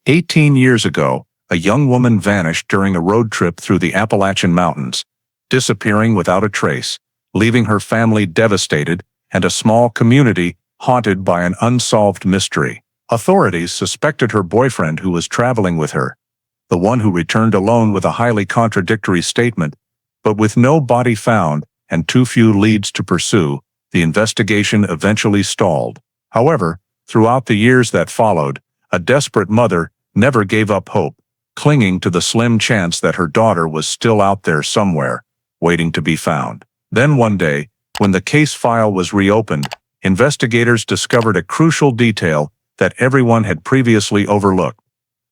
18 years ago, a young woman vanished during a road trip through the Appalachian Mountains, disappearing without a trace, leaving her family devastated and a small community haunted by an unsolved mystery. Authorities suspected her boyfriend who was traveling with her, the one who returned alone with a highly contradictory statement, but with no body found and too few leads to pursue, the investigation eventually stalled. However, throughout the years that followed, a desperate mother never gave up hope, clinging to the slim chance that her daughter was still out there somewhere, waiting to be found. Then one day, when the case file was reopened, investigators discovered a crucial detail that everyone had previously overlooked.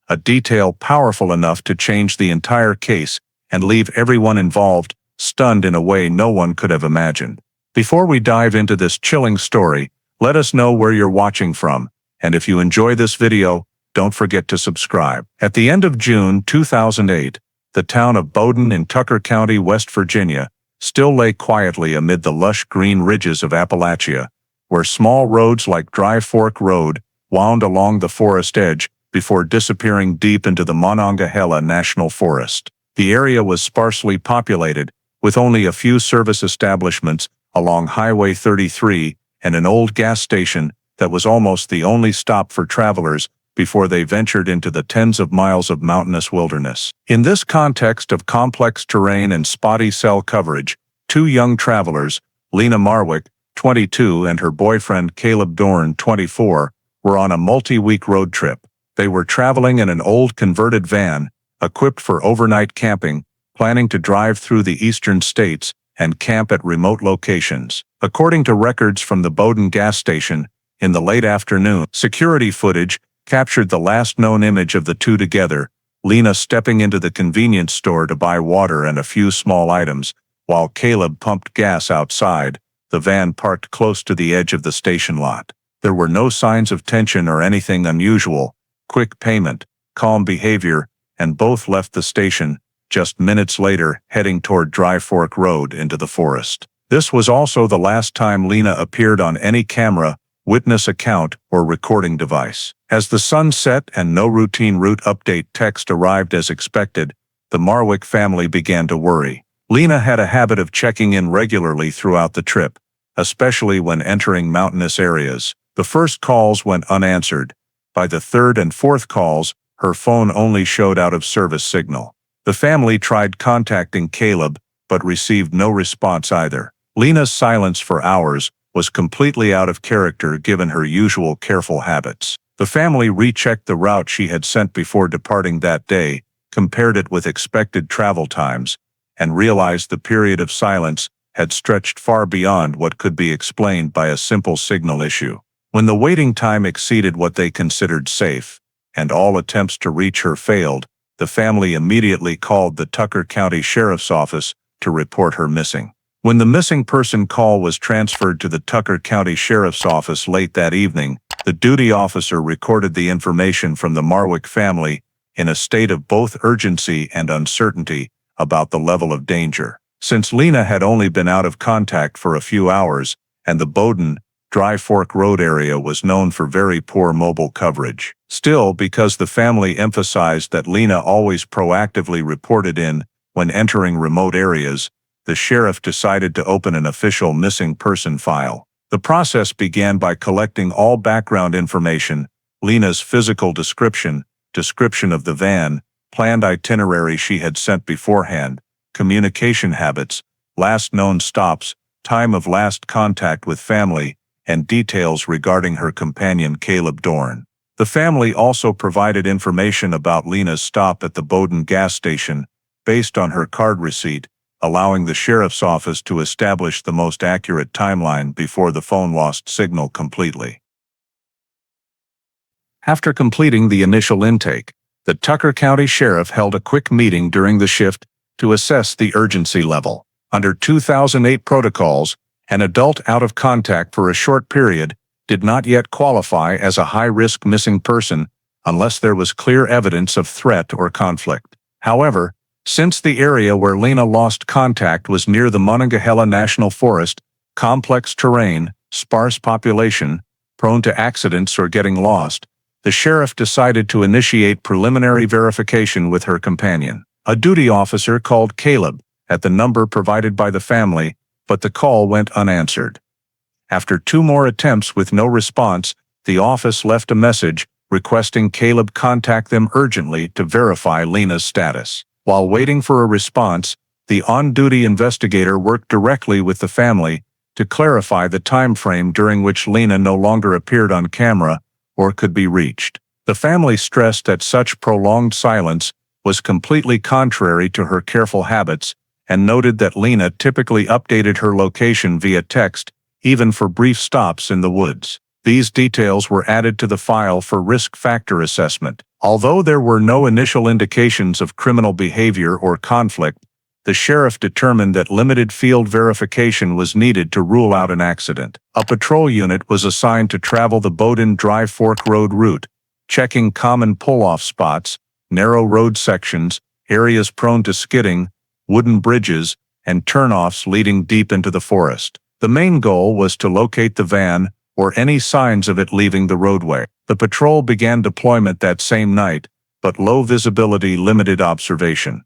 A detail powerful enough to change the entire case and leave everyone involved stunned in a way no one could have imagined. Before we dive into this chilling story, let us know where you're watching from, and if you enjoy this video, don't forget to subscribe. At the end of June 2008, the town of Bowdoin in Tucker County, West Virginia, still lay quietly amid the lush green ridges of Appalachia, where small roads like Dry Fork Road wound along the forest edge before disappearing deep into the Monongahela National Forest. The area was sparsely populated, with only a few service establishments along Highway 33 and an old gas station that was almost the only stop for travelers before they ventured into the tens of miles of mountainous wilderness. In this context of complex terrain and spotty cell coverage, two young travelers, Lena Marwick, 22, and her boyfriend Caleb Dorn, 24, were on a multi-week road trip. They were traveling in an old converted van, equipped for overnight camping, planning to drive through the eastern states and camp at remote locations. According to records from the Bowdoin gas station, in the late afternoon, security footage captured the last known image of the two together, Lena stepping into the convenience store to buy water and a few small items, while Caleb pumped gas outside, the van parked close to the edge of the station lot. There were no signs of tension or anything unusual, quick payment, calm behavior, and both left the station, just minutes later heading toward Dry Fork Road into the forest. This was also the last time Lena appeared on any camera, witness account, or recording device. As the sun set and no routine route update text arrived as expected, the Marwick family began to worry. Lena had a habit of checking in regularly throughout the trip, especially when entering mountainous areas. The first calls went unanswered. By the third and fourth calls, her phone only showed out of service signal. The family tried contacting Caleb, but received no response either. Lena's silence for hours was completely out of character given her usual careful habits. The family rechecked the route she had sent before departing that day, compared it with expected travel times, and realized the period of silence had stretched far beyond what could be explained by a simple signal issue. When the waiting time exceeded what they considered safe, and all attempts to reach her failed, the family immediately called the Tucker County Sheriff's Office to report her missing. When the missing person call was transferred to the Tucker County Sheriff's Office late that evening, the duty officer recorded the information from the Marwick family in a state of both urgency and uncertainty about the level of danger. Since Lena had only been out of contact for a few hours, and the Bowdoin, Dry Fork Road area was known for very poor mobile coverage. Still, because the family emphasized that Lena always proactively reported in when entering remote areas, the sheriff decided to open an official missing person file. The process began by collecting all background information: Lena's physical description, description of the van, planned itinerary she had sent beforehand, communication habits, last known stops, time of last contact with family, and details regarding her companion Caleb Dorn. The family also provided information about Lena's stop at the Bowdoin gas station, based on her card receipt, allowing the sheriff's office to establish the most accurate timeline before the phone lost signal completely. After completing the initial intake, the Tucker County Sheriff held a quick meeting during the shift to assess the urgency level. Under 2008 protocols, an adult out of contact for a short period did not yet qualify as a high-risk missing person unless there was clear evidence of threat or conflict. However, since the area where Lena lost contact was near the Monongahela National Forest, complex terrain, sparse population, prone to accidents or getting lost, the sheriff decided to initiate preliminary verification with her companion. A duty officer called Caleb at the number provided by the family, but the call went unanswered. After 2 more attempts with no response, the office left a message requesting Caleb contact them urgently to verify Lena's status. While waiting for a response, the on-duty investigator worked directly with the family to clarify the time frame during which Lena no longer appeared on camera or could be reached. The family stressed that such prolonged silence was completely contrary to her careful habits and noted that Lena typically updated her location via text, even for brief stops in the woods. These details were added to the file for risk factor assessment. Although there were no initial indications of criminal behavior or conflict, the sheriff determined that limited field verification was needed to rule out an accident. A patrol unit was assigned to travel the Bowdoin Dry Fork Road route, checking common pull-off spots, narrow road sections, areas prone to skidding, wooden bridges, and turnoffs leading deep into the forest. The main goal was to locate the van or any signs of it leaving the roadway. The patrol began deployment that same night, but low visibility limited observation.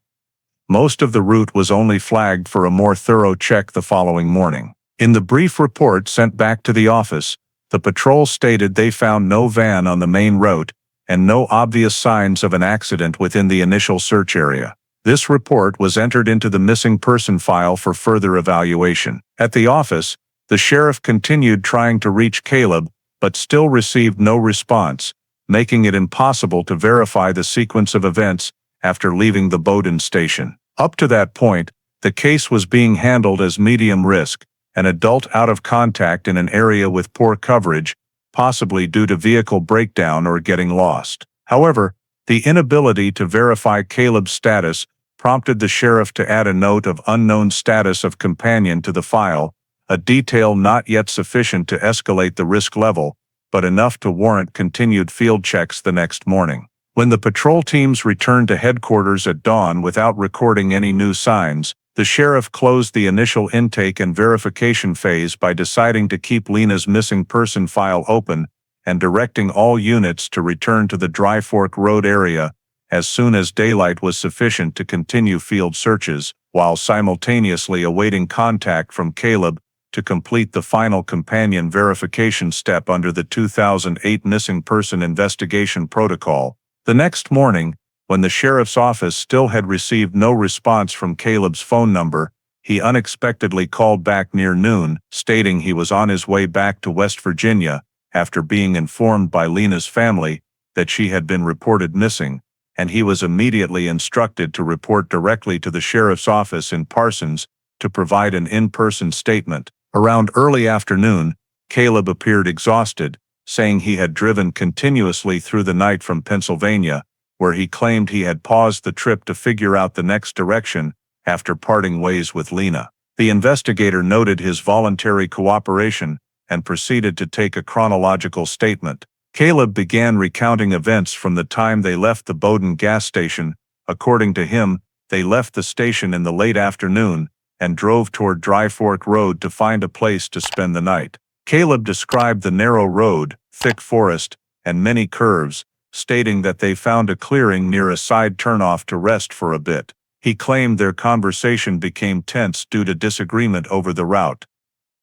Most of the route was only flagged for a more thorough check the following morning. In the brief report sent back to the office, the patrol stated they found no van on the main route and no obvious signs of an accident within the initial search area. This report was entered into the missing person file for further evaluation. At the office, the sheriff continued trying to reach Caleb, but still received no response, making it impossible to verify the sequence of events after leaving the Bowdoin station. Up to that point, the case was being handled as medium risk, an adult out of contact in an area with poor coverage, possibly due to vehicle breakdown or getting lost. However, the inability to verify Caleb's status prompted the sheriff to add a note of unknown status of companion to the file, a detail not yet sufficient to escalate the risk level, but enough to warrant continued field checks the next morning. When the patrol teams returned to headquarters at dawn without recording any new signs, the sheriff closed the initial intake and verification phase by deciding to keep Lena's missing person file open and directing all units to return to the Dry Fork Road area as soon as daylight was sufficient to continue field searches, while simultaneously awaiting contact from Caleb to complete the final companion verification step under the 2008 Missing Person Investigation Protocol. The next morning, when the sheriff's office still had received no response from Caleb's phone number, he unexpectedly called back near noon, stating he was on his way back to West Virginia after being informed by Lena's family that she had been reported missing, and he was immediately instructed to report directly to the sheriff's office in Parsons to provide an in-person statement. Around early afternoon, Caleb appeared exhausted, saying he had driven continuously through the night from Pennsylvania, where he claimed he had paused the trip to figure out the next direction after parting ways with Lena. The investigator noted his voluntary cooperation and proceeded to take a chronological statement. Caleb began recounting events from the time they left the Bowdoin gas station. According to him, they left the station in the late afternoon and drove toward Dry Fork Road to find a place to spend the night. Caleb described the narrow road, thick forest, and many curves, stating that they found a clearing near a side turnoff to rest for a bit. He claimed their conversation became tense due to disagreement over the route.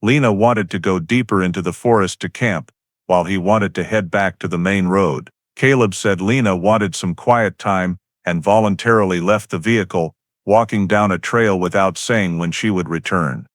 Lena wanted to go deeper into the forest to camp, while he wanted to head back to the main road. Caleb said Lena wanted some quiet time and voluntarily left the vehicle, walking down a trail without saying when she would return.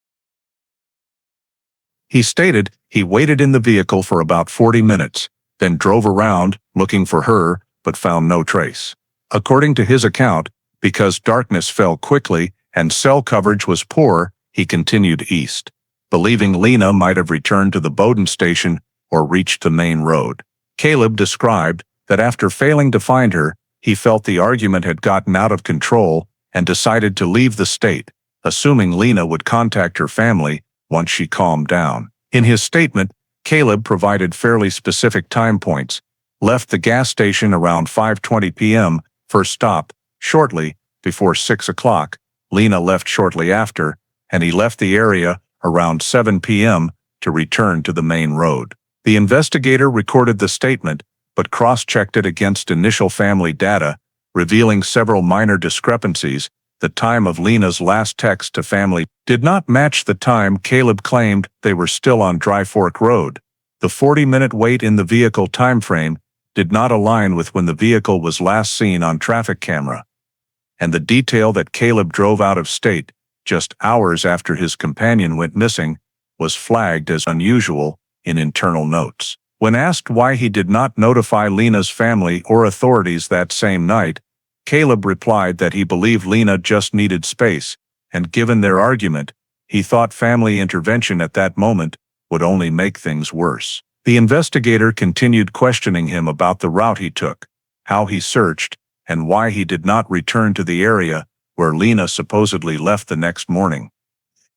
He stated he waited in the vehicle for about 40 minutes, then drove around, looking for her, but found no trace. According to his account, because darkness fell quickly and cell coverage was poor, he continued east, believing Lena might have returned to the Bowdoin station or reached the main road. Caleb described that after failing to find her, he felt the argument had gotten out of control and decided to leave the state, assuming Lena would contact her family once she calmed down. In his statement, Caleb provided fairly specific time points, left the gas station around 5:20 p.m., first stop, shortly before 6 o'clock, Lena left shortly after, and he left the area around 7 p.m. to return to the main road. The investigator recorded the statement, but cross-checked it against initial family data, revealing several minor discrepancies. The time of Lena's last text to family did not match the time Caleb claimed they were still on Dry Fork Road. The 40-minute wait in the vehicle timeframe did not align with when the vehicle was last seen on traffic camera. And the detail that Caleb drove out of state just hours after his companion went missing was flagged as unusual in internal notes. When asked why he did not notify Lena's family or authorities that same night, Caleb replied that he believed Lena just needed space, and given their argument, he thought family intervention at that moment would only make things worse. The investigator continued questioning him about the route he took, how he searched, and why he did not return to the area where Lena supposedly left the next morning.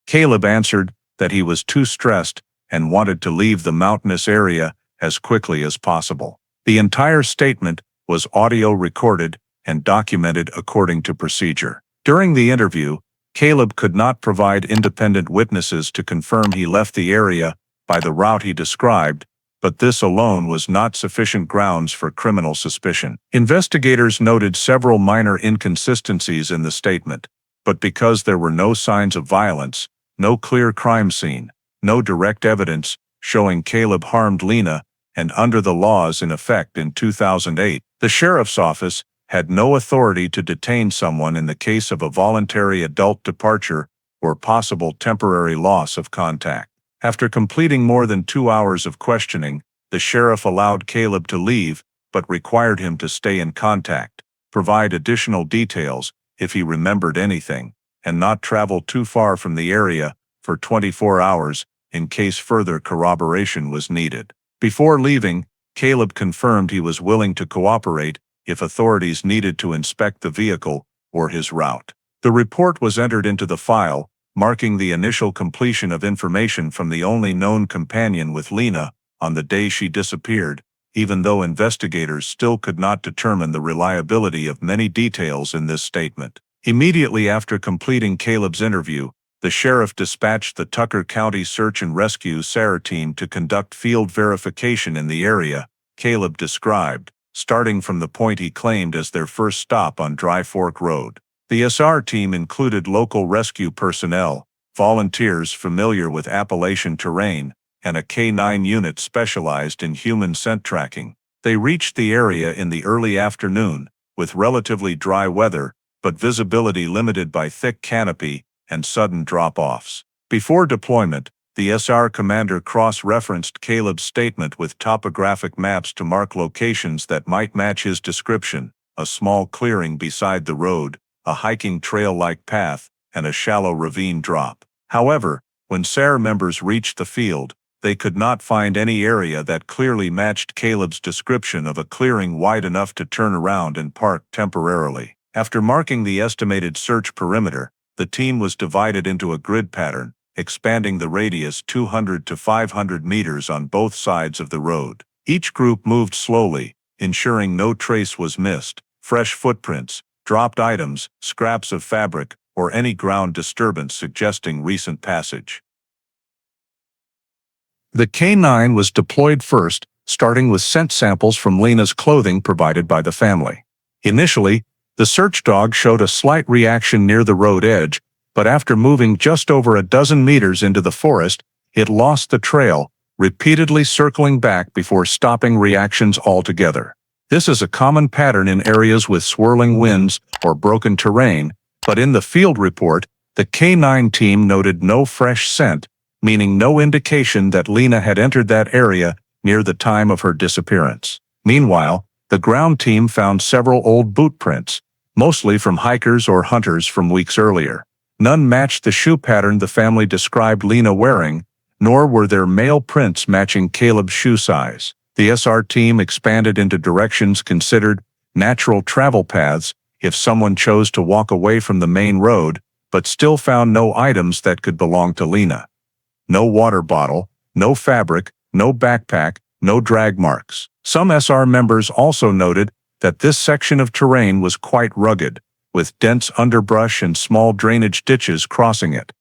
Caleb answered that he was too stressed and wanted to leave the mountainous area as quickly as possible. The entire statement was audio recorded and documented according to procedure. During the interview, Caleb could not provide independent witnesses to confirm he left the area by the route he described, but this alone was not sufficient grounds for criminal suspicion. Investigators noted several minor inconsistencies in the statement, but because there were no signs of violence, no clear crime scene, no direct evidence showing Caleb harmed Lena, and under the laws in effect in 2008, the sheriff's office had no authority to detain someone in the case of a voluntary adult departure or possible temporary loss of contact. After completing more than 2 hours of questioning, the sheriff allowed Caleb to leave, but required him to stay in contact, provide additional details if he remembered anything, and not travel too far from the area for 24 hours in case further corroboration was needed. Before leaving, Caleb confirmed he was willing to cooperate if authorities needed to inspect the vehicle or his route. The report was entered into the file, marking the initial completion of information from the only known companion with Lena on the day she disappeared, even though investigators still could not determine the reliability of many details in this statement. Immediately after completing Caleb's interview, the sheriff dispatched the Tucker County Search and Rescue SAR team to conduct field verification in the area Caleb described, starting from the point he claimed as their first stop on Dry Fork Road. The SR team included local rescue personnel, volunteers familiar with Appalachian terrain, and a K-9 unit specialized in human scent tracking. They reached the area in the early afternoon, with relatively dry weather, but visibility limited by thick canopy and sudden drop-offs. Before deployment, the SR commander cross-referenced Caleb's statement with topographic maps to mark locations that might match his description: a small clearing beside the road, a hiking trail-like path, and a shallow ravine drop. However, when SAR members reached the field, they could not find any area that clearly matched Caleb's description of a clearing wide enough to turn around and park temporarily. After marking the estimated search perimeter, the team was divided into a grid pattern, expanding the radius 200 to 500 meters on both sides of the road. Each group moved slowly, ensuring no trace was missed: fresh footprints, dropped items, scraps of fabric, or any ground disturbance suggesting recent passage. The K-9 was deployed first, starting with scent samples from Lena's clothing provided by the family. Initially, the search dog showed a slight reaction near the road edge, but after moving just over a dozen meters into the forest, it lost the trail, repeatedly circling back before stopping reactions altogether. This is a common pattern in areas with swirling winds or broken terrain, but in the field report, the K-9 team noted no fresh scent, meaning no indication that Lena had entered that area near the time of her disappearance. Meanwhile, the ground team found several old boot prints, mostly from hikers or hunters from weeks earlier. None matched the shoe pattern the family described Lena wearing, nor were there male prints matching Caleb's shoe size. The SR team expanded into directions considered natural travel paths if someone chose to walk away from the main road, but still found no items that could belong to Lena. No water bottle, no fabric, no backpack, no drag marks. Some SR members also noted that this section of terrain was quite rugged, with dense underbrush and small drainage ditches crossing it,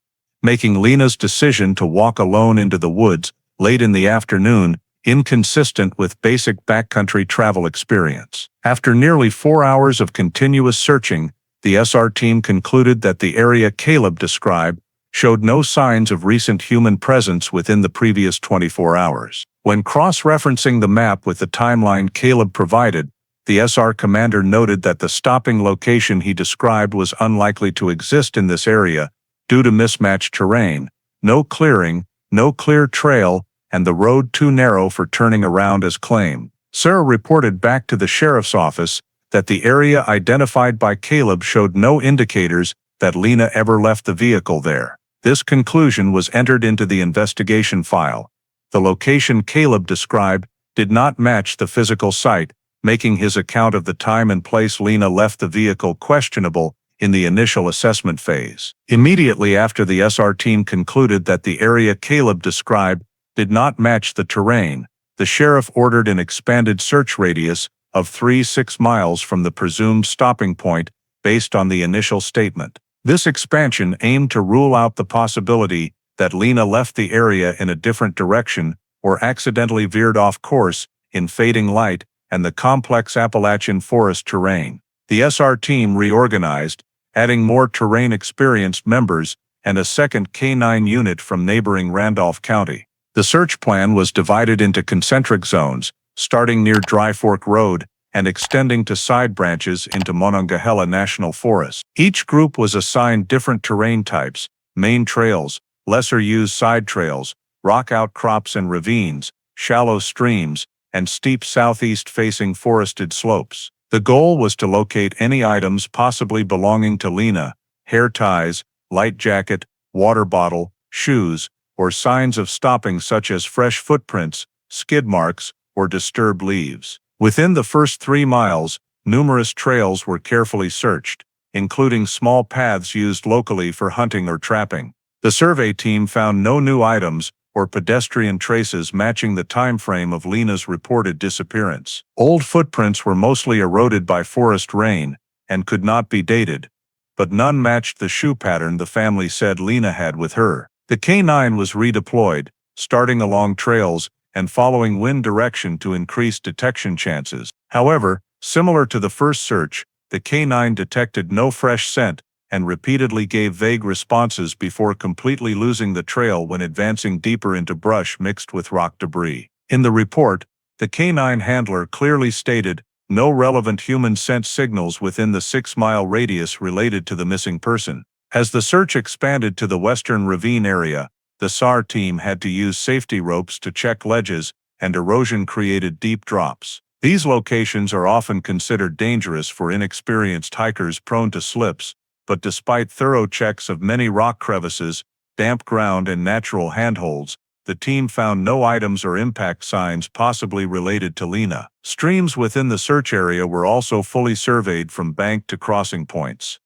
making Lena's decision to walk alone into the woods late in the afternoon inconsistent with basic backcountry travel experience. After nearly 4 hours of continuous searching, the SR team concluded that the area Caleb described showed no signs of recent human presence within the previous 24 hours. When cross-referencing the map with the timeline Caleb provided, the SR commander noted that the stopping location he described was unlikely to exist in this area due to mismatched terrain, no clearing, no clear trail, and the road too narrow for turning around as claimed. SR reported back to the sheriff's office that the area identified by Caleb showed no indicators that Lena ever left the vehicle there. This conclusion was entered into the investigation file. The location Caleb described did not match the physical site, making his account of the time and place Lena left the vehicle questionable in the initial assessment phase. Immediately after the SR team concluded that the area Caleb described did not match the terrain, the sheriff ordered an expanded search radius of 6 miles from the presumed stopping point based on the initial statement. This expansion aimed to rule out the possibility that Lena left the area in a different direction or accidentally veered off course in fading light and the complex Appalachian forest terrain. The SR team reorganized, adding more terrain-experienced members and a second K-9 unit from neighboring Randolph County. The search plan was divided into concentric zones, starting near Dry Fork Road and extending to side branches into Monongahela National Forest. Each group was assigned different terrain types: main trails, lesser-used side trails, rock outcrops and ravines, shallow streams, and steep southeast-facing forested slopes. The goal was to locate any items possibly belonging to Lena: hair ties, light jacket, water bottle, shoes, or signs of stopping such as fresh footprints, skid marks, or disturbed leaves. Within the first 3 miles, numerous trails were carefully searched, including small paths used locally for hunting or trapping. The survey team found no new items or pedestrian traces matching the time frame of Lena's reported disappearance. Old footprints were mostly eroded by forest rain and could not be dated, but none matched the shoe pattern the family said Lena had with her. The K-9 was redeployed, starting along trails and following wind direction to increase detection chances. However, similar to the first search, the K-9 detected no fresh scent and repeatedly gave vague responses before completely losing the trail when advancing deeper into brush mixed with rock debris. In the report, the K-9 handler clearly stated no relevant human scent signals within the 6-mile radius related to the missing person. As the search expanded to the western ravine area, the SAR team had to use safety ropes to check ledges and erosion-created deep drops. These locations are often considered dangerous for inexperienced hikers prone to slips, but despite thorough checks of many rock crevices, damp ground and natural handholds, the team found no items or impact signs possibly related to Lena. Streams within the search area were also fully surveyed from bank to crossing points.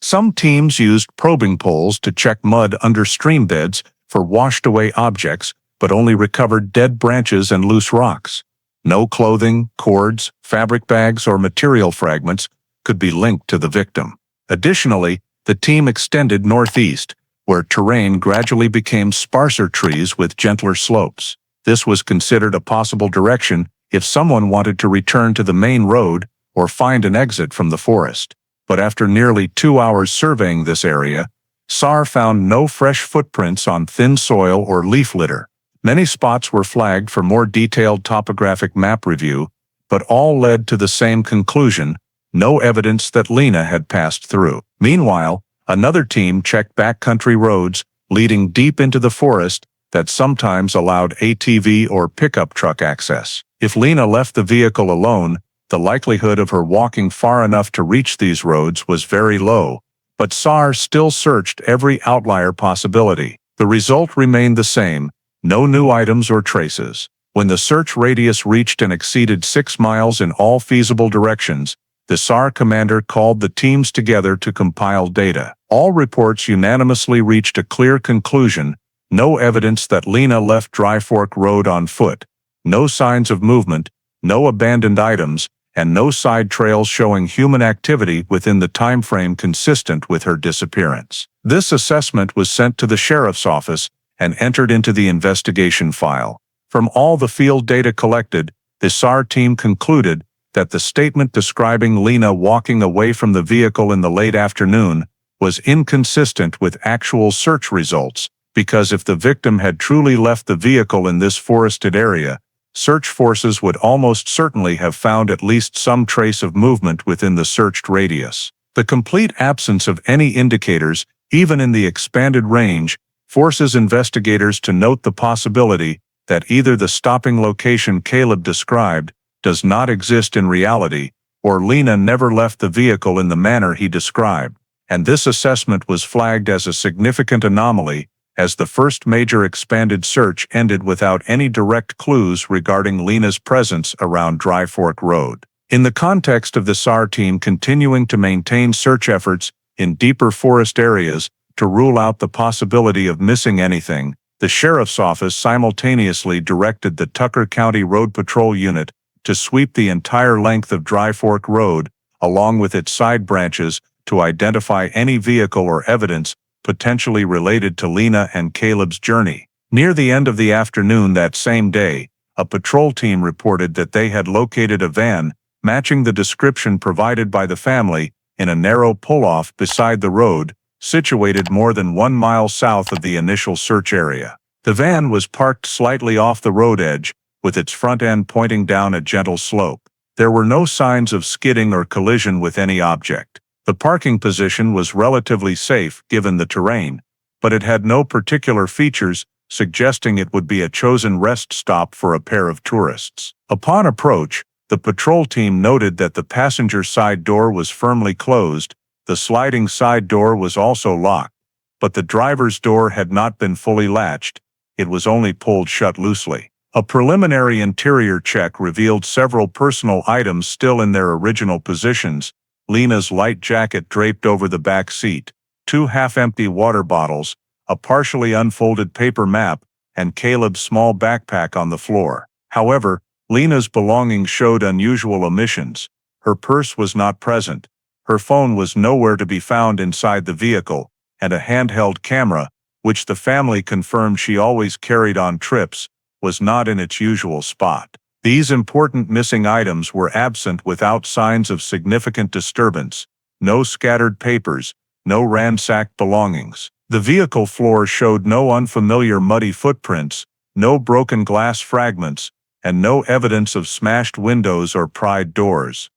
Some teams used probing poles to check mud under stream beds for washed-away objects, but only recovered dead branches and loose rocks. No clothing, cords, fabric bags, or material fragments could be linked to the victim. Additionally, the team extended northeast, where terrain gradually became sparser trees with gentler slopes. This was considered a possible direction if someone wanted to return to the main road or find an exit from the forest. But after nearly 2 hours surveying this area, SAR found no fresh footprints on thin soil or leaf litter. Many spots were flagged for more detailed topographic map review, but all led to the same conclusion: no evidence that Lena had passed through. Meanwhile, another team checked backcountry roads leading deep into the forest that sometimes allowed ATV or pickup truck access. If Lena left the vehicle alone, the likelihood of her walking far enough to reach these roads was very low, but SAR still searched every outlier possibility. The result remained the same: no new items or traces. When the search radius reached and exceeded 6 miles in all feasible directions, the SAR commander called the teams together to compile data. All reports unanimously reached a clear conclusion: no evidence that Lena left Dry Fork Road on foot, no signs of movement, no abandoned items, and no side trails showing human activity within the time frame consistent with her disappearance. This assessment was sent to the sheriff's office, and entered into the investigation file. From all the field data collected, the SAR team concluded that the statement describing Lena walking away from the vehicle in the late afternoon was inconsistent with actual search results, because if the victim had truly left the vehicle in this forested area, search forces would almost certainly have found at least some trace of movement within the searched radius. The complete absence of any indicators, even in the expanded range, forces investigators to note the possibility that either the stopping location Caleb described does not exist in reality, or Lena never left the vehicle in the manner he described, and this assessment was flagged as a significant anomaly, as the first major expanded search ended without any direct clues regarding Lena's presence around Dry Fork Road. In the context of the SAR team continuing to maintain search efforts in deeper forest areas to rule out the possibility of missing anything, the sheriff's office simultaneously directed the Tucker County Road Patrol Unit to sweep the entire length of Dry Fork Road, along with its side branches, to identify any vehicle or evidence potentially related to Lena and Caleb's journey. Near the end of the afternoon that same day, a patrol team reported that they had located a van matching the description provided by the family in a narrow pull-off beside the road, situated more than 1 mile south of the initial search area. The van was parked slightly off the road edge, with its front end pointing down a gentle slope. There were no signs of skidding or collision with any object. The parking position was relatively safe given the terrain, but it had no particular features suggesting it would be a chosen rest stop for a pair of tourists. Upon approach, the patrol team noted that the passenger side door was firmly closed, the sliding side door was also locked, but the driver's door had not been fully latched, it was only pulled shut loosely. A preliminary interior check revealed several personal items still in their original positions: Lena's light jacket draped over the back seat, 2 half-empty water bottles, a partially unfolded paper map, and Caleb's small backpack on the floor. However, Lena's belongings showed unusual omissions. Her purse was not present, her phone was nowhere to be found inside the vehicle, and a handheld camera, which the family confirmed she always carried on trips, was not in its usual spot. These important missing items were absent without signs of significant disturbance: no scattered papers, no ransacked belongings. The vehicle floor showed no unfamiliar muddy footprints, no broken glass fragments, and no evidence of smashed windows or pried doors.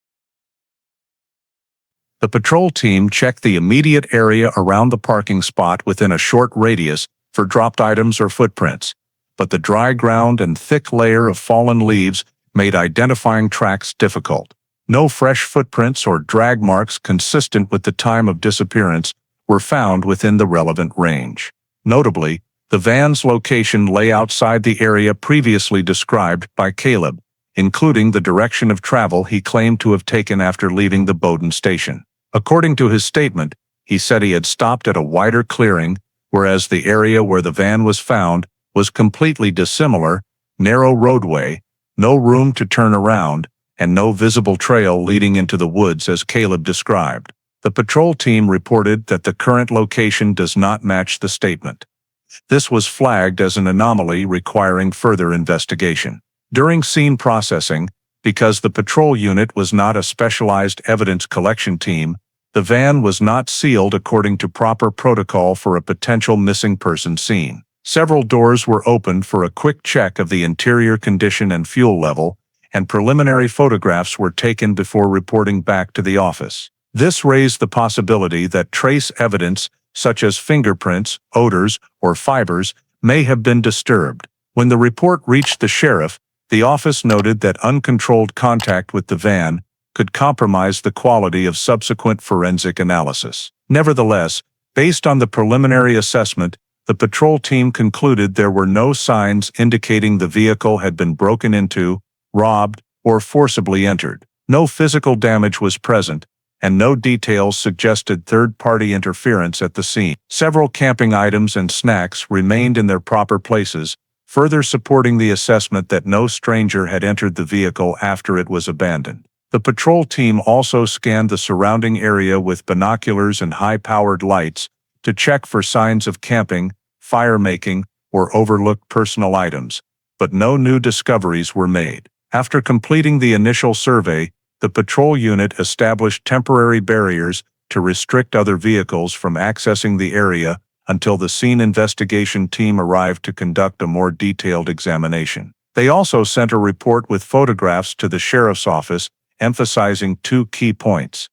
The patrol team checked the immediate area around the parking spot within a short radius for dropped items or footprints, but the dry ground and thick layer of fallen leaves made identifying tracks difficult. No fresh footprints or drag marks consistent with the time of disappearance were found within the relevant range. Notably, the van's location lay outside the area previously described by Caleb, including the direction of travel he claimed to have taken after leaving the Bowdoin station. According to his statement, he said he had stopped at a wider clearing, whereas the area where the van was found was completely dissimilar: narrow roadway, no room to turn around, and no visible trail leading into the woods as Caleb described. The patrol team reported that the current location does not match the statement. This was flagged as an anomaly requiring further investigation. During scene processing, because the patrol unit was not a specialized evidence collection team, the van was not sealed according to proper protocol for a potential missing person scene. Several doors were opened for a quick check of the interior condition and fuel level, and preliminary photographs were taken before reporting back to the office. This raised the possibility that trace evidence, such as fingerprints, odors, or fibers, may have been disturbed. When the report reached the sheriff, the office noted that uncontrolled contact with the van could compromise the quality of subsequent forensic analysis. Nevertheless, based on the preliminary assessment, the patrol team concluded there were no signs indicating the vehicle had been broken into, robbed, or forcibly entered. No physical damage was present, and no details suggested third-party interference at the scene. Several camping items and snacks remained in their proper places, further supporting the assessment that no stranger had entered the vehicle after it was abandoned. The patrol team also scanned the surrounding area with binoculars and high-powered lights to check for signs of camping, fire-making, or overlooked personal items, but no new discoveries were made. After completing the initial survey, the patrol unit established temporary barriers to restrict other vehicles from accessing the area until the scene investigation team arrived to conduct a more detailed examination. They also sent a report with photographs to the sheriff's office, emphasizing two key points.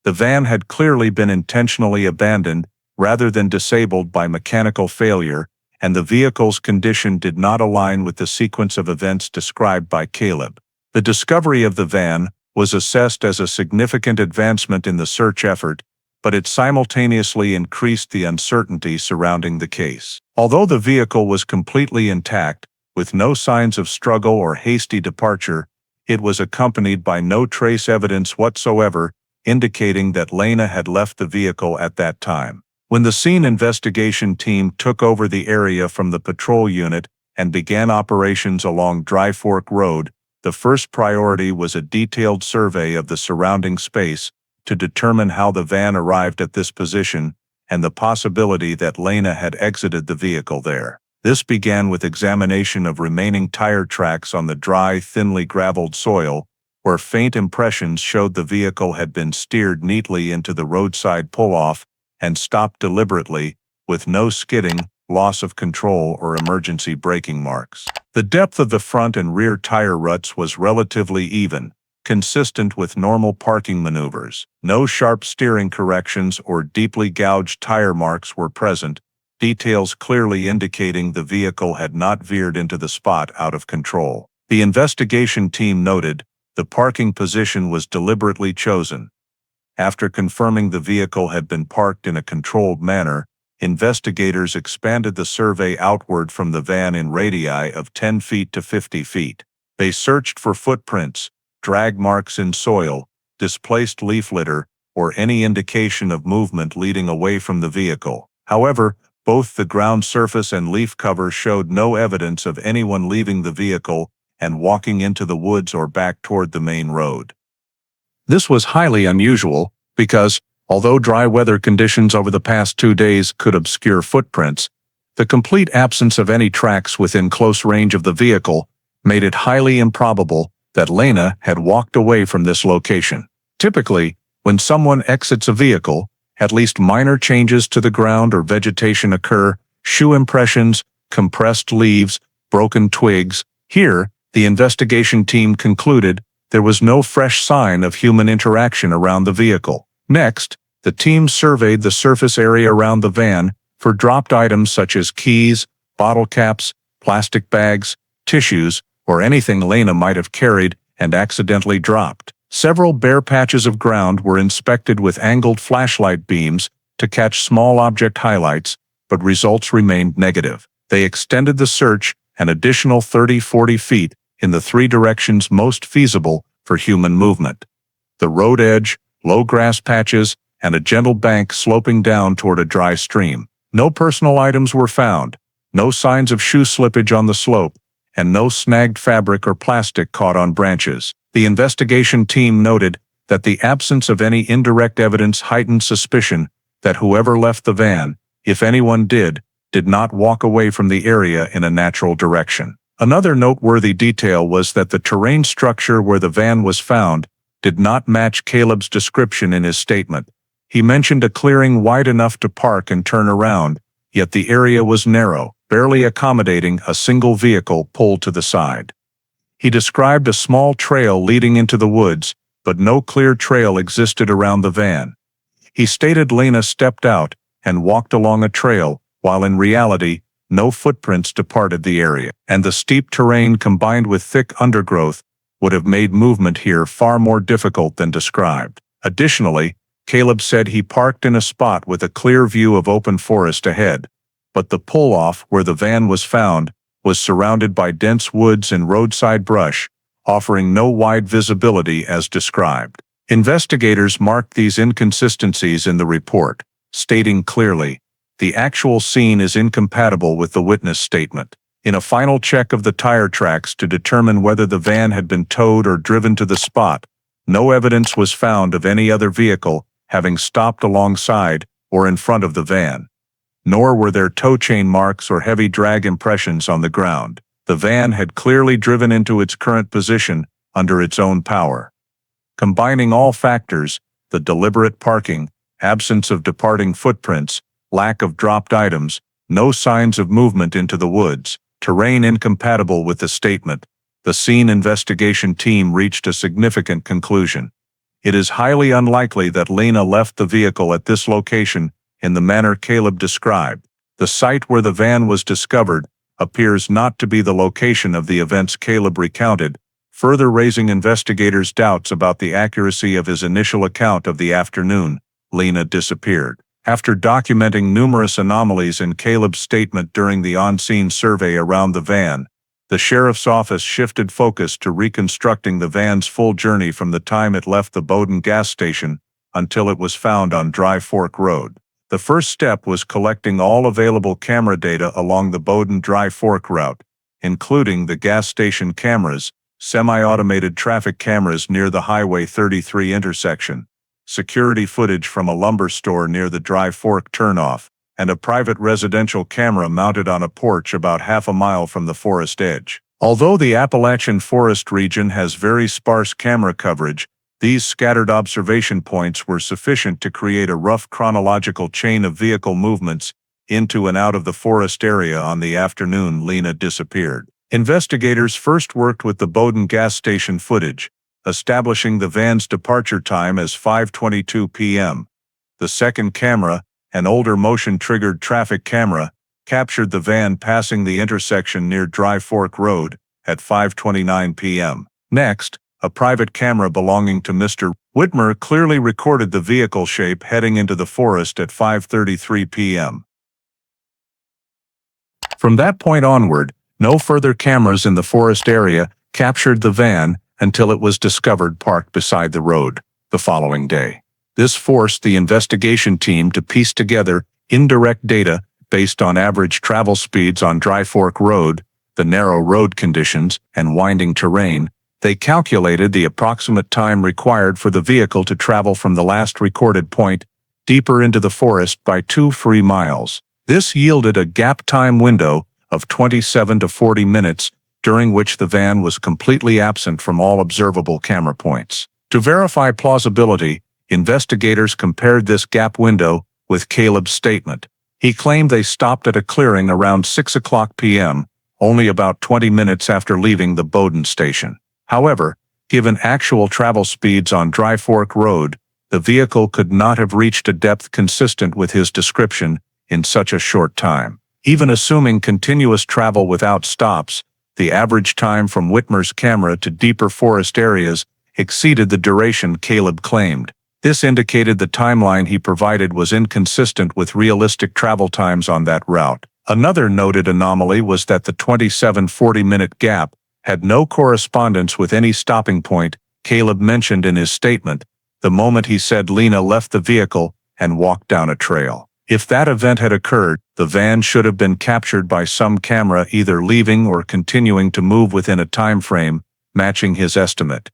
The van had clearly been intentionally abandoned rather than disabled by mechanical failure, and the vehicle's condition did not align with the sequence of events described by Caleb. The discovery of the van was assessed as a significant advancement in the search effort, but it simultaneously increased the uncertainty surrounding the case. Although the vehicle was completely intact, with no signs of struggle or hasty departure, it was accompanied by no trace evidence whatsoever, indicating that Lena had left the vehicle at that time. When the scene investigation team took over the area from the patrol unit and began operations along Dry Fork Road, the first priority was a detailed survey of the surrounding space to determine how the van arrived at this position and the possibility that Lena had exited the vehicle there. This began with examination of remaining tire tracks on the dry, thinly graveled soil, where faint impressions showed the vehicle had been steered neatly into the roadside pull-off and stopped deliberately, with no skidding, loss of control, or emergency braking marks. The depth of the front and rear tire ruts was relatively even, consistent with normal parking maneuvers. No sharp steering corrections or deeply gouged tire marks were present, details clearly indicating the vehicle had not veered into the spot out of control. The investigation team noted the parking position was deliberately chosen. After confirming the vehicle had been parked in a controlled manner, investigators expanded the survey outward from the van in radii of 10 feet to 50 feet. They searched for footprints, drag marks in soil, displaced leaf litter, or any indication of movement leading away from the vehicle. However, both the ground surface and leaf cover showed no evidence of anyone leaving the vehicle and walking into the woods or back toward the main road. This was highly unusual because, although dry weather conditions over the past 2 days could obscure footprints, the complete absence of any tracks within close range of the vehicle made it highly improbable that Lena had walked away from this location. Typically, when someone exits a vehicle, at least minor changes to the ground or vegetation occur: shoe impressions, compressed leaves, broken twigs. Here, the investigation team concluded there was no fresh sign of human interaction around the vehicle. Next, the team surveyed the surface area around the van for dropped items such as keys, bottle caps, plastic bags, tissues, or anything Lena might have carried and accidentally dropped. Several bare patches of ground were inspected with angled flashlight beams to catch small object highlights, but results remained negative. They extended the search an additional 30-40 feet in the 3 directions most feasible for human movement: the road edge, low grass patches, and a gentle bank sloping down toward a dry stream. No personal items were found, no signs of shoe slippage on the slope, and no snagged fabric or plastic caught on branches. The investigation team noted that the absence of any indirect evidence heightened suspicion that whoever left the van, if anyone did not walk away from the area in a natural direction. Another noteworthy detail was that the terrain structure where the van was found did not match Caleb's description in his statement. He mentioned a clearing wide enough to park and turn around, yet the area was narrow, barely accommodating a single vehicle pulled to the side. He described a small trail leading into the woods, but no clear trail existed around the van. He stated Lena stepped out and walked along a trail, while in reality, no footprints departed the area, and the steep terrain combined with thick undergrowth would have made movement here far more difficult than described. Additionally, Caleb said he parked in a spot with a clear view of open forest ahead, but the pull-off where the van was found was surrounded by dense woods and roadside brush, offering no wide visibility as described. Investigators marked these inconsistencies in the report, stating clearly, the actual scene is incompatible with the witness statement. In a final check of the tire tracks to determine whether the van had been towed or driven to the spot, no evidence was found of any other vehicle having stopped alongside or in front of the van. nor were there toe chain marks or heavy drag impressions on the ground. The van had clearly driven into its current position under its own power. Combining all factors, the deliberate parking, absence of departing footprints, lack of dropped items, no signs of movement into the woods, terrain incompatible with the statement, the scene investigation team reached a significant conclusion. It is highly unlikely that Lena left the vehicle at this location in the manner Caleb described. The site where the van was discovered appears not to be the location of the events Caleb recounted, further raising investigators' doubts about the accuracy of his initial account of the afternoon Lena disappeared. After documenting numerous anomalies in Caleb's statement during the on-scene survey around the van, the sheriff's office shifted focus to reconstructing the van's full journey from the time it left the Bowden gas station until it was found on Dry Fork Road. The first step was collecting all available camera data along the Bowden Dry Fork route, including the gas station cameras, semi-automated traffic cameras near the Highway 33 intersection, security footage from a lumber store near the Dry Fork turnoff, and a private residential camera mounted on a porch about half a mile from the forest edge. Although the Appalachian forest region has very sparse camera coverage, these scattered observation points were sufficient to create a rough chronological chain of vehicle movements into and out of the forest area on the afternoon Lena disappeared. Investigators first worked with the Bowden gas station footage, establishing the van's departure time as 5:22 p.m. The second camera, an older motion-triggered traffic camera, captured the van passing the intersection near Dry Fork Road at 5:29 p.m. Next, a private camera belonging to Mr. Whitmer clearly recorded the vehicle shape heading into the forest at 5:33 p.m. From that point onward, no further cameras in the forest area captured the van until it was discovered parked beside the road the following day. This forced the investigation team to piece together indirect data based on average travel speeds on Dry Fork Road, the narrow road conditions, and winding terrain. They calculated the approximate time required for the vehicle to travel from the last recorded point deeper into the forest by 2 free miles. This yielded a gap time window of 27 to 40 minutes, during which the van was completely absent from all observable camera points. To verify plausibility, investigators compared this gap window with Caleb's statement. He claimed they stopped at a clearing around 6:00 p.m., only about 20 minutes after leaving the Bowden station. However, given actual travel speeds on Dry Fork Road, the vehicle could not have reached a depth consistent with his description in such a short time. Even assuming continuous travel without stops, the average time from Whitmer's camera to deeper forest areas exceeded the duration Caleb claimed. This indicated the timeline he provided was inconsistent with realistic travel times on that route. Another noted anomaly was that the 27-40-minute gap had no correspondence with any stopping point Caleb mentioned in his statement, the moment he said Lena left the vehicle and walked down a trail. If that event had occurred, the van should have been captured by some camera either leaving or continuing to move within a time frame matching his estimate.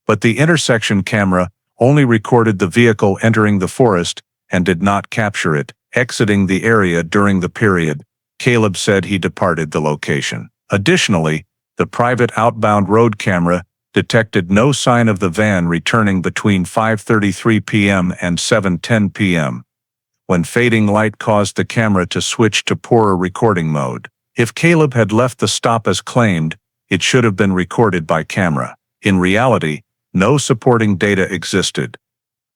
But the intersection camera only recorded the vehicle entering the forest and did not capture it exiting the area during the period Caleb said he departed the location. Additionally, the private outbound road camera detected no sign of the van returning between 5:33 p.m. and 7:10 p.m. when fading light caused the camera to switch to poorer recording mode. If Caleb had left the stop as claimed, it should have been recorded by camera. In reality, no supporting data existed.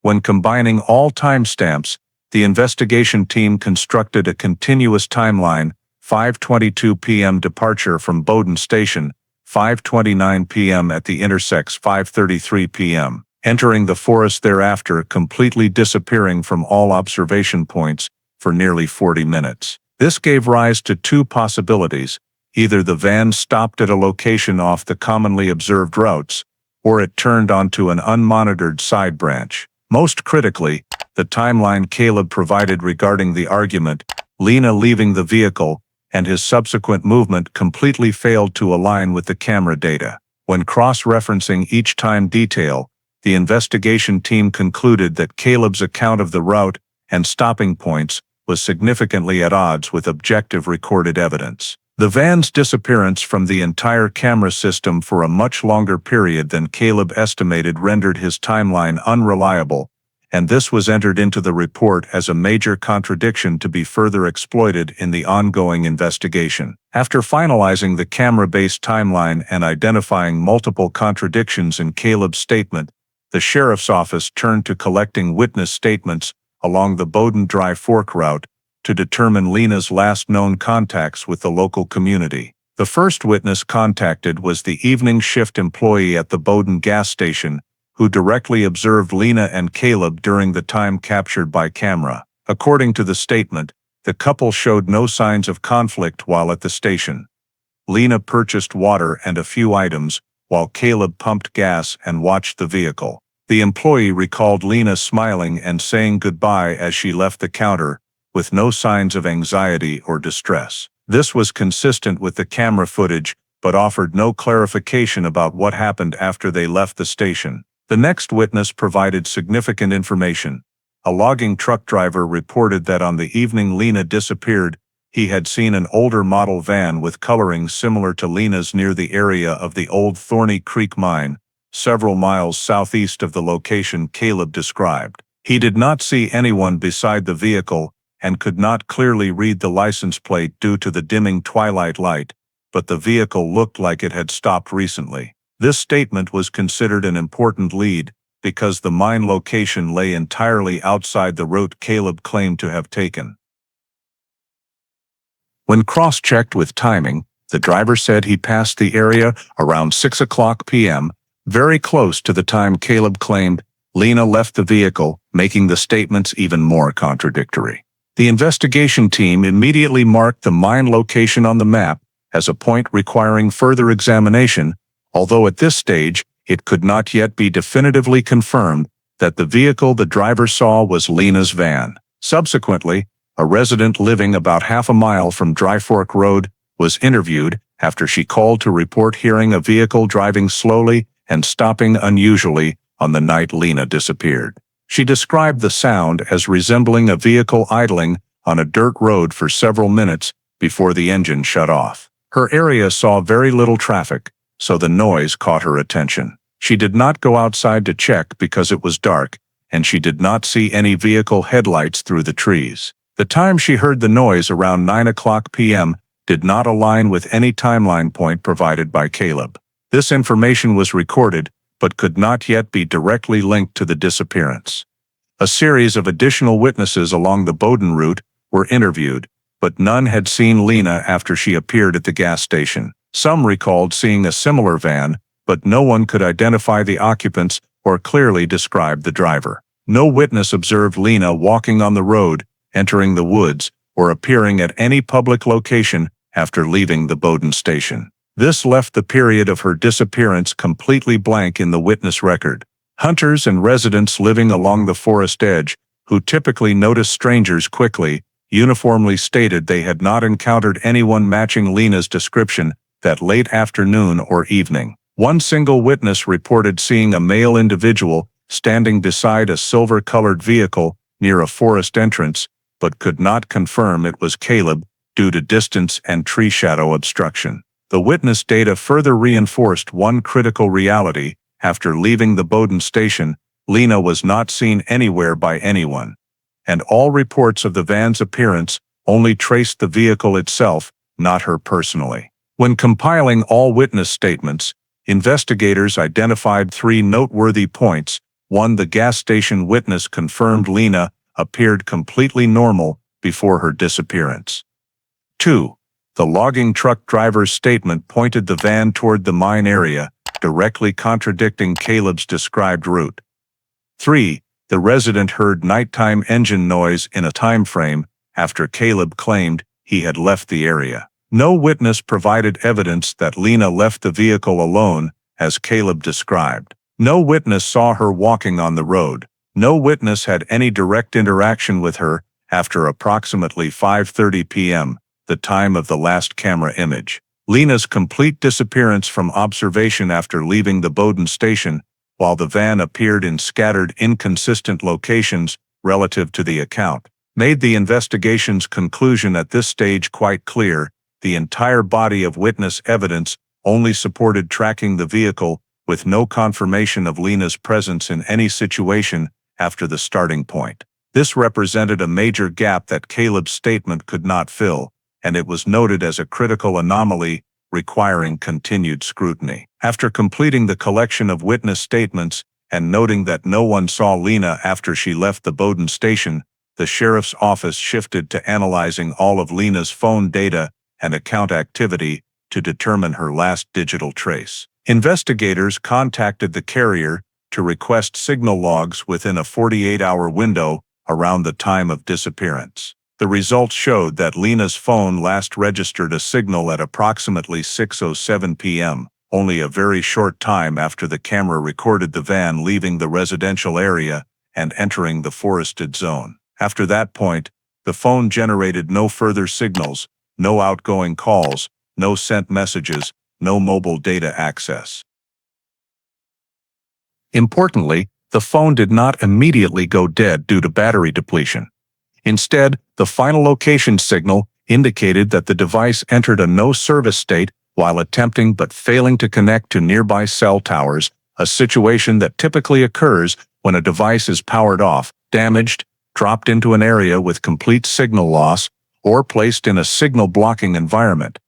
When combining all timestamps, the investigation team constructed a continuous timeline: 5:22 p.m. departure from Bowden Station, 5:29 p.m. at the intersects 5:33 p.m. entering the forest thereafter, completely disappearing from all observation points for nearly 40 minutes. This gave rise to two possibilities: either the van stopped at a location off the commonly observed routes, or it turned onto an unmonitored side branch. Most critically, the timeline Caleb provided regarding the argument, Lena leaving the vehicle, and his subsequent movement completely failed to align with the camera data. When cross-referencing each time detail, the investigation team concluded that Caleb's account of the route and stopping points was significantly at odds with objective recorded evidence. The van's disappearance from the entire camera system for a much longer period than Caleb estimated rendered his timeline unreliable, and this was entered into the report as a major contradiction to be further exploited in the ongoing investigation. After finalizing the camera-based timeline and identifying multiple contradictions in Caleb's statement, the sheriff's office turned to collecting witness statements along the Bowden Dry Fork route to determine Lena's last known contacts with the local community. The first witness contacted was the evening shift employee at the Bowden gas station, who directly observed Lena and Caleb during the time captured by camera. According to the statement, the couple showed no signs of conflict while at the station. Lena purchased water and a few items, while Caleb pumped gas and watched the vehicle. The employee recalled Lena smiling and saying goodbye as she left the counter, with no signs of anxiety or distress. This was consistent with the camera footage, but offered no clarification about what happened after they left the station. The next witness provided significant information. A logging truck driver reported that on the evening Lena disappeared, he had seen an older model van with coloring similar to Lena's near the area of the old Thorny Creek mine, several miles southeast of the location Caleb described. He did not see anyone beside the vehicle and could not clearly read the license plate due to the dimming twilight light, but the vehicle looked like it had stopped recently. This statement was considered an important lead because the mine location lay entirely outside the route Caleb claimed to have taken. When cross-checked with timing, the driver said he passed the area around 6:00 p.m., very close to the time Caleb claimed Lena left the vehicle, making the statements even more contradictory. The investigation team immediately marked the mine location on the map as a point requiring further examination, although at this stage, it could not yet be definitively confirmed that the vehicle the driver saw was Lena's van. Subsequently, a resident living about half a mile from Dry Fork Road was interviewed after she called to report hearing a vehicle driving slowly and stopping unusually on the night Lena disappeared. She described the sound as resembling a vehicle idling on a dirt road for several minutes before the engine shut off. Her area saw very little traffic, so the noise caught her attention. She did not go outside to check because it was dark, and she did not see any vehicle headlights through the trees. The time she heard the noise, around 9:00 p.m., did not align with any timeline point provided by Caleb. This information was recorded, but could not yet be directly linked to the disappearance. A series of additional witnesses along the Bowden route were interviewed, but none had seen Lena after she appeared at the gas station. Some recalled seeing a similar van, but no one could identify the occupants or clearly describe the driver. No witness observed Lena walking on the road, entering the woods, or appearing at any public location after leaving the Bowden station. This left the period of her disappearance completely blank in the witness record. Hunters and residents living along the forest edge, who typically notice strangers quickly, uniformly stated they had not encountered anyone matching Lena's description that late afternoon or evening. One single witness reported seeing a male individual standing beside a silver-colored vehicle near a forest entrance, but could not confirm it was Caleb due to distance and tree shadow obstruction. The witness data further reinforced one critical reality. After leaving the Bowden station, Lena was not seen anywhere by anyone, and all reports of the van's appearance only traced the vehicle itself, not her personally. When compiling all witness statements, investigators identified three noteworthy points. 1. The gas station witness confirmed Lena appeared completely normal before her disappearance. 2. The logging truck driver's statement pointed the van toward the mine area, directly contradicting Caleb's described route. 3. The resident heard nighttime engine noise in a time frame after Caleb claimed he had left the area. No witness provided evidence that Lena left the vehicle alone, as Caleb described. No witness saw her walking on the road. No witness had any direct interaction with her after approximately 5:30 p.m., the time of the last camera image. Lena's complete disappearance from observation after leaving the Bowden station, while the van appeared in scattered, inconsistent locations relative to the account. made the investigation's conclusion at this stage quite clear. The entire body of witness evidence only supported tracking the vehicle, with no confirmation of Lena's presence in any situation after the starting point. This represented a major gap that Caleb's statement could not fill, and it was noted as a critical anomaly requiring continued scrutiny. After completing the collection of witness statements and noting that no one saw Lena after she left the Bowdoin station, the sheriff's office shifted to analyzing all of Lena's phone data and account activity to determine her last digital trace. Investigators contacted the carrier to request signal logs within a 48-hour window around the time of disappearance. The results showed that Lena's phone last registered a signal at approximately 6:07 p.m., only a very short time after the camera recorded the van leaving the residential area and entering the forested zone. After that point, the phone generated no further signals, no outgoing calls, no sent messages, no mobile data access. Importantly, the phone did not immediately go dead due to battery depletion. Instead, the final location signal indicated that the device entered a no-service state while attempting but failing to connect to nearby cell towers, a situation that typically occurs when a device is powered off, damaged, dropped into an area with complete signal loss, or placed in a signal-blocking environment.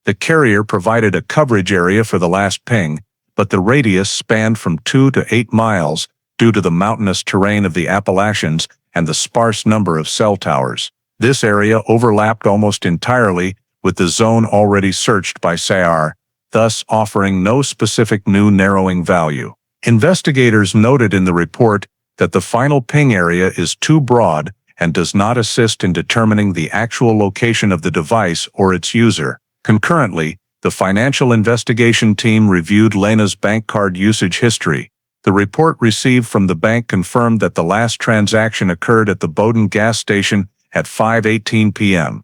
The carrier provided a coverage area for the last ping, but the radius spanned from 2 to 8 miles due to the mountainous terrain of the Appalachians and the sparse number of cell towers. This area overlapped almost entirely with the zone already searched by SAR, thus offering no specific new narrowing value. Investigators noted in the report that the final ping area is too broad and does not assist in determining the actual location of the device or its user. Concurrently, the financial investigation team reviewed Lena's bank card usage history. The report received from the bank confirmed that the last transaction occurred at the Bowdoin gas station at 5:18 p.m.,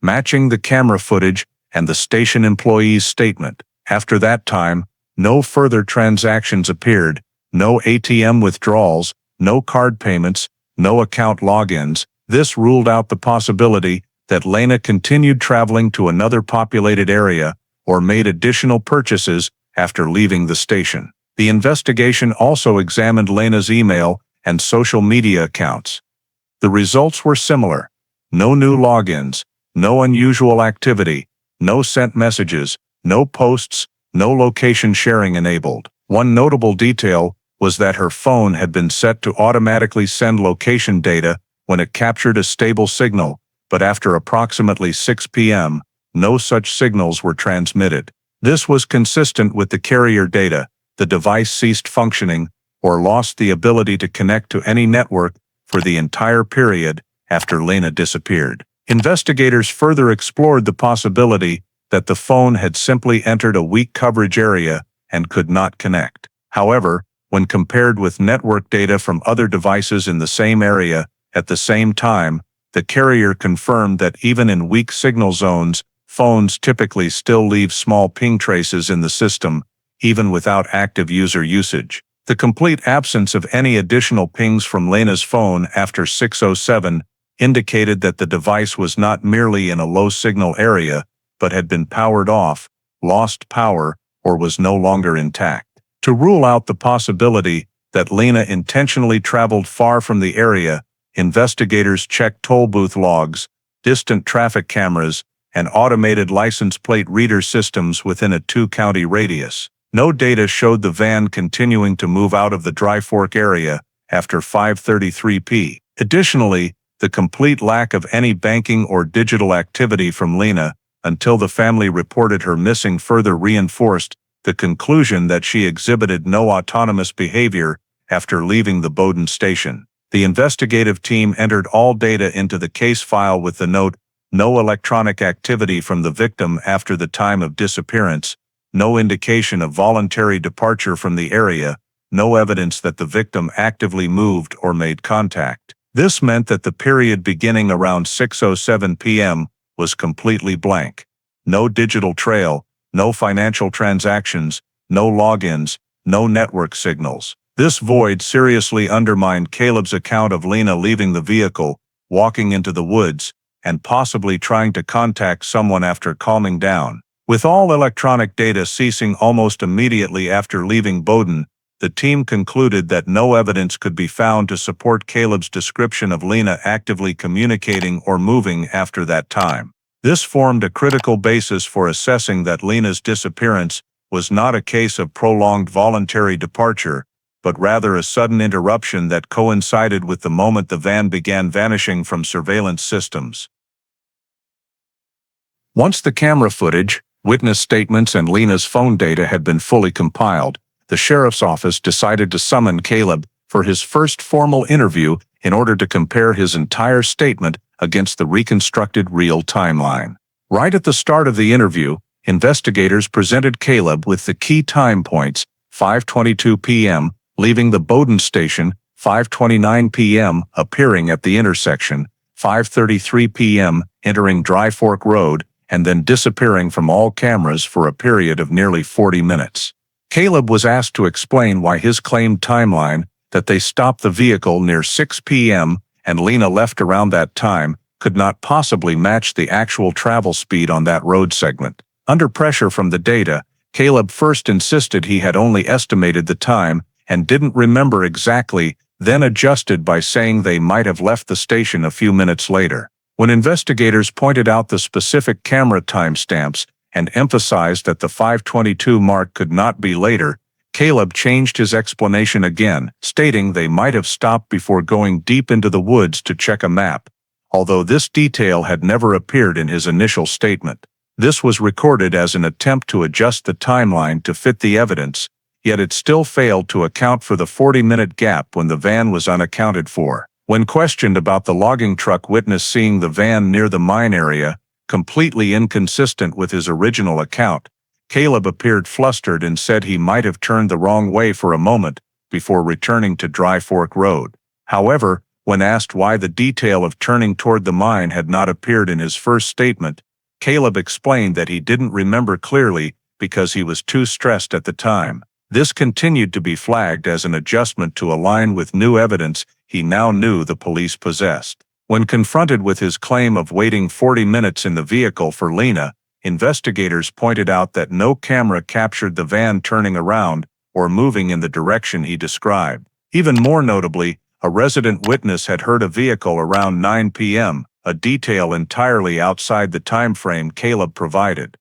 matching the camera footage and the station employee's statement. After that time, no further transactions appeared, no ATM withdrawals, no card payments, no account logins. This ruled out the possibility that Lena continued traveling to another populated area or made additional purchases after leaving the station. The investigation also examined Lena's email and social media accounts. The results were similar. No new logins, no unusual activity, no sent messages, no posts, no location sharing enabled. One notable detail was that her phone had been set to automatically send location data when it captured a stable signal, but after approximately 6 p.m., no such signals were transmitted. This was consistent with the carrier data. The device ceased functioning or lost the ability to connect to any network for the entire period after Lena disappeared. Investigators further explored the possibility that the phone had simply entered a weak coverage area and could not connect. However, when compared with network data from other devices in the same area at the same time, the carrier confirmed that even in weak signal zones, phones typically still leave small ping traces in the system, even without active user usage. The complete absence of any additional pings from Lena's phone after 6:07 indicated that the device was not merely in a low-signal area, but had been powered off, lost power, or was no longer intact. To rule out the possibility that Lena intentionally traveled far from the area, investigators checked toll booth logs, distant traffic cameras, and automated license plate reader systems within a 2-county radius. No data showed the van continuing to move out of the Dry Fork area after 5:33 p.m. Additionally, the complete lack of any banking or digital activity from Lena until the family reported her missing further reinforced the conclusion that she exhibited no autonomous behavior after leaving the Bowdoin station. The investigative team entered all data into the case file with the note, "No electronic activity from the victim after the time of disappearance, no indication of voluntary departure from the area, no evidence that the victim actively moved or made contact." This meant that the period beginning around 6:07 p.m. was completely blank. No digital trail, no financial transactions, no logins, no network signals. This void seriously undermined Caleb's account of Lena leaving the vehicle, walking into the woods, and possibly trying to contact someone after calming down. With all electronic data ceasing almost immediately after leaving Bowdoin, the team concluded that no evidence could be found to support Caleb's description of Lena actively communicating or moving after that time. This formed a critical basis for assessing that Lena's disappearance was not a case of prolonged voluntary departure, but rather a sudden interruption that coincided with the moment the van began vanishing from surveillance systems. Once the camera footage, witness statements, and Lena's phone data had been fully compiled, the sheriff's office decided to summon Caleb for his first formal interview in order to compare his entire statement against the reconstructed real timeline. Right at the start of the interview, investigators presented Caleb with the key time points: 5:22 p.m., leaving the Bowdoin station; 5:29 p.m., appearing at the intersection; 5:33 p.m., entering Dry Fork Road, and then disappearing from all cameras for a period of nearly 40 minutes. Caleb was asked to explain why his claimed timeline, that they stopped the vehicle near 6 p.m. and Lena left around that time, could not possibly match the actual travel speed on that road segment. Under pressure from the data, Caleb first insisted he had only estimated the time and didn't remember exactly, then adjusted by saying they might have left the station a few minutes later. When investigators pointed out the specific camera timestamps and emphasized that the 5:22 mark could not be later, Caleb changed his explanation again, stating they might have stopped before going deep into the woods to check a map, although this detail had never appeared in his initial statement. This was recorded as an attempt to adjust the timeline to fit the evidence, yet it still failed to account for the 40-minute gap when the van was unaccounted for. When questioned about the logging truck witness seeing the van near the mine area, completely inconsistent with his original account, Caleb appeared flustered and said he might have turned the wrong way for a moment before returning to Dry Fork Road. However, when asked why the detail of turning toward the mine had not appeared in his first statement, Caleb explained that he didn't remember clearly because he was too stressed at the time. This continued to be flagged as an adjustment to align with new evidence he now knew the police possessed. When confronted with his claim of waiting 40 minutes in the vehicle for Lena, investigators pointed out that no camera captured the van turning around or moving in the direction he described. Even more notably, a resident witness had heard a vehicle around 9 p.m., a detail entirely outside the time frame Caleb provided.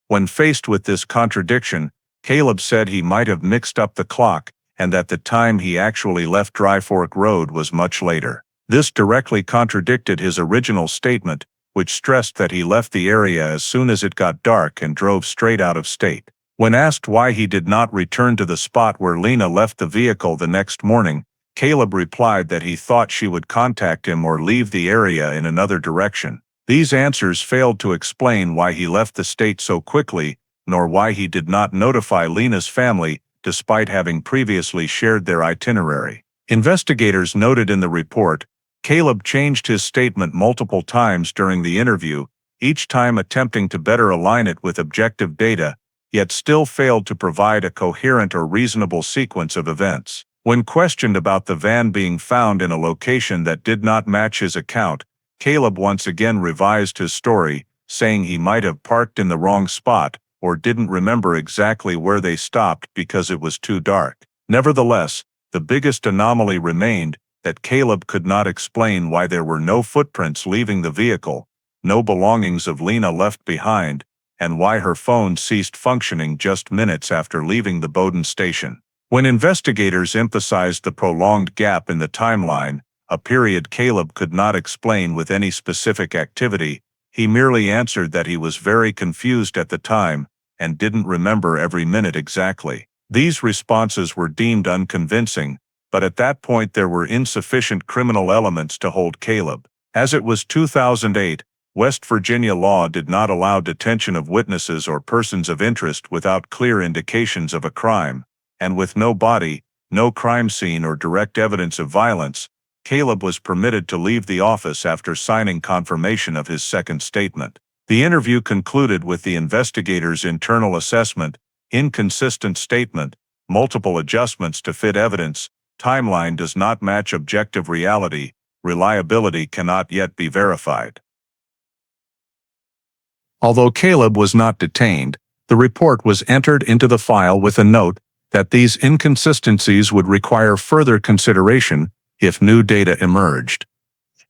When faced with this contradiction, Caleb said he might have mixed up the clock and that the time he actually left Dry Fork Road was much later. This directly contradicted his original statement, which stressed that he left the area as soon as it got dark and drove straight out of state. When asked why he did not return to the spot where Lena left the vehicle the next morning, Caleb replied that he thought she would contact him or leave the area in another direction. These answers failed to explain why he left the state so quickly, nor why he did not notify Lena's family, despite having previously shared their itinerary. Investigators noted in the report, Caleb changed his statement multiple times during the interview, each time attempting to better align it with objective data, yet still failed to provide a coherent or reasonable sequence of events. When questioned about the van being found in a location that did not match his account, Caleb once again revised his story, saying he might have parked in the wrong spot or didn't remember exactly where they stopped because it was too dark. Nevertheless, the biggest anomaly remained that Caleb could not explain why there were no footprints leaving the vehicle, no belongings of Lena left behind, and why her phone ceased functioning just minutes after leaving the Bowdoin station. When investigators emphasized the prolonged gap in the timeline, a period Caleb could not explain with any specific activity, he merely answered that he was very confused at the time and didn't remember every minute exactly. These responses were deemed unconvincing, but at that point there were insufficient criminal elements to hold Caleb. As it was 2008, West Virginia law did not allow detention of witnesses or persons of interest without clear indications of a crime, and with no body, no crime scene or direct evidence of violence, Caleb was permitted to leave the office after signing confirmation of his second statement. The interview concluded with the investigators' internal assessment, inconsistent statement, multiple adjustments to fit evidence, timeline does not match objective reality, reliability cannot yet be verified. Although Caleb was not detained, the report was entered into the file with a note that these inconsistencies would require further consideration if new data emerged.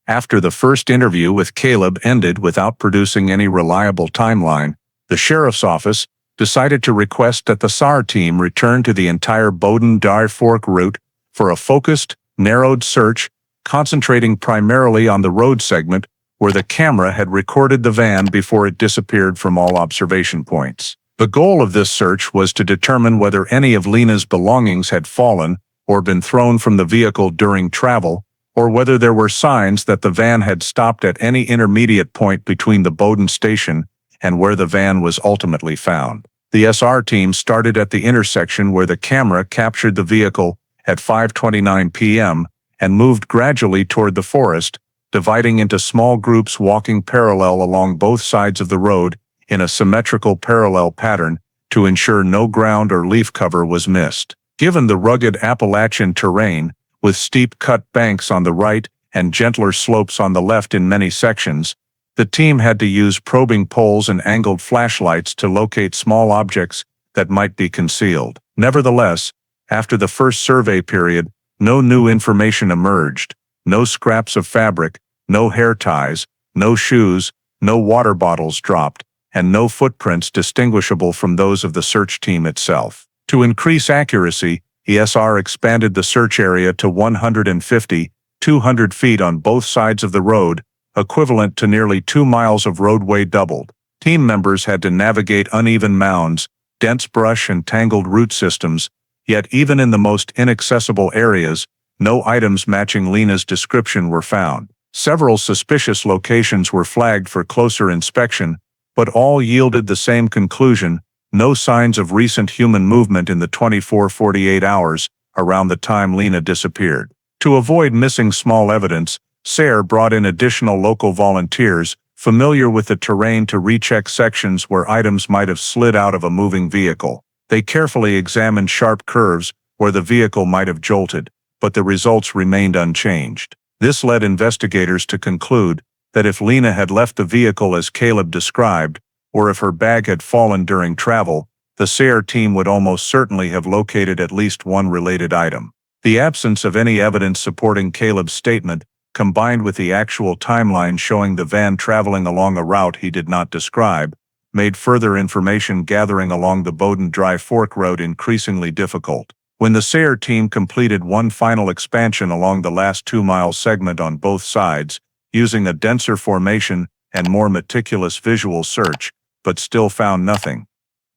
After the first interview with Caleb ended without producing any reliable timeline, the sheriff's office decided to request that the SAR team return to the entire Bowden Dry Fork route for a focused, narrowed search, concentrating primarily on the road segment where the camera had recorded the van before it disappeared from all observation points. The goal of this search was to determine whether any of Lena's belongings had fallen or been thrown from the vehicle during travel, or whether there were signs that the van had stopped at any intermediate point between the Bowden station and where the van was ultimately found. The SR team started at the intersection where the camera captured the vehicle at 5:29 p.m. and moved gradually toward the forest, dividing into small groups walking parallel along both sides of the road in a symmetrical parallel pattern to ensure no ground or leaf cover was missed. Given the rugged Appalachian terrain, with steep cut banks on the right and gentler slopes on the left in many sections, the team had to use probing poles and angled flashlights to locate small objects that might be concealed. Nevertheless, after the first survey period, no new information emerged. No scraps of fabric, no hair ties, no shoes, no water bottles dropped, and no footprints distinguishable from those of the search team itself. To increase accuracy, ESR expanded the search area to 150, 200 feet on both sides of the road, equivalent to nearly 2 miles of roadway doubled. Team members had to navigate uneven mounds, dense brush and tangled root systems, yet even in the most inaccessible areas, no items matching Lena's description were found. Several suspicious locations were flagged for closer inspection, but all yielded the same conclusion: no signs of recent human movement in the 24-48 hours around the time Lena disappeared. To avoid missing small evidence, SARE brought in additional local volunteers familiar with the terrain to recheck sections where items might have slid out of a moving vehicle. They carefully examined sharp curves where the vehicle might have jolted, but the results remained unchanged. This led investigators to conclude that if Lena had left the vehicle as Caleb described, or if her bag had fallen during travel, the SARE team would almost certainly have located at least one related item. The absence of any evidence supporting Caleb's statement, combined with the actual timeline showing the van traveling along a route he did not describe, made further information gathering along the Bowden Dry Fork Road increasingly difficult. When the SARE team completed one final expansion along the last 2-mile segment on both sides, using a denser formation and more meticulous visual search, but still found nothing,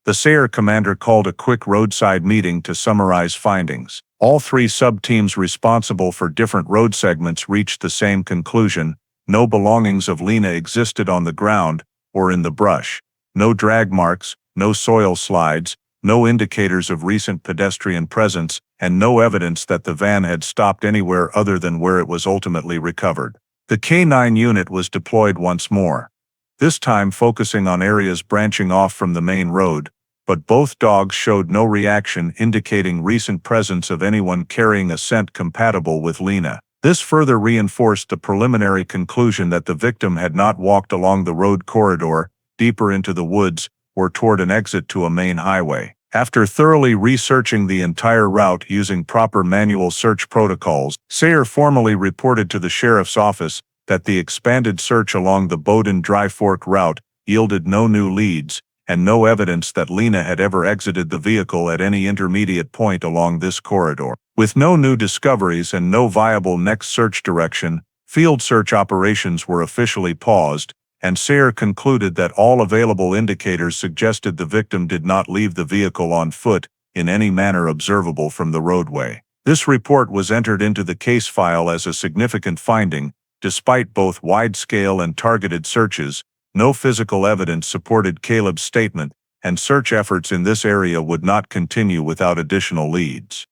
the SARE commander called a quick roadside meeting to summarize findings. All 3 sub-teams responsible for different road segments reached the same conclusion: no belongings of Lena existed on the ground or in the brush. No drag marks, no soil slides, no indicators of recent pedestrian presence, and no evidence that the van had stopped anywhere other than where it was ultimately recovered. The K-9 unit was deployed once more, this time focusing on areas branching off from the main road, but both dogs showed no reaction indicating recent presence of anyone carrying a scent compatible with Lena. This further reinforced the preliminary conclusion that the victim had not walked along the road corridor, deeper into the woods, or toward an exit to a main highway. After thoroughly researching the entire route using proper manual search protocols, SARE formally reported to the sheriff's office that the expanded search along the Bowden Dry Fork route yielded no new leads, and no evidence that Lena had ever exited the vehicle at any intermediate point along this corridor. With no new discoveries and no viable next search direction, field search operations were officially paused, and SARE concluded that all available indicators suggested the victim did not leave the vehicle on foot in any manner observable from the roadway. This report was entered into the case file as a significant finding. Despite both wide-scale and targeted searches, no physical evidence supported Caleb's statement, and search efforts in this area would not continue without additional leads.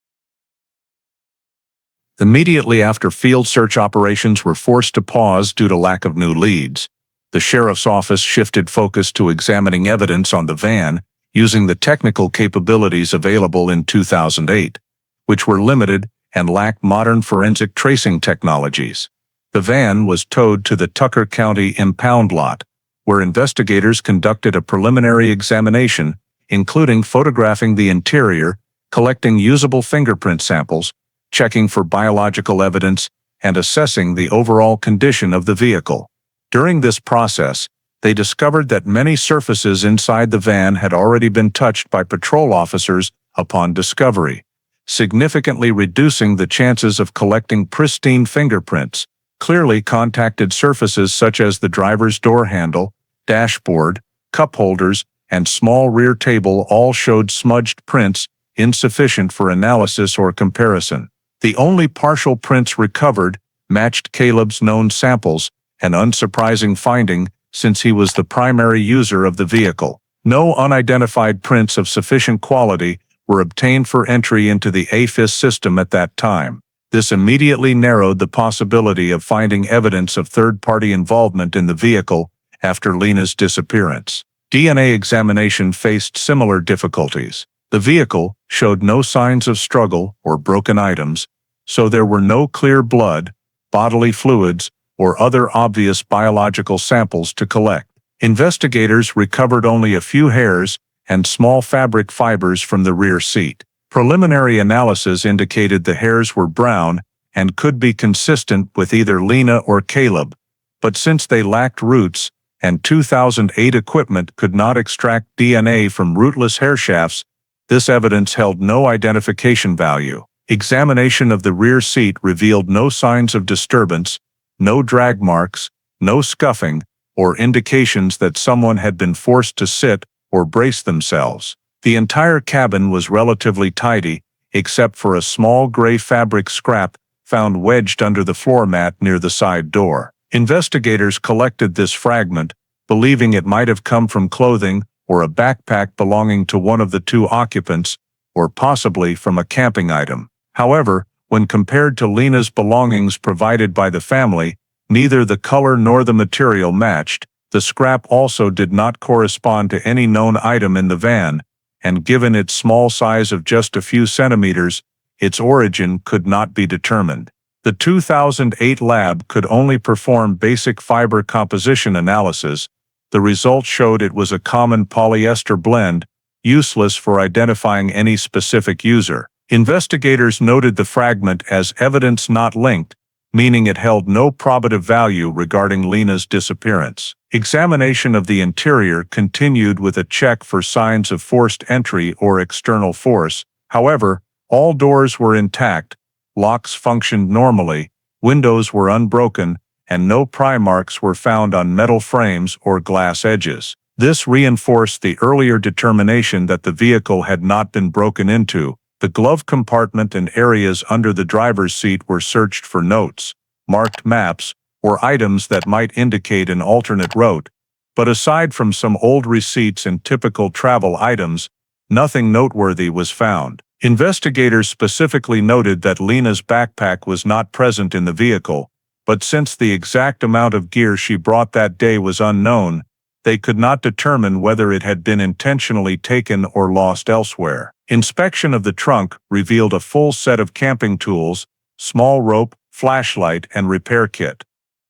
Immediately after field search operations were forced to pause due to lack of new leads, the sheriff's office shifted focus to examining evidence on the van using the technical capabilities available in 2008, which were limited and lacked modern forensic tracing technologies. The van was towed to the Tucker County impound lot, where investigators conducted a preliminary examination, including photographing the interior, collecting usable fingerprint samples, checking for biological evidence, and assessing the overall condition of the vehicle. During this process, they discovered that many surfaces inside the van had already been touched by patrol officers upon discovery, significantly reducing the chances of collecting pristine fingerprints. Clearly contacted surfaces such as the driver's door handle, dashboard, cup holders, and small rear table all showed smudged prints, insufficient for analysis or comparison. The only partial prints recovered matched Caleb's known samples, an unsurprising finding since he was the primary user of the vehicle. No unidentified prints of sufficient quality were obtained for entry into the AFIS system at that time. This immediately narrowed the possibility of finding evidence of third-party involvement in the vehicle after Lena's disappearance. DNA examination faced similar difficulties. The vehicle showed no signs of struggle or broken items, so there were no clear blood, bodily fluids, or other obvious biological samples to collect. Investigators recovered only a few hairs and small fabric fibers from the rear seat. Preliminary analysis indicated the hairs were brown and could be consistent with either Lena or Caleb, but since they lacked roots and 2008 equipment could not extract DNA from rootless hair shafts, this evidence held no identification value. Examination of the rear seat revealed no signs of disturbance, no drag marks, no scuffing, or indications that someone had been forced to sit or brace themselves. The entire cabin was relatively tidy, except for a small gray fabric scrap found wedged under the floor mat near the side door. Investigators collected this fragment, believing it might have come from clothing or a backpack belonging to one of the two occupants, or possibly from a camping item. However, when compared to Lena's belongings provided by the family, neither the color nor the material matched. The scrap also did not correspond to any known item in the van, and given its small size of just a few centimeters, its origin could not be determined. The 2008 lab could only perform basic fiber composition analysis. The results showed it was a common polyester blend, useless for identifying any specific user. Investigators noted the fragment as evidence not linked, meaning it held no probative value regarding Lena's disappearance. Examination of the interior continued with a check for signs of forced entry or external force. However, all doors were intact, locks functioned normally, windows were unbroken, and no pry marks were found on metal frames or glass edges. This reinforced the earlier determination that the vehicle had not been broken into. The glove compartment and areas under the driver's seat were searched for notes, marked maps, or items that might indicate an alternate route, but aside from some old receipts and typical travel items, nothing noteworthy was found. Investigators specifically noted that Lena's backpack was not present in the vehicle, but since the exact amount of gear she brought that day was unknown, they could not determine whether it had been intentionally taken or lost elsewhere. Inspection of the trunk revealed a full set of camping tools, small rope, flashlight, and repair kit.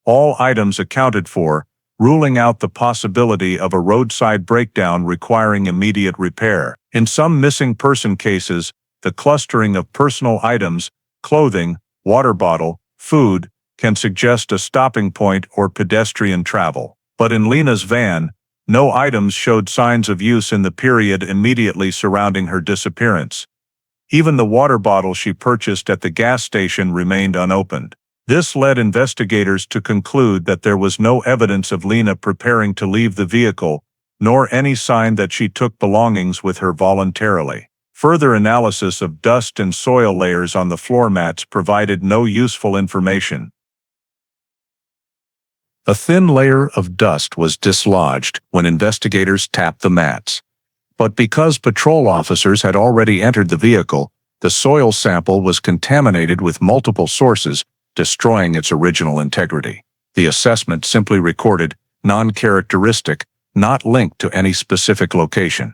All items accounted for, ruling out the possibility of a roadside breakdown requiring immediate repair. In some missing person cases, the clustering of personal items, clothing, water bottle, food, can suggest a stopping point or pedestrian travel. But in Lena's van, no items showed signs of use in the period immediately surrounding her disappearance. Even the water bottle she purchased at the gas station remained unopened. This led investigators to conclude that there was no evidence of Lena preparing to leave the vehicle, nor any sign that she took belongings with her voluntarily. Further analysis of dust and soil layers on the floor mats provided no useful information. A thin layer of dust was dislodged when investigators tapped the mats. But because patrol officers had already entered the vehicle, the soil sample was contaminated with multiple sources, destroying its original integrity. The assessment simply recorded non-characteristic, not linked to any specific location.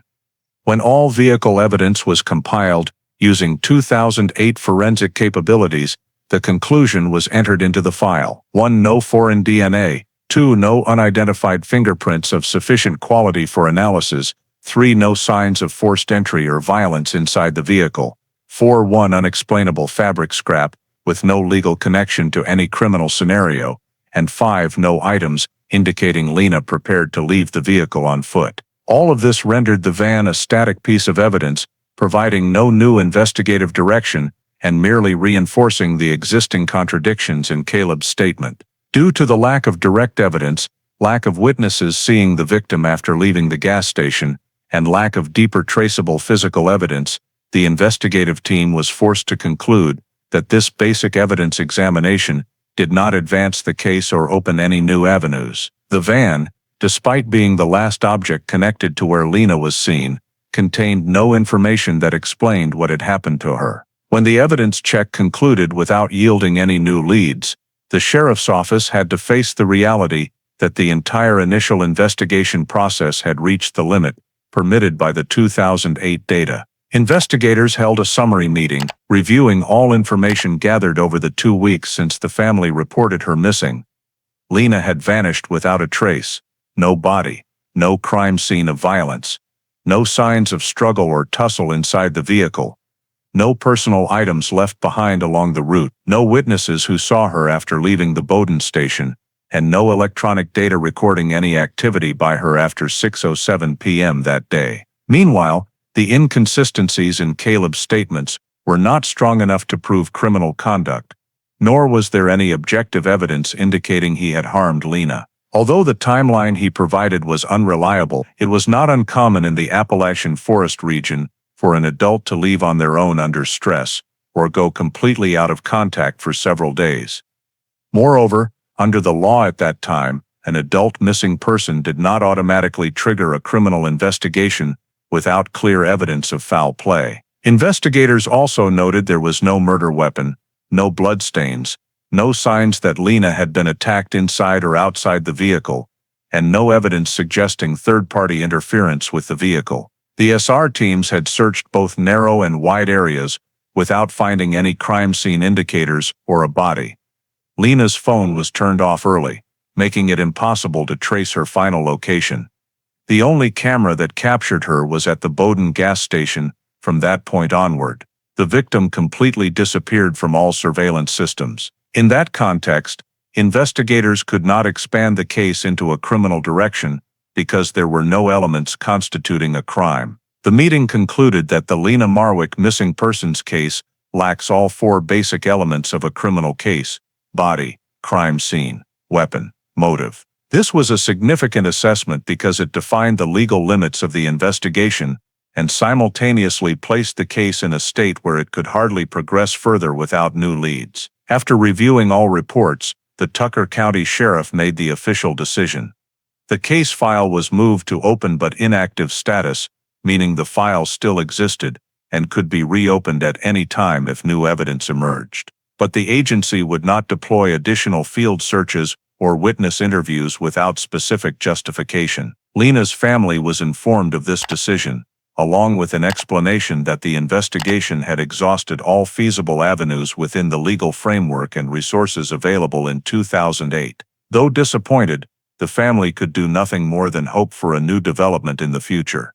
When all vehicle evidence was compiled using 2008 forensic capabilities, The conclusion was entered into the file. 1. No foreign DNA. 2. No unidentified fingerprints of sufficient quality for analysis. 3. No signs of forced entry or violence inside the vehicle. 4. 1. Unexplainable fabric scrap, with no legal connection to any criminal scenario. And 5. No items indicating Lena prepared to leave the vehicle on foot. All of this rendered the van a static piece of evidence, providing no new investigative direction and merely reinforcing the existing contradictions in Caleb's statement. Due to the lack of direct evidence, lack of witnesses seeing the victim after leaving the gas station, and lack of deeper traceable physical evidence, the investigative team was forced to conclude that this basic evidence examination did not advance the case or open any new avenues. The van, despite being the last object connected to where Lena was seen, contained no information that explained what had happened to her. When the evidence check concluded without yielding any new leads, the sheriff's office had to face the reality that the entire initial investigation process had reached the limit permitted by the 2008 data. Investigators held a summary meeting, reviewing all information gathered over the 2 weeks since the family reported her missing. Lena had vanished without a trace. No body, no crime scene of violence, no signs of struggle or tussle inside the vehicle, no personal items left behind along the route, no witnesses who saw her after leaving the Bowden station, and no electronic data recording any activity by her after 6:07 p.m. that day. Meanwhile, the inconsistencies in Caleb's statements were not strong enough to prove criminal conduct, nor was there any objective evidence indicating he had harmed Lena. Although the timeline he provided was unreliable, it was not uncommon in the Appalachian Forest region for an adult to leave on their own under stress or go completely out of contact for several days. Moreover, under the law at that time, an adult missing person did not automatically trigger a criminal investigation without clear evidence of foul play. Investigators also noted there was no murder weapon, no bloodstains, no signs that Lena had been attacked inside or outside the vehicle, and no evidence suggesting third-party interference with the vehicle. The SR teams had searched both narrow and wide areas without finding any crime scene indicators or a body. Lena's phone was turned off early, making it impossible to trace her final location. The only camera that captured her was at the Bowden gas station. From that point onward, the victim completely disappeared from all surveillance systems. In that context, investigators could not expand the case into a criminal direction because there were no elements constituting a crime. The meeting concluded that the Lena Marwick missing persons case lacks all 4 basic elements of a criminal case: body, crime scene, weapon, motive. This was a significant assessment because it defined the legal limits of the investigation and simultaneously placed the case in a state where it could hardly progress further without new leads. After reviewing all reports, the Tucker County Sheriff made the official decision. The case file was moved to open but inactive status, meaning the file still existed and could be reopened at any time if new evidence emerged. But the agency would not deploy additional field searches or witness interviews without specific justification. Lena's family was informed of this decision, along with an explanation that the investigation had exhausted all feasible avenues within the legal framework and resources available in 2008. Though disappointed, the family could do nothing more than hope for a new development in the future.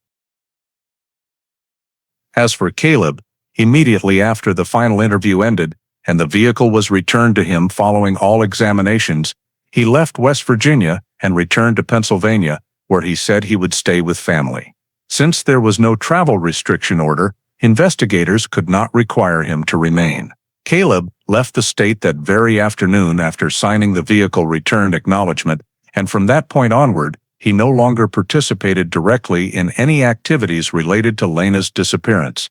As for Caleb, immediately after the final interview ended and the vehicle was returned to him following all examinations, he left West Virginia and returned to Pennsylvania, where he said he would stay with family. Since there was no travel restriction order, investigators could not require him to remain. Caleb left the state that very afternoon after signing the vehicle return acknowledgement, and from that point onward, he no longer participated directly in any activities related to Lena's disappearance,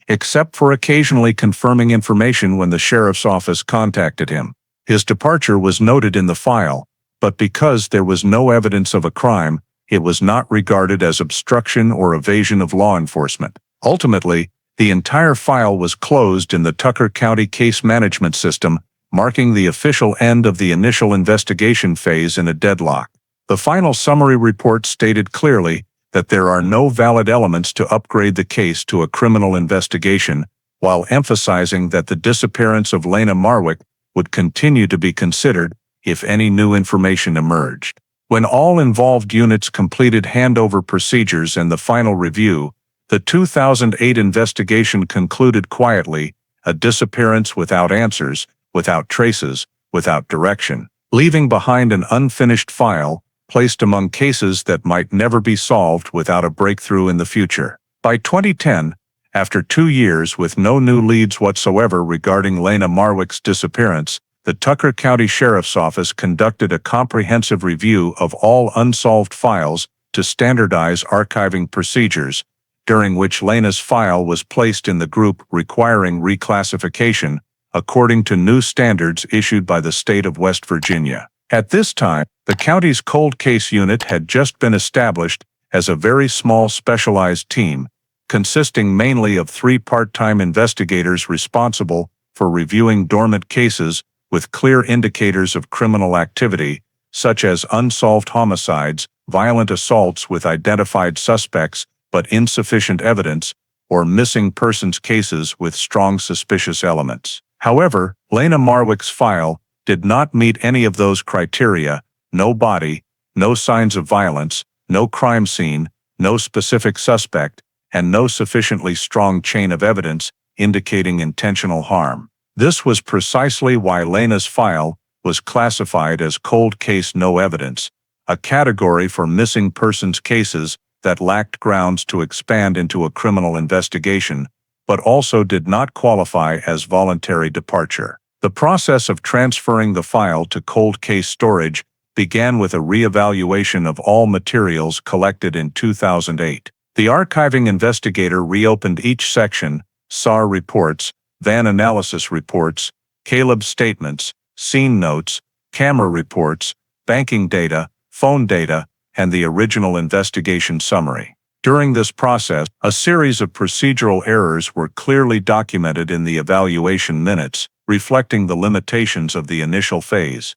except for occasionally confirming information when the sheriff's office contacted him. His departure was noted in the file, but because there was no evidence of a crime, it was not regarded as obstruction or evasion of law enforcement. Ultimately, the entire file was closed in the Tucker County Case Management System, marking the official end of the initial investigation phase in a deadlock. The final summary report stated clearly that there are no valid elements to upgrade the case to a criminal investigation, while emphasizing that the disappearance of Lena Marwick would continue to be considered if any new information emerged. When all involved units completed handover procedures and the final review, the 2008 investigation concluded quietly, a disappearance without answers, without traces, without direction, leaving behind an unfinished file placed among cases that might never be solved without a breakthrough in the future. By 2010, after 2 years with no new leads whatsoever regarding Lena Marwick's disappearance, the Tucker County Sheriff's Office conducted a comprehensive review of all unsolved files to standardize archiving procedures, during which Lena's file was placed in the group requiring reclassification, according to new standards issued by the state of West Virginia. At this time, the county's cold case unit had just been established as a very small specialized team, consisting mainly of 3 part-time investigators responsible for reviewing dormant cases with clear indicators of criminal activity, such as unsolved homicides, violent assaults with identified suspects but insufficient evidence, or missing persons cases with strong suspicious elements. However, Lena Marwick's file did not meet any of those criteria: no body, no signs of violence, no crime scene, no specific suspect, and no sufficiently strong chain of evidence indicating intentional harm. This was precisely why Lena's file was classified as cold case no evidence, a category for missing persons cases that lacked grounds to expand into a criminal investigation, but also did not qualify as voluntary departure. The process of transferring the file to cold case storage began with a re-evaluation of all materials collected in 2008. The archiving investigator reopened each section: SAR reports, van analysis reports, Caleb statements, scene notes, camera reports, banking data, phone data, and the original investigation summary. During this process, a series of procedural errors were clearly documented in the evaluation minutes, reflecting the limitations of the initial phase.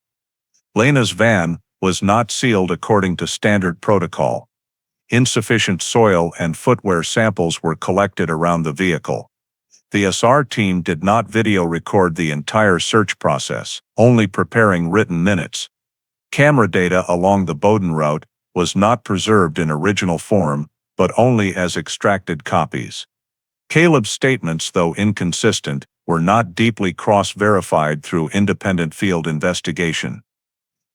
Lena's van was not sealed according to standard protocol. Insufficient soil and footwear samples were collected around the vehicle. The SR team did not video record the entire search process, only preparing written minutes. Camera data along the Bowden route was not preserved in original form, but only as extracted copies. Caleb's statements, though inconsistent, were not deeply cross-verified through independent field investigation.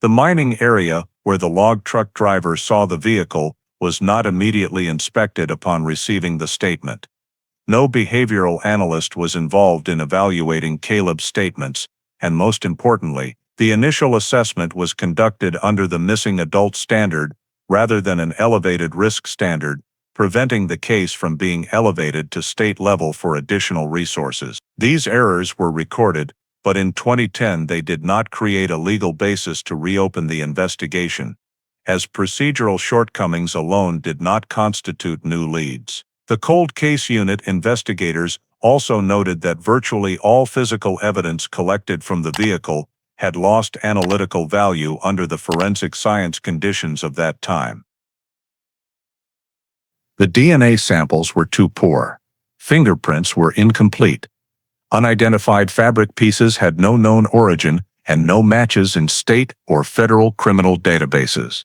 The mining area where the log truck driver saw the vehicle was not immediately inspected upon receiving the statement. No behavioral analyst was involved in evaluating Caleb's statements, and most importantly, the initial assessment was conducted under the missing adult standard rather than an elevated risk standard, preventing the case from being elevated to state level for additional resources. These errors were recorded, but in 2010 they did not create a legal basis to reopen the investigation, as procedural shortcomings alone did not constitute new leads. The cold case unit investigators also noted that virtually all physical evidence collected from the vehicle had lost analytical value under the forensic science conditions of that time. The DNA samples were too poor. Fingerprints were incomplete. Unidentified fabric pieces had no known origin and no matches in state or federal criminal databases.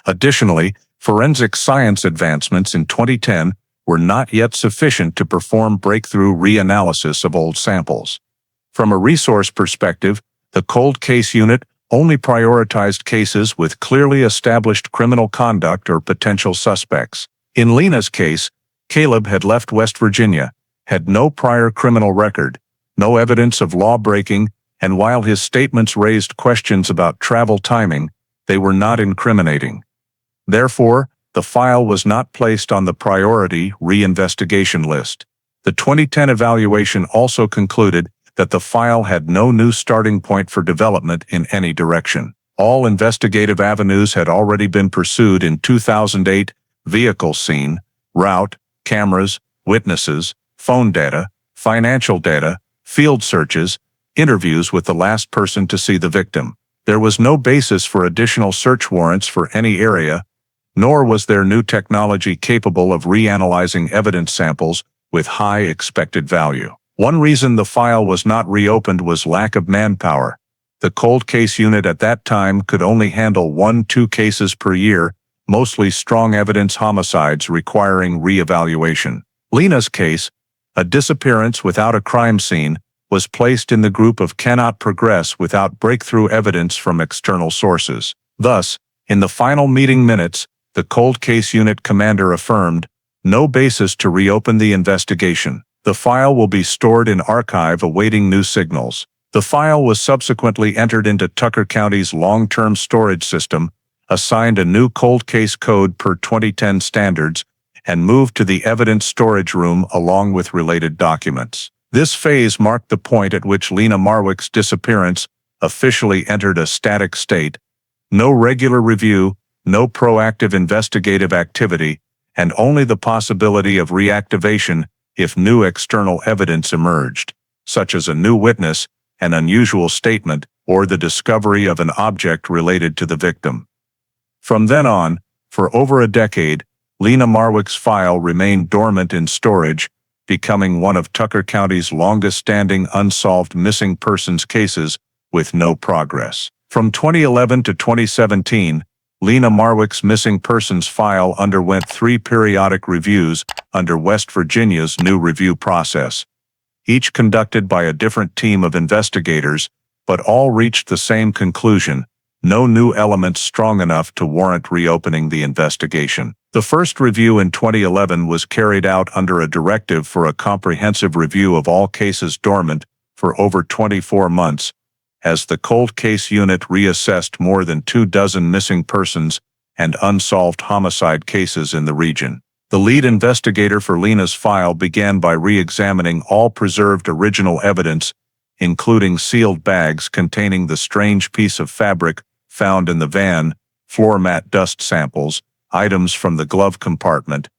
Additionally, forensic science advancements in 2010 were not yet sufficient to perform breakthrough reanalysis of old samples. From a resource perspective, the cold case unit only prioritized cases with clearly established criminal conduct or potential suspects. In Lena's case, Caleb had left West Virginia, had no prior criminal record, no evidence of law-breaking, and while his statements raised questions about travel timing, they were not incriminating. Therefore, the file was not placed on the priority reinvestigation list. The 2010 evaluation also concluded that the file had no new starting point for development in any direction. All investigative avenues had already been pursued in 2008: vehicle scene, route, cameras, witnesses, phone data, financial data, field searches, interviews with the last person to see the victim. There was no basis for additional search warrants for any area, nor was there new technology capable of reanalyzing evidence samples with high expected value. One reason the file was not reopened was lack of manpower. The cold case unit at that time could only handle 1-2 cases per year, mostly strong evidence homicides requiring re-evaluation. Lena's case, a disappearance without a crime scene, was placed in the group of cannot progress without breakthrough evidence from external sources. Thus, in the final meeting minutes, the cold case unit commander affirmed, "No basis to reopen the investigation. The file will be stored in archive awaiting new signals." The file was subsequently entered into Tucker County's long-term storage system, assigned a new cold case code per 2010 standards, and moved to the evidence storage room along with related documents. This phase marked the point at which Lena Marwick's disappearance officially entered a static state. No regular review, no proactive investigative activity, and only the possibility of reactivation if new external evidence emerged, such as a new witness, an unusual statement, or the discovery of an object related to the victim. From then on, for over a decade, Lena Marwick's file remained dormant in storage, becoming one of Tucker County's longest-standing unsolved missing persons cases with no progress. From 2011 to 2017, Lena Marwick's missing persons file underwent 3 periodic reviews under West Virginia's new review process, each conducted by a different team of investigators, but all reached the same conclusion: no new elements strong enough to warrant reopening the investigation. The first review in 2011 was carried out under a directive for a comprehensive review of all cases dormant for over 24 months, as the cold case unit reassessed more than 24 missing persons and unsolved homicide cases in the region. The lead investigator for Lena's file began by re-examining all preserved original evidence, including sealed bags containing the strange piece of fabric found in the van, floor mat dust samples, items from the glove compartment,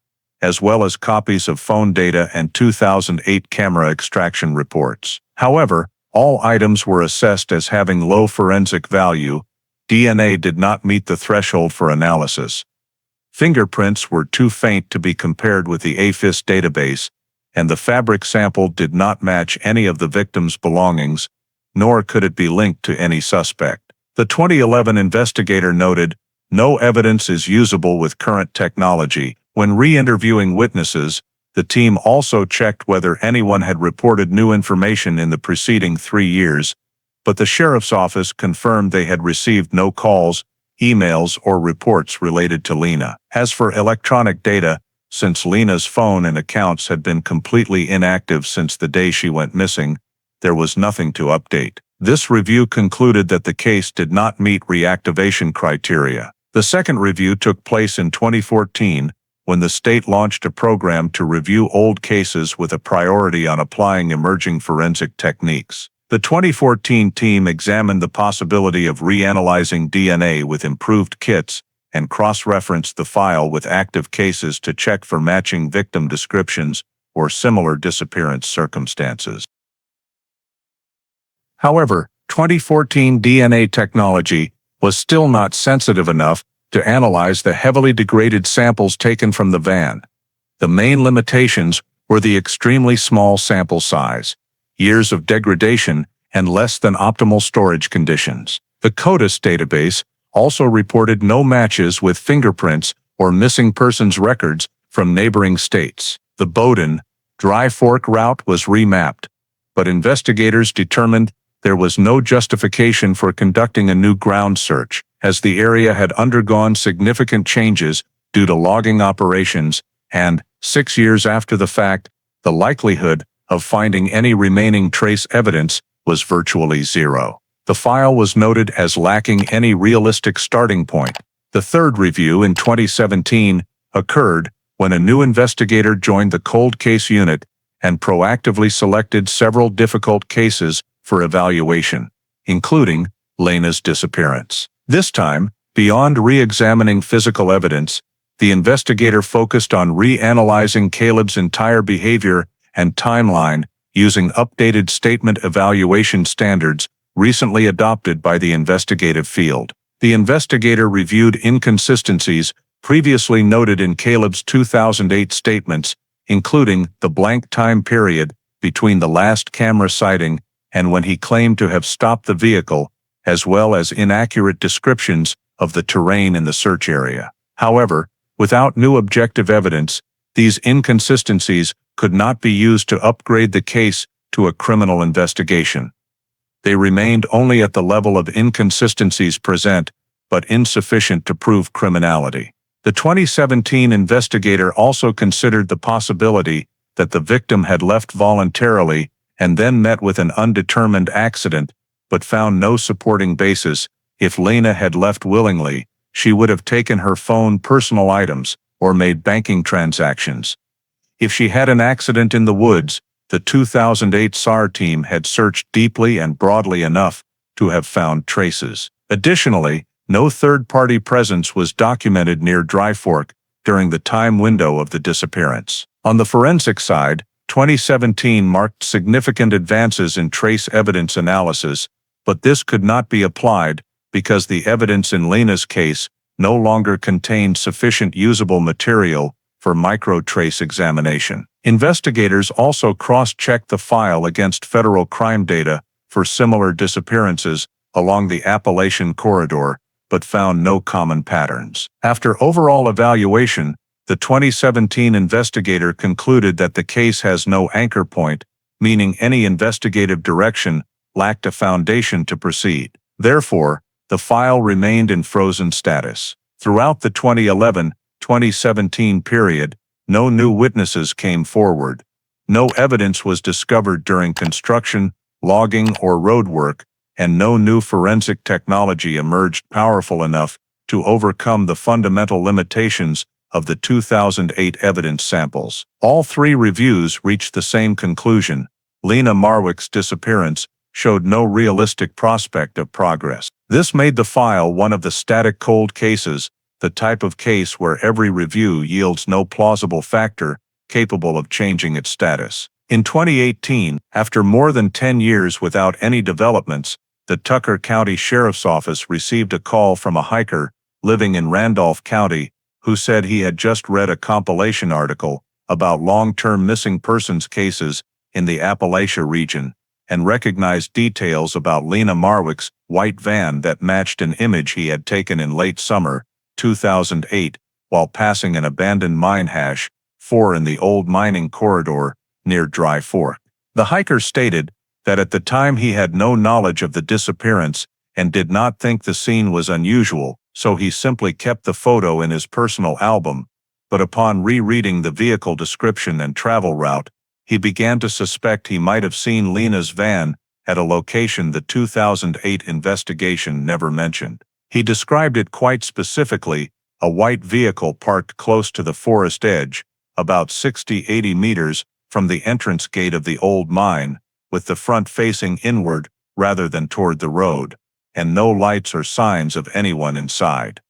as well as copies of phone data and 2008 camera extraction reports. However, all items were assessed as having low forensic value. DNA did not meet the threshold for analysis. Fingerprints were too faint to be compared with the AFIS database, and the fabric sample did not match any of the victim's belongings, nor could it be linked to any suspect. The 2011 investigator noted, "No evidence is usable with current technology." When re-interviewing witnesses, the team also checked whether anyone had reported new information in the preceding 3 years, but the sheriff's office confirmed they had received no calls, emails, or reports related to Lena. As for electronic data, since Lena's phone and accounts had been completely inactive since the day she went missing, there was nothing to update. This review concluded that the case did not meet reactivation criteria. The second review took place in 2014, when the state launched a program to review old cases with a priority on applying emerging forensic techniques. The 2014 team examined the possibility of reanalyzing DNA with improved kits and cross-referenced the file with active cases to check for matching victim descriptions or similar disappearance circumstances. However, 2014 DNA technology was still not sensitive enough to analyze the heavily degraded samples taken from the van. The main limitations were the extremely small sample size, years of degradation, and less than optimal storage conditions. The CODIS database also reported no matches with fingerprints or missing persons records from neighboring states. The Bowdoin, Dry Fork route was remapped, but investigators determined there was no justification for conducting a new ground search, as the area had undergone significant changes due to logging operations, and, 6 years after the fact, the likelihood of finding any remaining trace evidence was virtually zero. The file was noted as lacking any realistic starting point. The third review in 2017 occurred when a new investigator joined the cold case unit and proactively selected several difficult cases for evaluation, including Lena's disappearance. This time, beyond re-examining physical evidence, the investigator focused on reanalyzing Caleb's entire behavior and timeline using updated statement evaluation standards recently adopted by the investigative field. The investigator reviewed inconsistencies previously noted in Caleb's 2008 statements, including the blank time period between the last camera sighting and when he claimed to have stopped the vehicle, as well as inaccurate descriptions of the terrain in the search area. However, without new objective evidence, these inconsistencies could not be used to upgrade the case to a criminal investigation. They remained only at the level of inconsistencies present, but insufficient to prove criminality. The 2017 investigator also considered the possibility that the victim had left voluntarily and then met with an undetermined accident, but found no supporting basis. If Lena had left willingly, she would have taken her phone, personal items, or made banking transactions. If she had an accident in the woods, the 2008 SAR team had searched deeply and broadly enough to have found traces. Additionally, no third-party presence was documented near Dry Fork during the time window of the disappearance. On the forensic side, 2017 marked significant advances in trace evidence analysis, but this could not be applied because the evidence in Lena's case no longer contained sufficient usable material for microtrace examination. Investigators also cross-checked the file against federal crime data for similar disappearances along the Appalachian corridor, but found no common patterns. After overall evaluation, the 2017 investigator concluded that the case has no anchor point, meaning any investigative direction lacked a foundation to proceed. Therefore, the file remained in frozen status. Throughout the 2011-2017 period, no new witnesses came forward. No evidence was discovered during construction, logging, or road work, and no new forensic technology emerged powerful enough to overcome the fundamental limitations of the 2008 evidence samples. All three reviews reached the same conclusion: Lena Marwick's disappearance showed no realistic prospect of progress. This made the file one of the static cold cases, the type of case where every review yields no plausible factor capable of changing its status. In 2018, after more than 10 years without any developments, the Tucker County Sheriff's Office received a call from a hiker living in Randolph County who said he had just read a compilation article about long-term missing persons cases in the Appalachia region and recognized details about Lena Marwick's white van that matched an image he had taken in late summer 2008 while passing an abandoned mine hash 4 in the old mining corridor near Dry Fork. The hiker stated that at the time he had no knowledge of the disappearance and did not think the scene was unusual, so he simply kept the photo in his personal album, but upon rereading the vehicle description and travel route, he began to suspect he might have seen Lena's van at a location the 2008 investigation never mentioned. He described it quite specifically: a white vehicle parked close to the forest edge, about 60-80 meters from the entrance gate of the old mine, with the front facing inward rather than toward the road, and no lights or signs of anyone inside.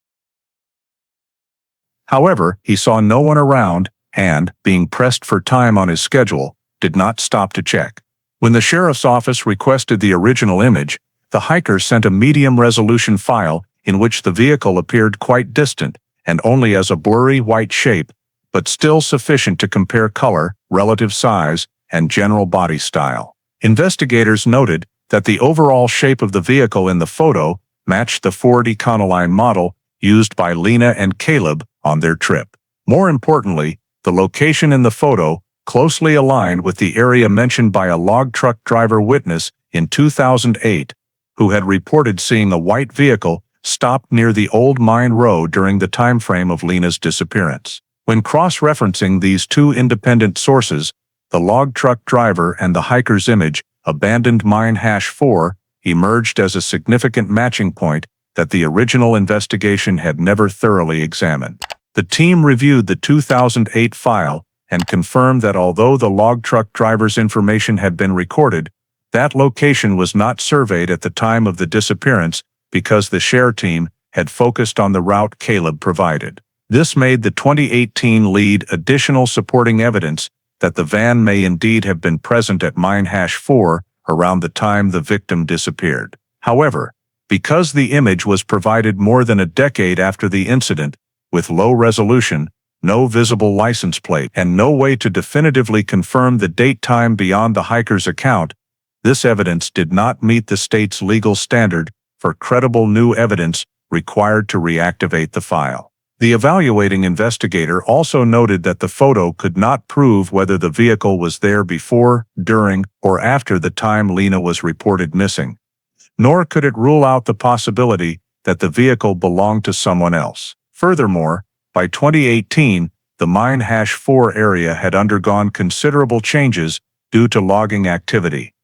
However, he saw no one around and, being pressed for time on his schedule, did not stop to check. When the sheriff's office requested the original image, the hiker sent a medium-resolution file in which the vehicle appeared quite distant and only as a blurry white shape, but still sufficient to compare color, relative size, and general body style. Investigators noted that the overall shape of the vehicle in the photo matched the Ford Econoline model used by Lena and Caleb on their trip. More importantly, the location in the photo closely aligned with the area mentioned by a log truck driver witness in 2008, who had reported seeing a white vehicle stopped near the old mine road during the time frame of Lena's disappearance. When cross-referencing these two independent sources, the log truck driver and the hiker's image, abandoned mine hash 4, emerged as a significant matching point that the original investigation had never thoroughly examined. The team reviewed the 2008 file and confirmed that although the log truck driver's information had been recorded, that location was not surveyed at the time of the disappearance because the SHARE team had focused on the route Caleb provided. This made the 2018 lead additional supporting evidence that the van may indeed have been present at mine hash 4 around the time the victim disappeared. However, because the image was provided more than a decade after the incident, with low resolution, no visible license plate, and no way to definitively confirm the date time beyond the hiker's account, this evidence did not meet the state's legal standard for credible new evidence required to reactivate the file. The evaluating investigator also noted that the photo could not prove whether the vehicle was there before, during, or after the time Lena was reported missing, nor could it rule out the possibility that the vehicle belonged to someone else. Furthermore, by 2018, the Mine Hash 4 area had undergone considerable changes due to logging activity.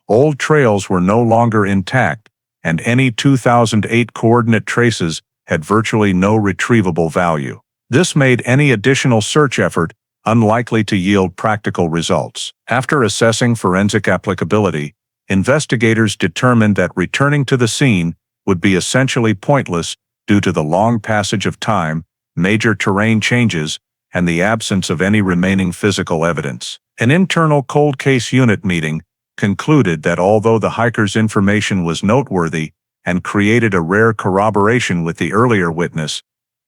Old trails were no longer intact, and any 2008 coordinate traces had virtually no retrievable value. This made any additional search effort unlikely to yield practical results. After assessing forensic applicability, investigators determined that returning to the scene would be essentially pointless due to the long passage of time, major terrain changes, and the absence of any remaining physical evidence. An internal cold case unit meeting concluded that although the hiker's information was noteworthy and created a rare corroboration with the earlier witness,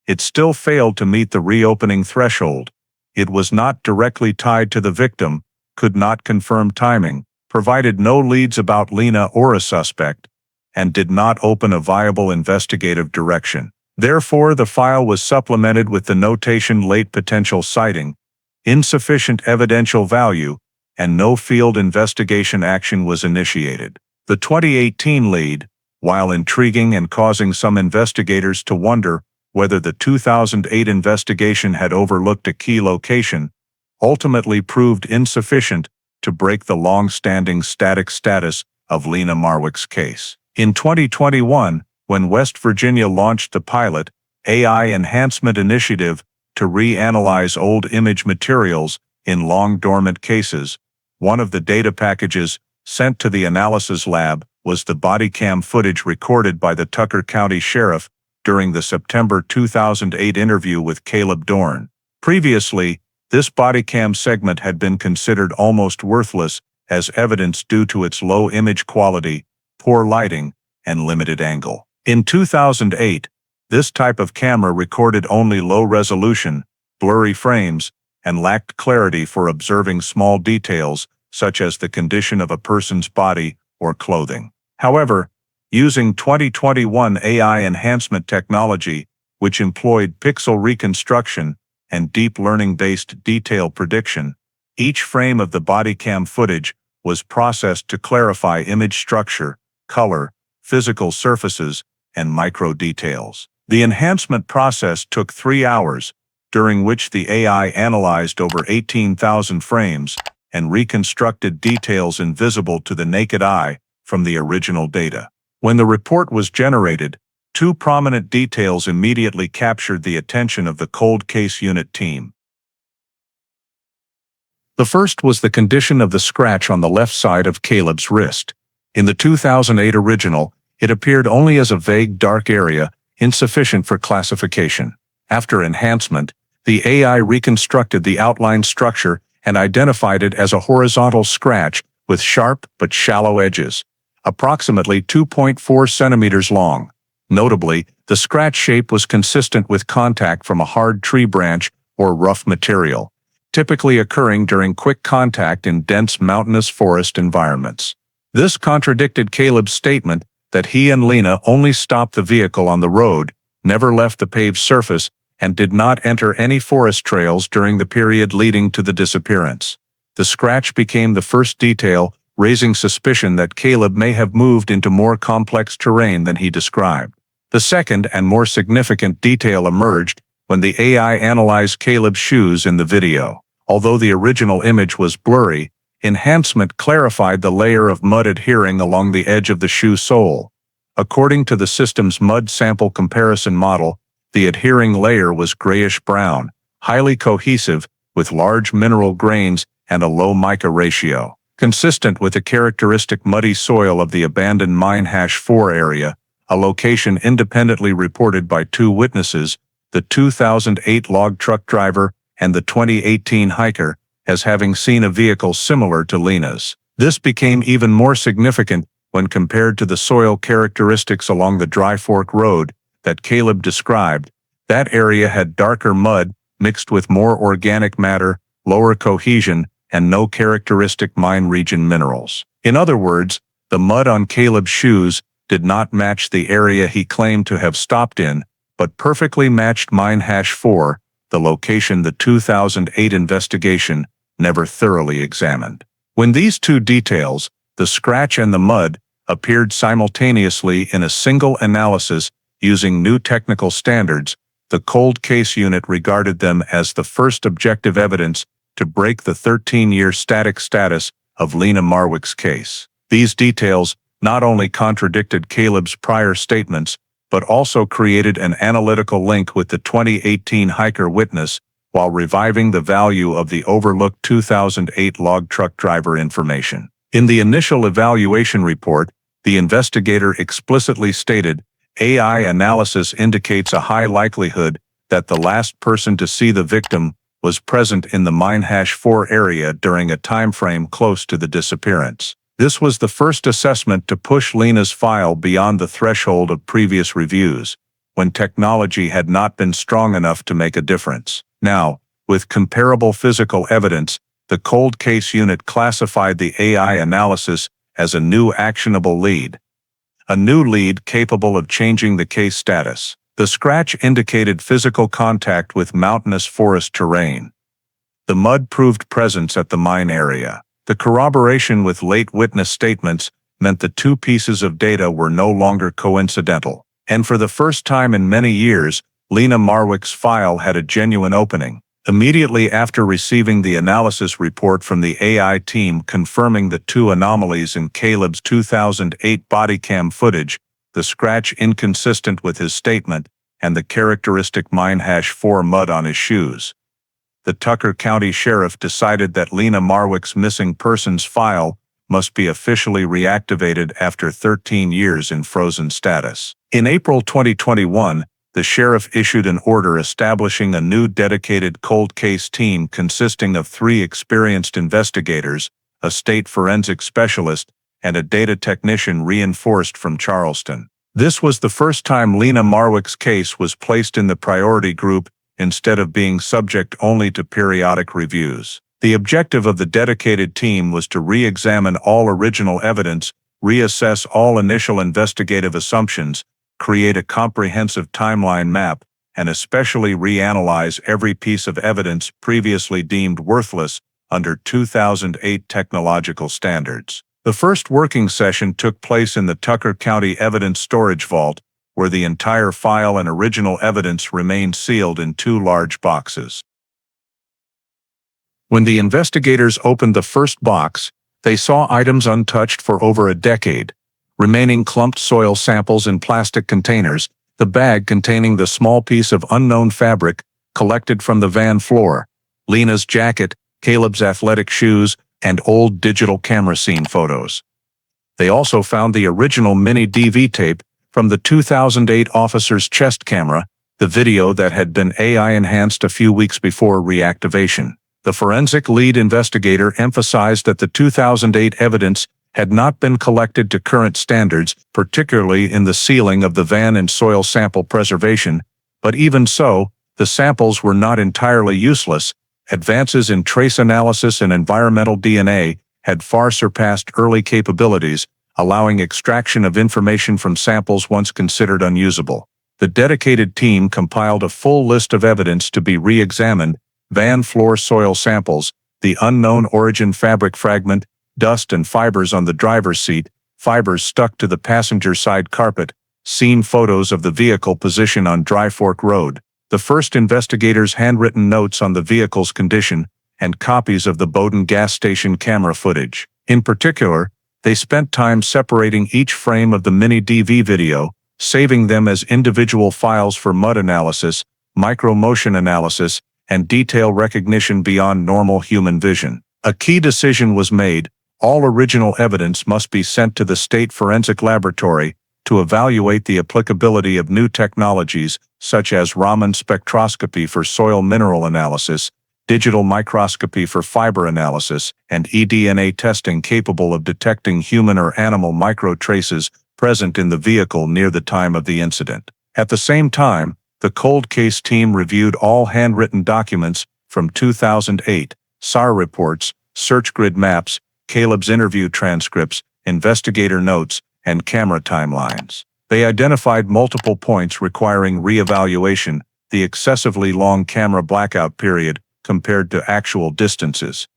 it still failed to meet the reopening threshold. It was not directly tied to the victim, could not confirm timing, provided no leads about Lena or a suspect, and did not open a viable investigative direction. Therefore, the file was supplemented with the notation late potential sighting, insufficient evidential value, and no field investigation action was initiated. The 2018 lead, while intriguing and causing some investigators to wonder whether the 2008 investigation had overlooked a key location, ultimately proved insufficient to break the long-standing static status of Lena Marwick's case. In 2021, when West Virginia launched the pilot AI Enhancement Initiative to reanalyze old image materials in long-dormant cases, one of the data packages sent to the analysis lab was the body cam footage recorded by the Tucker County Sheriff during the September 2008 interview with Caleb Dorn. Previously, this body cam segment had been considered almost worthless as evidence due to its low image quality, poor lighting, and limited angle. In 2008, this type of camera recorded only low-resolution, blurry frames, and lacked clarity for observing small details such as the condition of a person's body or clothing. However, using 2021 AI enhancement technology, which employed pixel reconstruction and deep learning-based detail prediction, each frame of the body cam footage was processed to clarify image structure, color, physical surfaces, and micro details. The enhancement process took 3 hours, during which the AI analyzed over 18,000 frames and reconstructed details invisible to the naked eye from the original data. When the report was generated, 2 prominent details immediately captured the attention of the cold case unit team. The first was the condition of the scratch on the left side of Caleb's wrist. In the 2008 original, it appeared only as a vague dark area, insufficient for classification. After enhancement, the AI reconstructed the outline structure and identified it as a horizontal scratch with sharp but shallow edges, approximately 2.4 centimeters long. Notably, the scratch shape was consistent with contact from a hard tree branch or rough material, typically occurring during quick contact in dense mountainous forest environments. This contradicted Caleb's statement that he and Lena only stopped the vehicle on the road, never left the paved surface, and did not enter any forest trails during the period leading to the disappearance. The scratch became the first detail, raising suspicion that Caleb may have moved into more complex terrain than he described. The second and more significant detail emerged when the AI analyzed Caleb's shoes in the video. Although the original image was blurry, enhancement clarified the layer of mud adhering along the edge of the shoe sole. According to the system's mud sample comparison model, the adhering layer was grayish-brown, highly cohesive, with large mineral grains and a low mica ratio. Consistent with the characteristic muddy soil of the abandoned Mine Hash 4 area, a location independently reported by 2 witnesses, the 2008 log truck driver and the 2018 hiker, as having seen a vehicle similar to Lena's. This became even more significant when compared to the soil characteristics along the Dry Fork Road that Caleb described. That area had darker mud mixed with more organic matter, lower cohesion, and no characteristic mine region minerals. In other words, the mud on Caleb's shoes did not match the area he claimed to have stopped in, but perfectly matched Mine Hash 4, the location the 2008 investigation never thoroughly examined. When these two details, the scratch and the mud, appeared simultaneously in a single analysis using new technical standards, the cold case unit regarded them as the first objective evidence to break the 13-year static status of Lena Marwick's case. These details not only contradicted Caleb's prior statements, but also created an analytical link with the 2018 hiker witness while reviving the value of the overlooked 2008 log truck driver information. In the initial evaluation report, the investigator explicitly stated, AI analysis indicates a high likelihood that the last person to see the victim was present in the Mine Hash 4 area during a time frame close to the disappearance. This was the first assessment to push Lena's file beyond the threshold of previous reviews, when technology had not been strong enough to make a difference. Now, with comparable physical evidence, the cold case unit classified the AI analysis as a new actionable lead. A new lead capable of changing the case status. The scratch indicated physical contact with mountainous forest terrain. The mud proved presence at the mine area. The corroboration with late witness statements meant the two pieces of data were no longer coincidental. And for the first time in many years, Lena Marwick's file had a genuine opening. Immediately after receiving the analysis report from the AI team confirming the two anomalies in Caleb's 2008 body cam footage, the scratch inconsistent with his statement, and the characteristic Mine Hash 4 mud on his shoes, the Tucker County Sheriff decided that Lena Marwick's missing persons file must be officially reactivated after 13 years in frozen status. In April 2021, the sheriff issued an order establishing a new dedicated cold case team consisting of 3 experienced investigators, a state forensic specialist, and a data technician reinforced from Charleston. This was the first time Lena Marwick's case was placed in the priority group instead of being subject only to periodic reviews. The objective of the dedicated team was to re-examine all original evidence, reassess all initial investigative assumptions, create a comprehensive timeline map, and especially reanalyze every piece of evidence previously deemed worthless under 2008 technological standards. The first working session took place in the Tucker County Evidence Storage Vault, where the entire file and original evidence remained sealed in 2 large boxes. When the investigators opened the first box, they saw items untouched for over a decade, remaining clumped soil samples in plastic containers, the bag containing the small piece of unknown fabric collected from the van floor, Lena's jacket, Caleb's athletic shoes, and old digital camera scene photos. They also found the original mini DV tape from the 2008 officer's chest camera, the video that had been AI-enhanced a few weeks before reactivation. The forensic lead investigator emphasized that the 2008 evidence had not been collected to current standards, particularly in the sealing of the van and soil sample preservation, but even so, the samples were not entirely useless. Advances in trace analysis and environmental DNA had far surpassed early capabilities, allowing extraction of information from samples once considered unusable. The dedicated team compiled a full list of evidence to be re-examined: van floor soil samples, the unknown origin fabric fragment, dust and fibers on the driver's seat, fibers stuck to the passenger side carpet, scene photos of the vehicle position on Dry Fork Road, the first investigators' handwritten notes on the vehicle's condition, and copies of the Bowdoin gas station camera footage. In particular, they spent time separating each frame of the mini DV video, saving them as individual files for mud analysis, micro-motion analysis, and detail recognition beyond normal human vision. A key decision was made: all original evidence must be sent to the State Forensic Laboratory to evaluate the applicability of new technologies such as Raman spectroscopy for soil mineral analysis, digital microscopy for fiber analysis, and eDNA testing capable of detecting human or animal microtraces present in the vehicle near the time of the incident. At the same time, The cold case team reviewed all handwritten documents from 2008, SAR reports, search grid maps, Caleb's interview transcripts, investigator notes, and camera timelines. They identified multiple points requiring re-evaluation, the excessively long camera blackout period compared to actual distances.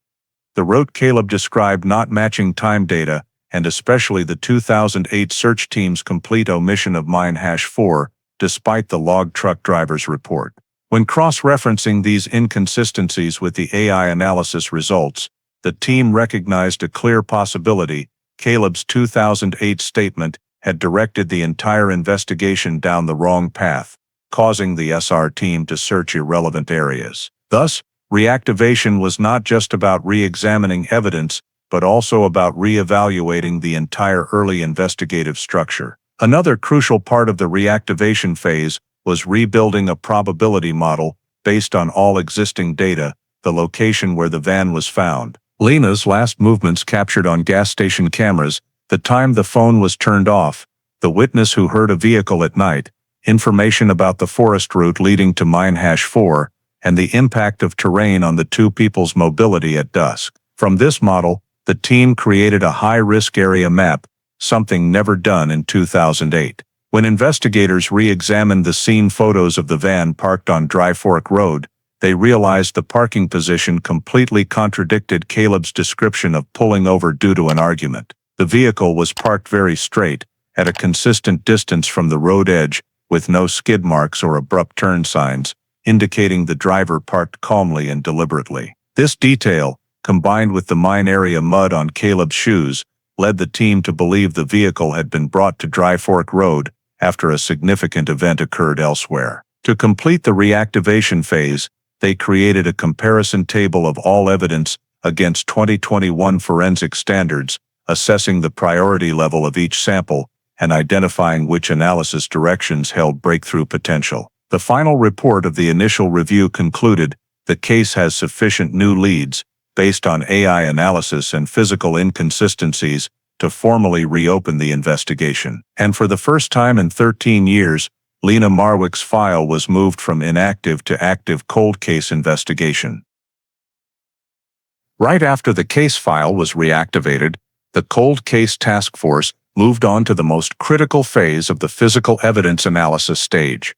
The route Caleb described not matching time data, and especially the 2008 search team's complete omission of mine-4, despite the log truck driver's report. When cross-referencing these inconsistencies with the AI analysis results, the team recognized a clear possibility: Caleb's 2008 statement had directed the entire investigation down the wrong path, causing the SR team to search irrelevant areas. Thus, reactivation was not just about re-examining evidence, but also about re-evaluating the entire early investigative structure. Another crucial part of the reactivation phase was rebuilding a probability model based on all existing data, the location where the van was found, Lena's last movements captured on gas station cameras, the time the phone was turned off, the witness who heard a vehicle at night, information about the forest route leading to mine-4, and the impact of terrain on the two people's mobility at dusk. From this model, the team created a high-risk area map, something never done in 2008. When investigators re-examined the scene photos of the van parked on Dry Fork Road, they realized the parking position completely contradicted Caleb's description of pulling over due to an argument. The vehicle was parked very straight, at a consistent distance from the road edge, with no skid marks or abrupt turn signs, indicating the driver parked calmly and deliberately. This detail, combined with the mine area mud on Caleb's shoes, led the team to believe the vehicle had been brought to Dry Fork Road after a significant event occurred elsewhere. To complete the reactivation phase, they created a comparison table of all evidence against 2021 forensic standards, assessing the priority level of each sample and identifying which analysis directions held breakthrough potential. The final report of the initial review concluded the case has sufficient new leads, based on AI analysis and physical inconsistencies, to formally reopen the investigation. And for the first time in 13 years, Lena Marwick's file was moved from inactive to active cold case investigation. Right after the case file was reactivated, the cold case task force moved on to the most critical phase of the physical evidence analysis stage.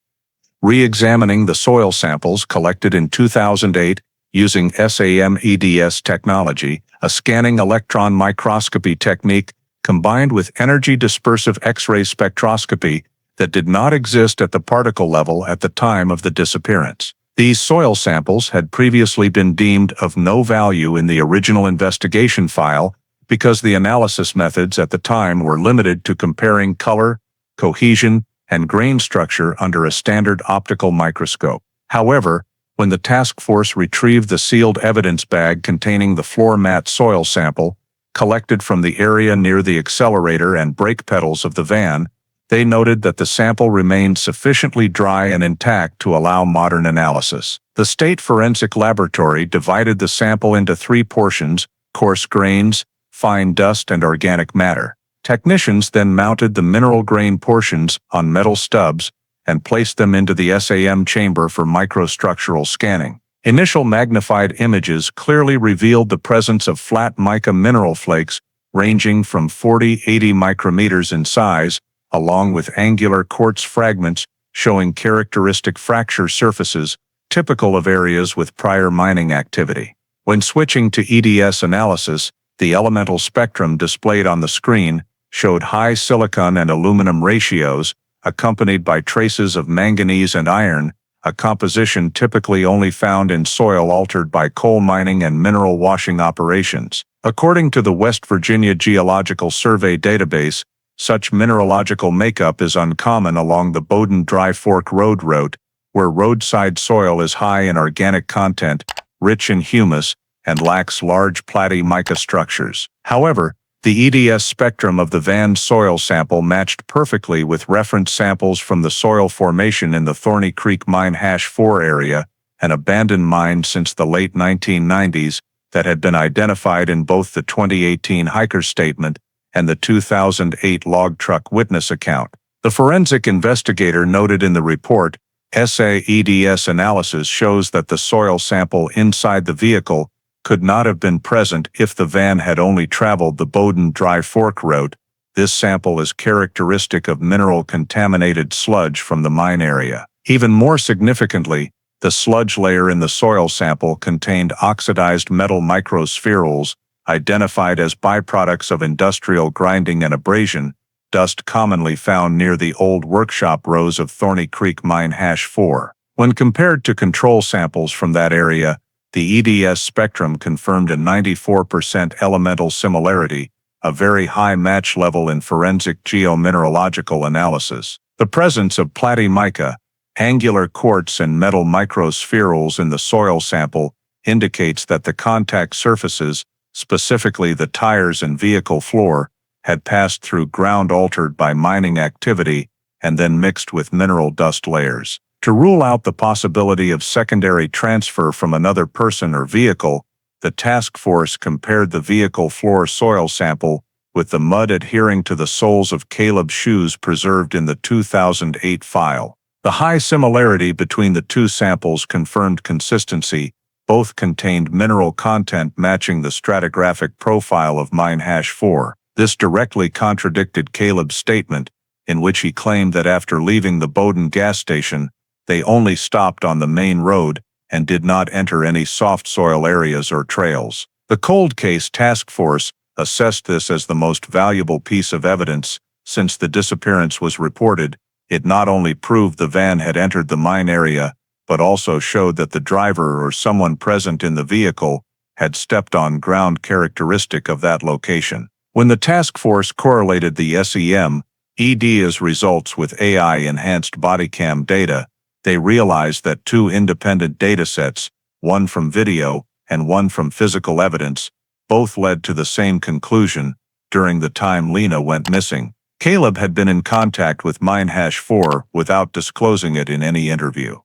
Re-examining the soil samples collected in 2008 using SAM-EDS technology, a scanning electron microscopy technique combined with energy dispersive X-ray spectroscopy that did not exist at the particle level at the time of the disappearance. These soil samples had previously been deemed of no value in the original investigation file because the analysis methods at the time were limited to comparing color, cohesion, and grain structure under a standard optical microscope. However, when the task force retrieved the sealed evidence bag containing the floor mat soil sample, collected from the area near the accelerator and brake pedals of the van, they noted that the sample remained sufficiently dry and intact to allow modern analysis. The State Forensic Laboratory divided the sample into 3 portions: coarse grains, fine dust, and organic matter. Technicians then mounted the mineral grain portions on metal stubs and placed them into the SAM chamber for microstructural scanning. Initial magnified images clearly revealed the presence of flat mica mineral flakes ranging from 40–80 micrometers in size, along with angular quartz fragments showing characteristic fracture surfaces typical of areas with prior mining activity. When switching to EDS analysis, the elemental spectrum displayed on the screen showed high silicon and aluminum ratios, accompanied by traces of manganese and iron, a composition typically only found in soil altered by coal mining and mineral washing operations. According to the West Virginia Geological Survey database, such mineralogical makeup is uncommon along the Bowdoin Dry Fork Road route, where roadside soil is high in organic content, rich in humus, and lacks large platy mica structures. However, the EDS spectrum of the van soil sample matched perfectly with reference samples from the soil formation in the Thorny Creek Mine-4 area, an abandoned mine since the late 1990s that had been identified in both the 2018 hiker statement and the 2008 log truck witness account. The forensic investigator noted in the report SAEDS analysis shows that the soil sample inside the vehicle could not have been present if the van had only traveled the Bowden Dry Fork route. This sample is characteristic of mineral-contaminated sludge from the mine area. Even more significantly, the sludge layer in the soil sample contained oxidized metal microspherules, identified as byproducts of industrial grinding and abrasion, dust commonly found near the old workshop rows of Thorny Creek Mine Hash 4. When compared to control samples from that area, the EDS spectrum confirmed a 94% elemental similarity, a very high match level in forensic geomineralogical analysis. The presence of platymica, angular quartz and metal microspherules in the soil sample indicates that the contact surfaces, specifically the tires and vehicle floor, had passed through ground altered by mining activity and then mixed with mineral dust layers. To rule out the possibility of secondary transfer from another person or vehicle, the task force compared the vehicle floor soil sample with the mud adhering to the soles of Caleb's shoes preserved in the 2008 file. The high similarity between the two samples confirmed consistency. Both contained mineral content matching the stratigraphic profile of Mine Hash 4. This directly contradicted Caleb's statement, in which he claimed that after leaving the Bowden gas station, they only stopped on the main road and did not enter any soft soil areas or trails. The Cold Case Task Force assessed this as the most valuable piece of evidence. Since the disappearance was reported, it not only proved the van had entered the mine area, but also showed that the driver or someone present in the vehicle had stepped on ground characteristic of that location. When the task force correlated the SEM-EDS results with AI-enhanced bodycam data, they realized that two independent datasets, one from video and one from physical evidence, both led to the same conclusion. During the time Lena went missing, Caleb had been in contact with Mine Hash 4 without disclosing it in any interview.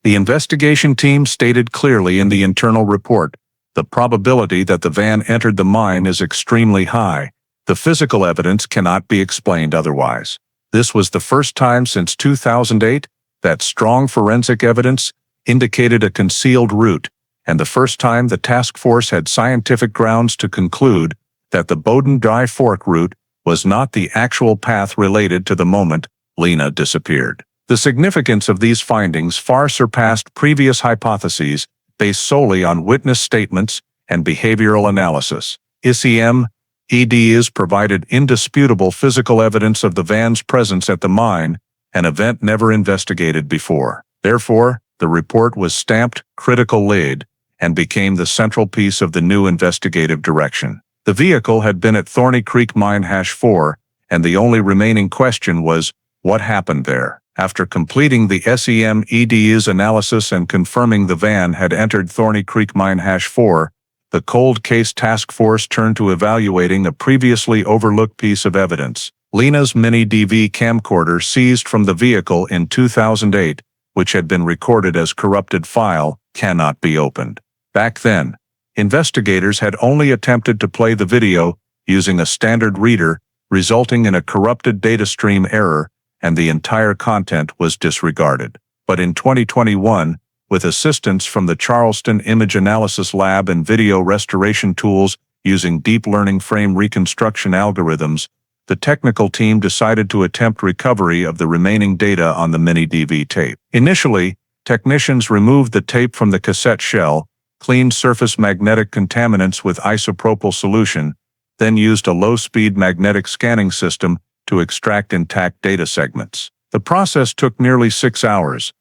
The investigation team stated clearly in the internal report, the probability that the van entered the mine is extremely high. The physical evidence cannot be explained otherwise. This was the first time since 2008 that strong forensic evidence indicated a concealed route, and the first time the task force had scientific grounds to conclude that the Bowden Dry Fork route was not the actual path related to the moment Lena disappeared. The significance of these findings far surpassed previous hypotheses based solely on witness statements and behavioral analysis. SEM-EDS provided indisputable physical evidence of the van's presence at the mine, an event never investigated before. Therefore, the report was stamped critical lead and became the central piece of the new investigative direction. The vehicle had been at Thorny Creek Mine Hash 4, and the only remaining question was, what happened there? After completing the SEM-EDS analysis and confirming the van had entered Thorny Creek Mine Hash 4, the Cold Case Task Force turned to evaluating a previously overlooked piece of evidence. Lena's mini-DV camcorder seized from the vehicle in 2008, which had been recorded as corrupted file, cannot be opened. Back then, investigators had only attempted to play the video using a standard reader, resulting in a corrupted data stream error, and the entire content was disregarded. But in 2021, with assistance from the Charleston Image Analysis Lab and video restoration tools using deep learning frame reconstruction algorithms, the technical team decided to attempt recovery of the remaining data on the mini-DV tape. Initially, technicians removed the tape from the cassette shell, cleaned surface magnetic contaminants with isopropyl solution, then used a low-speed magnetic scanning system to extract intact data segments. The process took nearly 6 hours.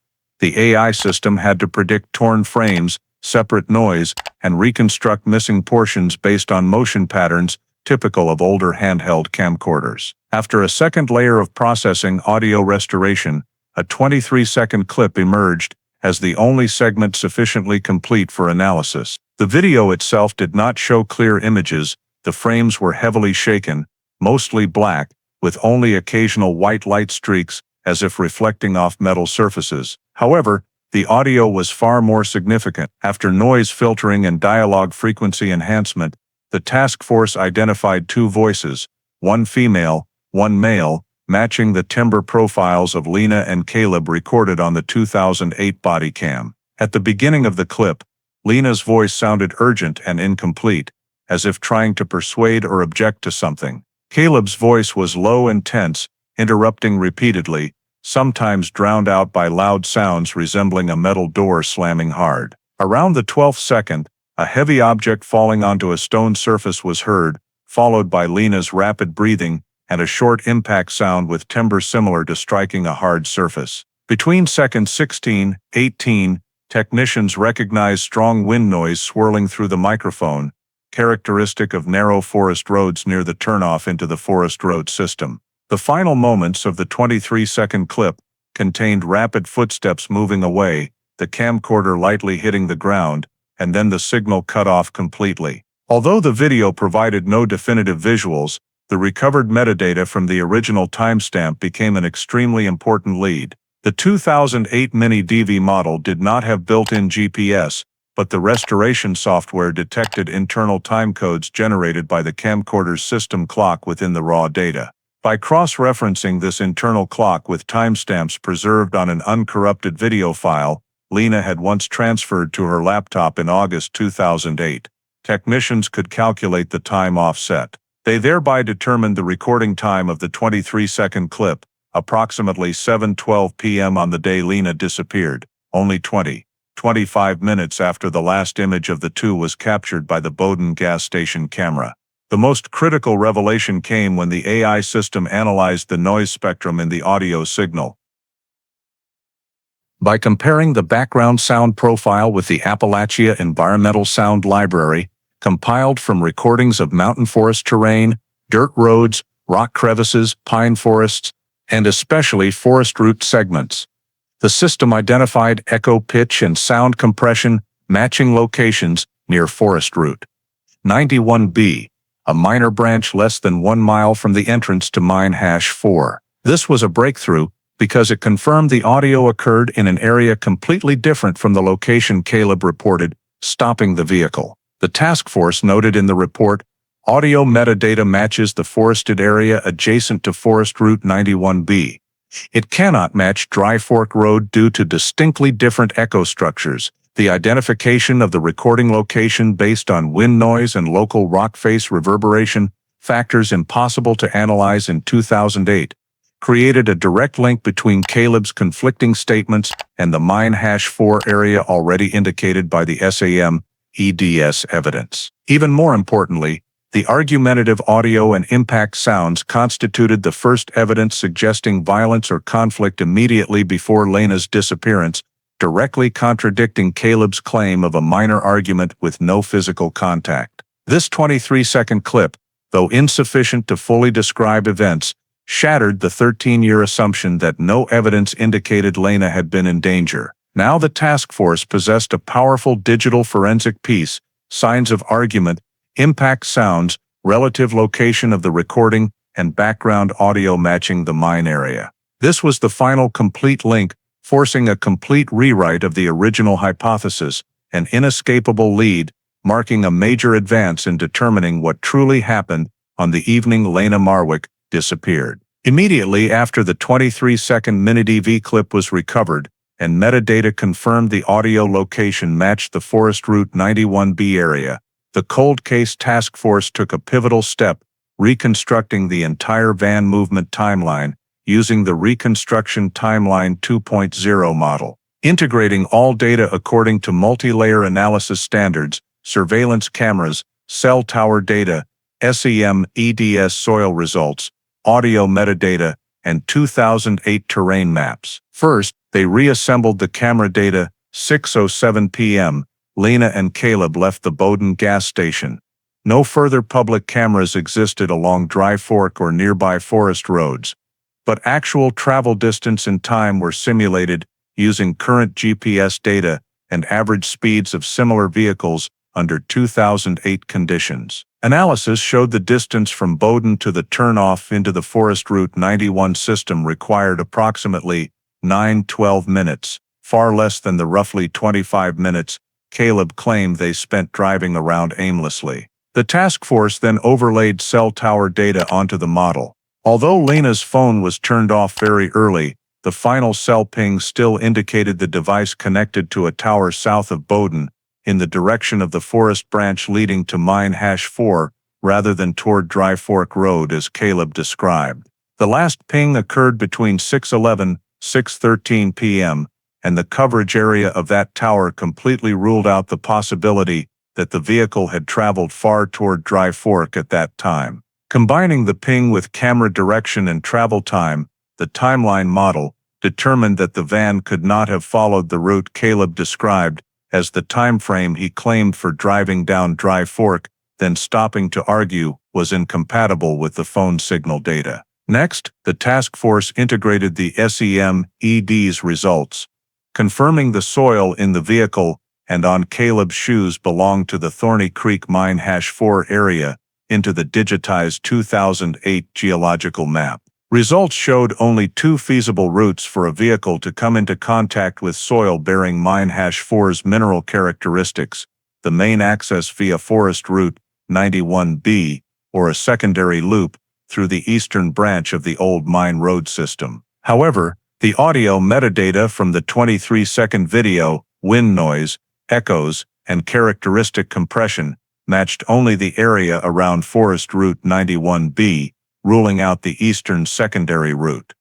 The AI system had to predict torn frames, separate noise, and reconstruct missing portions based on motion patterns typical of older handheld camcorders. After a second layer of processing audio restoration, a 23-second clip emerged as the only segment sufficiently complete for analysis. The video itself did not show clear images. The frames were heavily shaken, mostly black, with only occasional white light streaks as if reflecting off metal surfaces. However, the audio was far more significant. After noise filtering and dialogue frequency enhancement, the task force identified 2 voices, one female, one male, matching the timber profiles of Lena and Caleb recorded on the 2008 body cam. At the beginning of the clip, Lena's voice sounded urgent and incomplete, as if trying to persuade or object to something. Caleb's voice was low and tense, interrupting repeatedly, sometimes drowned out by loud sounds resembling a metal door slamming hard. Around the 12th second, a heavy object falling onto a stone surface was heard, followed by Lena's rapid breathing and a short impact sound with timber similar to striking a hard surface. Between seconds 16, 18, technicians recognized strong wind noise swirling through the microphone, characteristic of narrow forest roads near the turnoff into the forest road system. The final moments of the 23-second clip contained rapid footsteps moving away, the camcorder lightly hitting the ground, and then the signal cut off completely. Although the video provided no definitive visuals, the recovered metadata from the original timestamp became an extremely important lead. The 2008 Mini DV model did not have built-in GPS, but the restoration software detected internal timecodes generated by the camcorder's system clock within the raw data. By cross-referencing this internal clock with timestamps preserved on an uncorrupted video file Lena had once transferred to her laptop in August 2008, technicians could calculate the time offset. They thereby determined the recording time of the 23-second clip, approximately 7:12 p.m. on the day Lena disappeared, only 25 minutes after the last image of the two was captured by the Bowdoin gas station camera. The most critical revelation came when the AI system analyzed the noise spectrum in the audio signal. By comparing the background sound profile with the Appalachia Environmental Sound Library, compiled from recordings of mountain forest terrain, dirt roads, rock crevices, pine forests, and especially forest root segments, the system identified echo pitch and sound compression matching locations near forest route 91B, a minor branch less than 1 mile from the entrance to mine #4. This was a breakthrough because it confirmed the audio occurred in an area completely different from the location Caleb reported, stopping the vehicle. The task force noted in the report, audio metadata matches the forested area adjacent to Forest Route 91B. It cannot match Dry Fork Road due to distinctly different echo structures. The identification of the recording location based on wind noise and local rock face reverberation, factors impossible to analyze in 2008, created a direct link between Caleb's conflicting statements and the mine #4 area already indicated by the SAM/EDS evidence. Even more importantly, the argumentative audio and impact sounds constituted the first evidence suggesting violence or conflict immediately before Lena's disappearance, directly contradicting Caleb's claim of a minor argument with no physical contact. This 23-second clip, though insufficient to fully describe events, shattered the 13-year assumption that no evidence indicated Lena had been in danger. Now the task force possessed a powerful digital forensic piece, signs of argument, impact sounds, relative location of the recording, and background audio matching the mine area. This was the final complete link, forcing a complete rewrite of the original hypothesis, an inescapable lead, marking a major advance in determining what truly happened on the evening Lena Marwick disappeared. Immediately after the 23-second mini-DV clip was recovered, and metadata confirmed the audio location matched the Forest Route 91B area, the Cold Case Task Force took a pivotal step, reconstructing the entire van movement timeline, using the Reconstruction Timeline 2.0 model. Integrating all data according to multi-layer analysis standards, surveillance cameras, cell tower data, SEM/EDS soil results, audio metadata, and 2008 terrain maps. First, they reassembled the camera data. 6:07 p.m., Lena and Caleb left the Bowdoin gas station. No further public cameras existed along Dry Fork or nearby forest roads, but actual travel distance and time were simulated using current GPS data and average speeds of similar vehicles under 2008 conditions. Analysis showed the distance from Bowdoin to the turnoff into the Forest Route 91 system required approximately 9-12 minutes, far less than the roughly 25 minutes Caleb claimed they spent driving around aimlessly. The task force then overlaid cell tower data onto the model. Although Lena's phone was turned off very early, the final cell ping still indicated the device connected to a tower south of Bowden, in the direction of the forest branch leading to mine #4, rather than toward Dry Fork Road as Caleb described. The last ping occurred between 6:11, 6:13 p.m., and the coverage area of that tower completely ruled out the possibility that the vehicle had traveled far toward Dry Fork at that time. Combining the ping with camera direction and travel time, the timeline model determined that the van could not have followed the route Caleb described, as the time frame he claimed for driving down Dry Fork, then stopping to argue, was incompatible with the phone signal data. Next, the task force integrated the SEM-ED's results, confirming the soil in the vehicle and on Caleb's shoes belonged to the Thorny Creek Mine #4 area, into the digitized 2008 geological map. Results showed only two feasible routes for a vehicle to come into contact with soil bearing Mine #4's mineral characteristics: the main access via Forest Route 91B, or a secondary loop through the eastern branch of the old mine road system. However, the audio metadata from the 23-second video, wind noise, echoes, and characteristic compression matched only the area around Forest Route 91B, ruling out the eastern secondary route.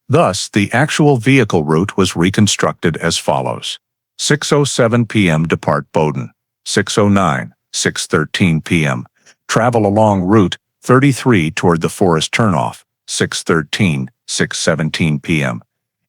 Thus, the actual vehicle route was reconstructed as follows. 6:07 p.m. depart Bowden. 6:09, 6:13 p.m. travel along Route 33 toward the forest turnoff. 6:13, 6:17 p.m.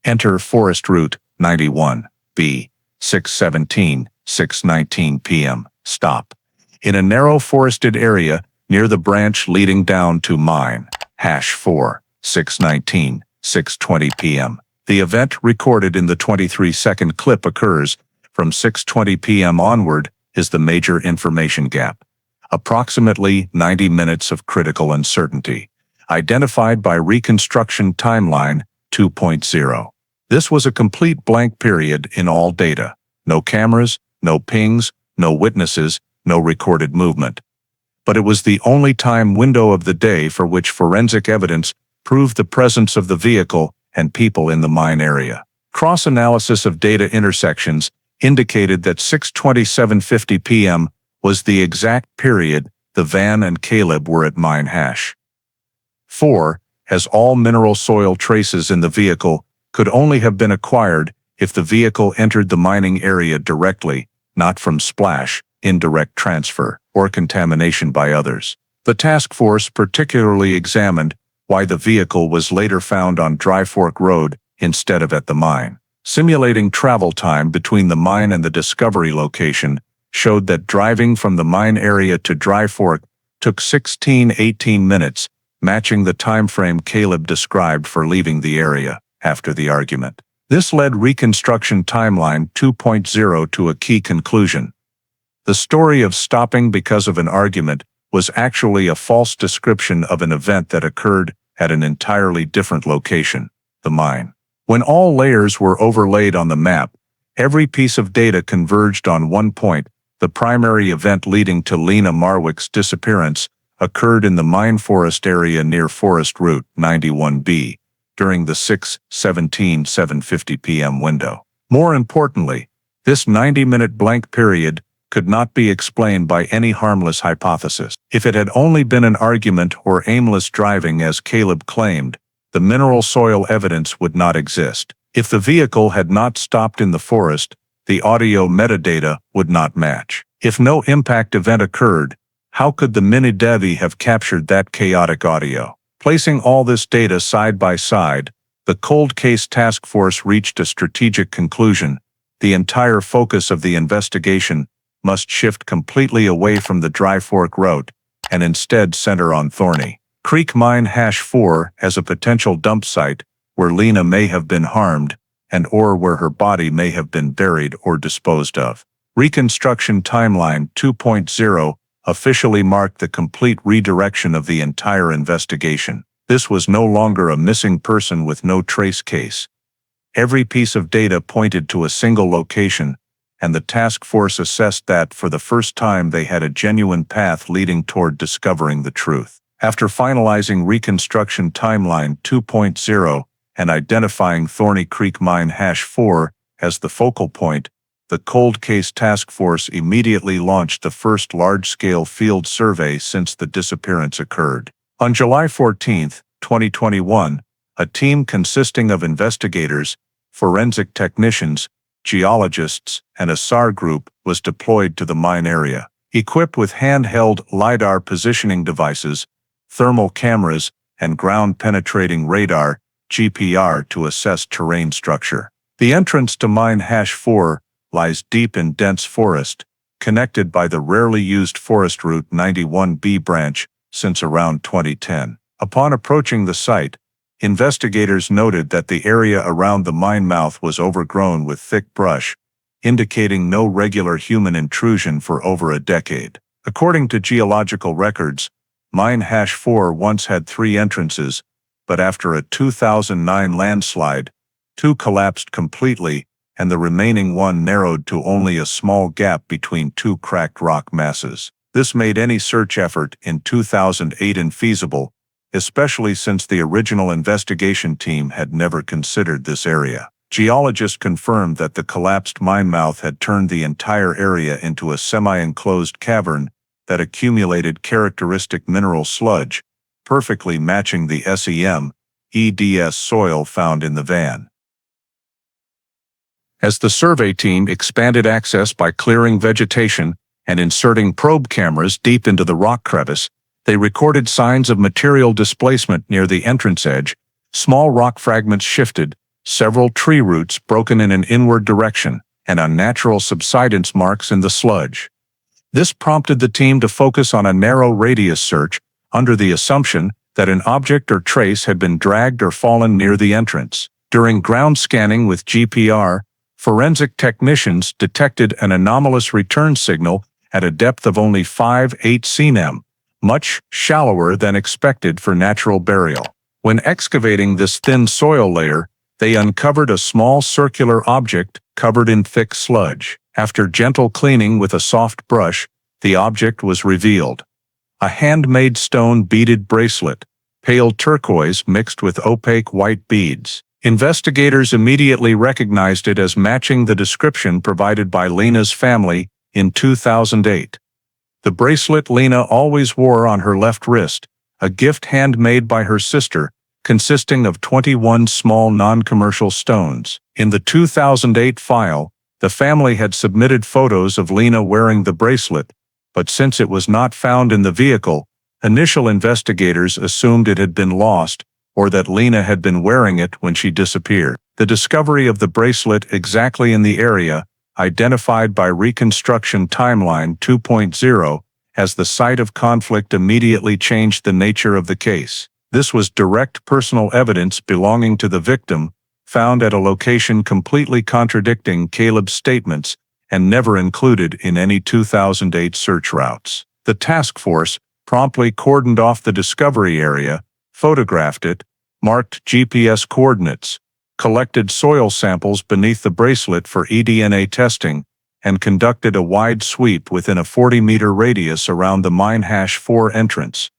enter Forest Route 91B. 6:17, 6:19 p.m. stop in a narrow forested area near the branch leading down to mine #4. 6:19, 6:20 p.m. The event recorded in the 23-second clip occurs from 6:20 p.m. onward is the major information gap. Approximately 90 minutes of critical uncertainty, identified by Reconstruction Timeline 2.0. This was a complete blank period in all data. No cameras, no pings, no witnesses, no recorded movement. But it was the only time window of the day for which forensic evidence proved the presence of the vehicle and people in the mine area. Cross-analysis of data intersections indicated that 6:27:50 p.m. was the exact period the van and Caleb were at mine #4, as all mineral soil traces in the vehicle could only have been acquired if the vehicle entered the mining area directly, not from splash, indirect transfer, or contamination by others. The task force particularly examined why the vehicle was later found on Dry Fork Road instead of at the mine. Simulating travel time between the mine and the discovery location showed that driving from the mine area to Dry Fork took 16-18 minutes, matching the time frame Caleb described for leaving the area after the argument. This led Reconstruction Timeline 2.0 to a key conclusion. The story of stopping because of an argument was actually a false description of an event that occurred at an entirely different location, the mine. When all layers were overlaid on the map, every piece of data converged on one point. The primary event leading to Lena Marwick's disappearance occurred in the mine forest area near Forest Route 91B during the 6:17-7:50 p.m. window. More importantly, this 90-minute blank period could not be explained by any harmless hypothesis. If it had only been an argument or aimless driving as Caleb claimed, the mineral soil evidence would not exist. If the vehicle had not stopped in the forest, the audio metadata would not match. If no impact event occurred, how could the mini-DEVI have captured that chaotic audio? Placing all this data side by side, the Cold Case Task Force reached a strategic conclusion. The entire focus of the investigation must shift completely away from the Dry Fork Road and instead center on Thorny Creek Mine #4 as a potential dump site where Lena may have been harmed and/or where her body may have been buried or disposed of. Reconstruction Timeline 2.0 officially marked the complete redirection of the entire investigation. This was no longer a missing person with no trace case. Every piece of data pointed to a single location, and the task force assessed that for the first time they had a genuine path leading toward discovering the truth. After finalizing Reconstruction Timeline 2.0 and identifying Thorny Creek Mine #4 as the focal point, the Cold Case Task Force immediately launched the first large-scale field survey since the disappearance occurred. On July 14, 2021, a team consisting of investigators, forensic technicians, geologists, and a SAR group was deployed to the mine area. Equipped with handheld LiDAR positioning devices, thermal cameras, and ground-penetrating radar (GPR) to assess terrain structure. The entrance to Mine #4 lies deep in dense forest, connected by the rarely used Forest Route 91B branch since around 2010. Upon approaching the site, investigators noted that the area around the mine mouth was overgrown with thick brush, indicating no regular human intrusion for over a decade. According to geological records, Mine #4 once had 3 entrances, but after a 2009 landslide, 2 collapsed completely, and the remaining one narrowed to only a small gap between 2 cracked rock masses. This made any search effort in 2008 infeasible, especially since the original investigation team had never considered this area. Geologists confirmed that the collapsed mine mouth had turned the entire area into a semi-enclosed cavern that accumulated characteristic mineral sludge, perfectly matching the SEM/EDS soil found in the van. As the survey team expanded access by clearing vegetation and inserting probe cameras deep into the rock crevice, they recorded signs of material displacement near the entrance edge. Small rock fragments shifted, several tree roots broken in an inward direction, and unnatural subsidence marks in the sludge. This prompted the team to focus on a narrow radius search, under the assumption that an object or trace had been dragged or fallen near the entrance. During ground scanning with GPR, forensic technicians detected an anomalous return signal at a depth of only 5/8 cm, much shallower than expected for natural burial. When excavating this thin soil layer, they uncovered a small circular object covered in thick sludge. After gentle cleaning with a soft brush, the object was revealed. A handmade stone beaded bracelet, pale turquoise mixed with opaque white beads. Investigators immediately recognized it as matching the description provided by Lena's family in 2008. The bracelet Lena always wore on her left wrist, a gift handmade by her sister, consisting of 21 small non-commercial stones. In the 2008 file, the family had submitted photos of Lena wearing the bracelet, but since it was not found in the vehicle, initial investigators assumed it had been lost, or that Lena had been wearing it when she disappeared. The discovery of the bracelet exactly in the area, identified by Reconstruction Timeline 2.0 as the site of conflict, immediately changed the nature of the case. This was direct personal evidence belonging to the victim, found at a location completely contradicting Caleb's statements and never included in any 2008 search routes. The task force promptly cordoned off the discovery area, photographed it, marked GPS coordinates, collected soil samples beneath the bracelet for eDNA testing, and conducted a wide sweep within a 40-meter radius around the Mine #4 entrance.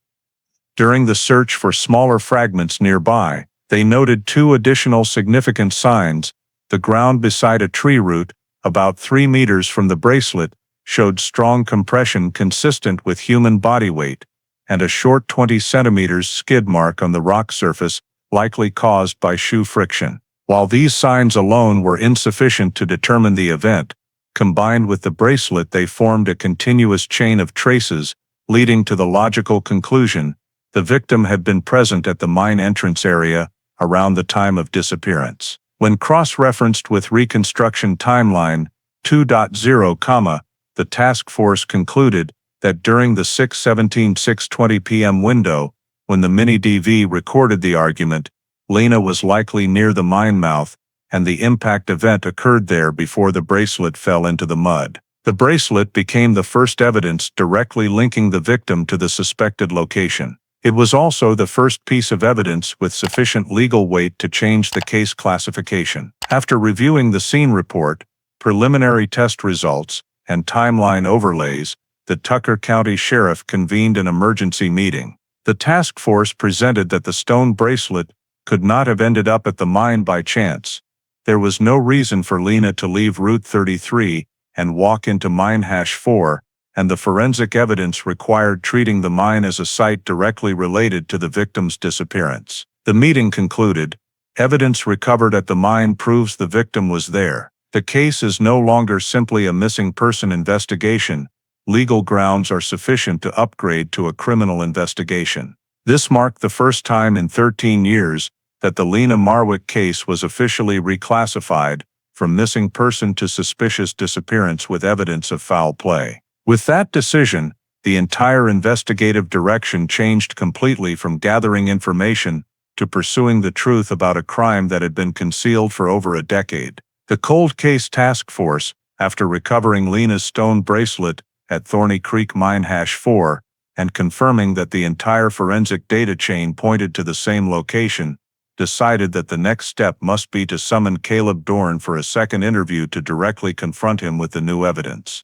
During the search for smaller fragments nearby, they noted 2 additional significant signs. The ground beside a tree root, about 3 meters from the bracelet, showed strong compression consistent with human body weight, and a short 20 centimeters skid mark on the rock surface, likely caused by shoe friction. While these signs alone were insufficient to determine the event, combined with the bracelet, they formed a continuous chain of traces, leading to the logical conclusion the victim had been present at the mine entrance area around the time of disappearance. When cross-referenced with Reconstruction Timeline 2.0, the task force concluded that during the 6:17–6:20 p.m. window, when the mini-DV recorded the argument, Lena was likely near the mine mouth, and the impact event occurred there before the bracelet fell into the mud. The bracelet became the first evidence directly linking the victim to the suspected location. It was also the first piece of evidence with sufficient legal weight to change the case classification. After reviewing the scene report, preliminary test results, and timeline overlays, the Tucker County Sheriff convened an emergency meeting. The task force presented that the stone bracelet could not have ended up at the mine by chance. There was no reason for Lena to leave Route 33 and walk into Mine Hash 4, and the forensic evidence required treating the mine as a site directly related to the victim's disappearance. The meeting concluded, evidence recovered at the mine proves the victim was there. The case is no longer simply a missing person investigation. Legal grounds are sufficient to upgrade to a criminal investigation. This marked the first time in 13 years that the Lena Marwick case was officially reclassified from missing person to suspicious disappearance with evidence of foul play. With that decision, the entire investigative direction changed completely from gathering information to pursuing the truth about a crime that had been concealed for over a decade. The Cold Case Task Force, after recovering Lena's stone bracelet at Thorny Creek Mine Hash 4 and confirming that the entire forensic data chain pointed to the same location, decided that the next step must be to summon Caleb Dorn for a second interview to directly confront him with the new evidence.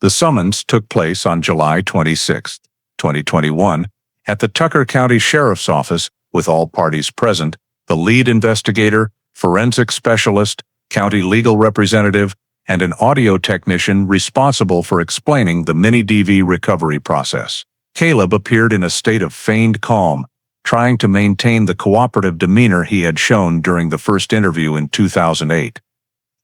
The summons took place on July 26, 2021, at the Tucker County Sheriff's Office, with all parties present, the lead investigator, forensic specialist, county legal representative, and an audio technician responsible for explaining the mini-DV recovery process. Caleb appeared in a state of feigned calm, trying to maintain the cooperative demeanor he had shown during the first interview in 2008.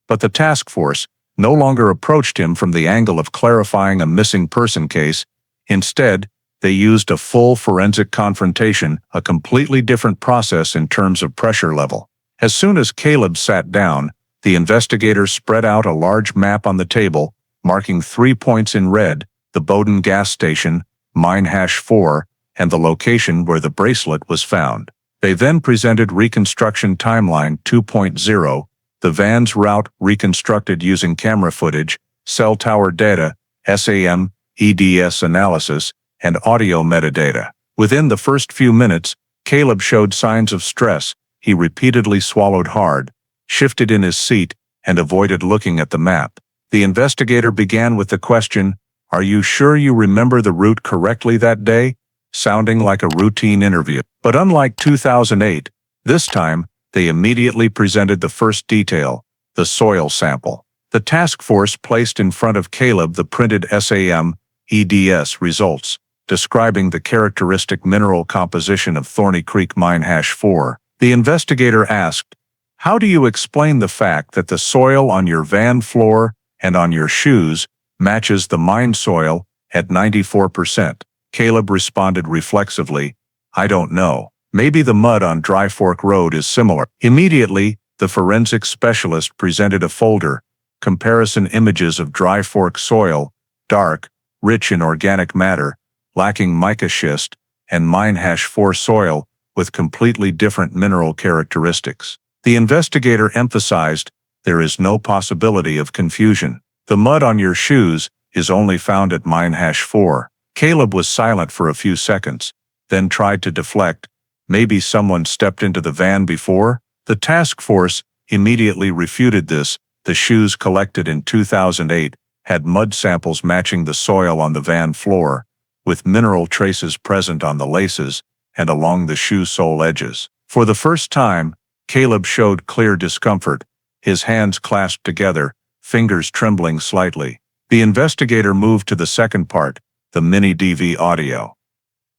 But the task force no longer approached him from the angle of clarifying a missing person case. Instead, they used a full forensic confrontation, a completely different process in terms of pressure level. As soon as Caleb sat down, the investigators spread out a large map on the table, marking 3 points in red: the Bowden gas station, Mine Hash 4, and the location where the bracelet was found. They then presented Reconstruction Timeline 2.0, the van's route reconstructed using camera footage, cell tower data, SAM, EDS analysis, and audio metadata. Within the first few minutes, Caleb showed signs of stress. He repeatedly swallowed hard, shifted in his seat, and avoided looking at the map. The investigator began with the question, "Are you sure you remember the route correctly that day?" Sounding like a routine interview. But unlike 2008, this time, they immediately presented the first detail, the soil sample. The task force placed in front of Caleb the printed SAM, EDS results, describing the characteristic mineral composition of Thorny Creek Mine Hash 4. The investigator asked, "How do you explain the fact that the soil on your van floor and on your shoes matches the mine soil at 94%? Caleb responded reflexively, "I don't know. Maybe the mud on Dry Fork Road is similar." Immediately, the forensic specialist presented a folder, comparison images of Dry Fork soil, dark, rich in organic matter, lacking mica schist, and Mine Hash 4 soil, with completely different mineral characteristics. The investigator emphasized, there is no possibility of confusion. The mud on your shoes is only found at Mine Hash 4. Caleb was silent for a few seconds, then tried to deflect. Maybe someone stepped into the van before? The task force immediately refuted this. The shoes collected in 2008 had mud samples matching the soil on the van floor, with mineral traces present on the laces and along the shoe sole edges. For the first time, Caleb showed clear discomfort, his hands clasped together, fingers trembling slightly. The investigator moved to the second part, the mini-DV audio.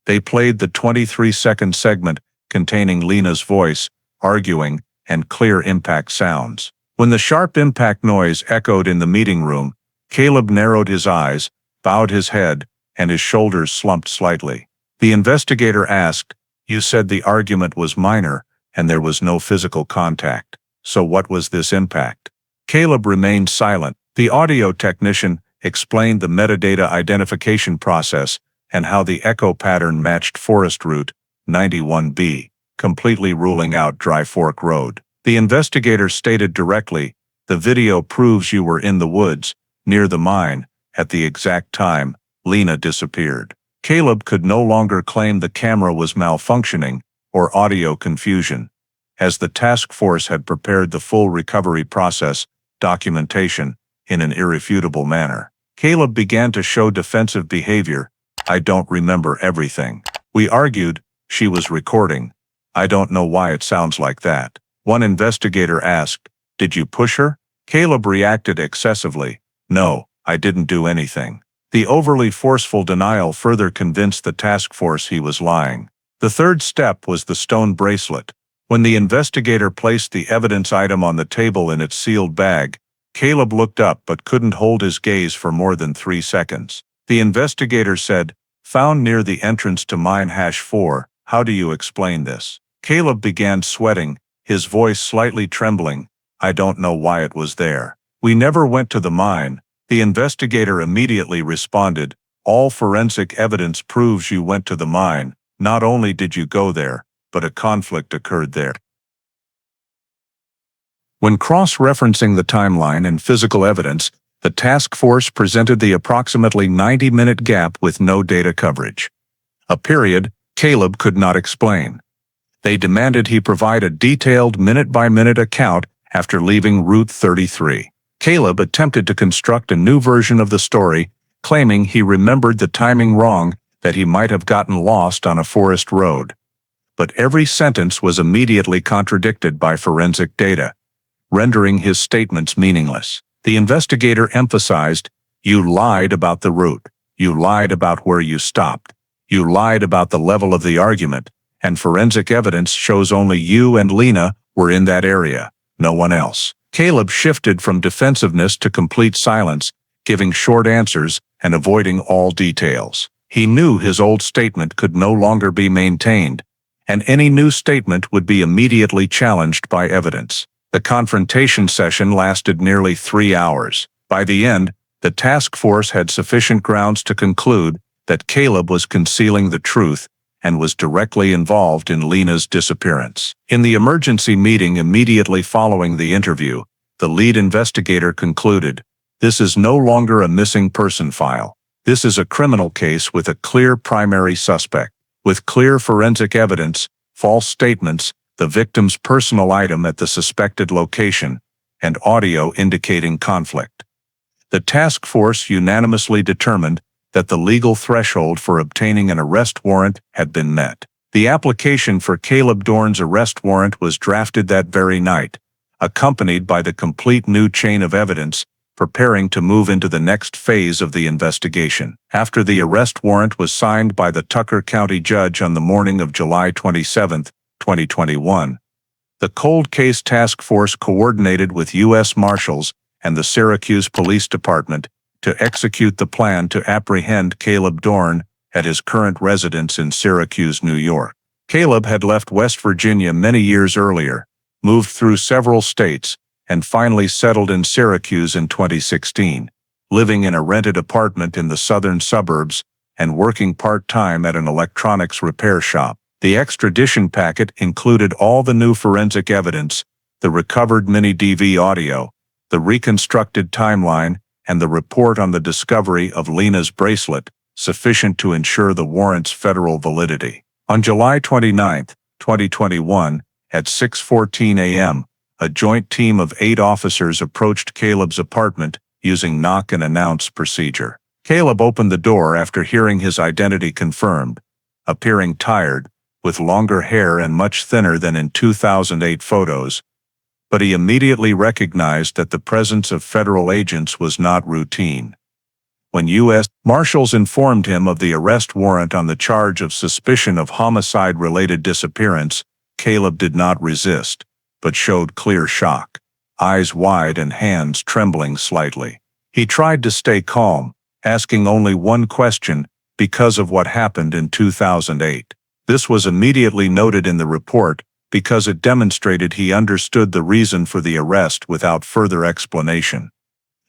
They played the 23-second segment containing Lena's voice, arguing, and clear impact sounds. When the sharp impact noise echoed in the meeting room, Caleb narrowed his eyes, bowed his head, and his shoulders slumped slightly. The investigator asked, "You said the argument was minor, and there was no physical contact. So what was this impact?" Caleb remained silent. The audio technician explained the metadata identification process and how the echo pattern matched Forest Route 91B, completely ruling out Dry Fork Road. The investigator stated directly, "The video proves you were in the woods, near the mine, at the exact time Lena disappeared." Caleb could no longer claim the camera was malfunctioning or audio confusion. As the task force had prepared the full recovery process, documentation, in an irrefutable manner, Caleb began to show defensive behavior, I don't remember everything. We argued. She was recording. I don't know why it sounds like that. One investigator asked, "Did you push her?" Caleb reacted excessively. "No, I didn't do anything." The overly forceful denial further convinced the task force he was lying. The third step was the stone bracelet. When the investigator placed the evidence item on the table in its sealed bag, Caleb looked up but couldn't hold his gaze for more than 3 seconds. The investigator said, "Found near the entrance to mine #4, how do you explain this?" Caleb began sweating, his voice slightly trembling. "I don't know why it was there. We never went to the mine." The investigator immediately responded, "All forensic evidence proves you went to the mine. Not only did you go there, but a conflict occurred there." When cross-referencing the timeline and physical evidence, the task force presented the approximately 90-minute gap with no data coverage. A period Caleb could not explain. They demanded he provide a detailed minute-by-minute account after leaving Route 33. Caleb attempted to construct a new version of the story, claiming he remembered the timing wrong, that he might have gotten lost on a forest road. But every sentence was immediately contradicted by forensic data, rendering his statements meaningless. The investigator emphasized, "You lied about the route. You lied about where you stopped. You lied about the level of the argument, and forensic evidence shows only you and Lena were in that area, no one else." Caleb shifted from defensiveness to complete silence, giving short answers and avoiding all details. He knew his old statement could no longer be maintained, and any new statement would be immediately challenged by evidence. The confrontation session lasted nearly 3 hours. By the end, the task force had sufficient grounds to conclude that Caleb was concealing the truth and was directly involved in Lena's disappearance. In the emergency meeting immediately following the interview, the lead investigator concluded, "This is no longer a missing person file. This is a criminal case with a clear primary suspect, with clear forensic evidence, false statements, the victim's personal item at the suspected location, and audio indicating conflict." The task force unanimously determined that the legal threshold for obtaining an arrest warrant had been met. The application for Caleb Dorn's arrest warrant was drafted that very night, accompanied by the complete new chain of evidence, preparing to move into the next phase of the investigation. After the arrest warrant was signed by the Tucker County judge on the morning of July 27, 2021, the Cold Case Task Force coordinated with U.S. Marshals and the Syracuse Police Department to execute the plan to apprehend Caleb Dorn at his current residence in Syracuse, New York. Caleb had left West Virginia many years earlier, moved through several states, and finally settled in Syracuse in 2016, living in a rented apartment in the southern suburbs and working part-time at an electronics repair shop. The extradition packet included all the new forensic evidence, the recovered mini-DV audio, the reconstructed timeline, and the report on the discovery of Lena's bracelet, sufficient to ensure the warrant's federal validity. On July 29, 2021, at 6:14 a.m., a joint team of 8 officers approached Caleb's apartment using knock-and-announce procedure. Caleb opened the door after hearing his identity confirmed, appearing tired, with longer hair and much thinner than in 2008 photos, but he immediately recognized that the presence of federal agents was not routine. When U.S. Marshals informed him of the arrest warrant on the charge of suspicion of homicide-related disappearance, Caleb did not resist, but showed clear shock, eyes wide and hands trembling slightly. He tried to stay calm, asking only one question, because of what happened in 2008. This was immediately noted in the report, because it demonstrated he understood the reason for the arrest without further explanation,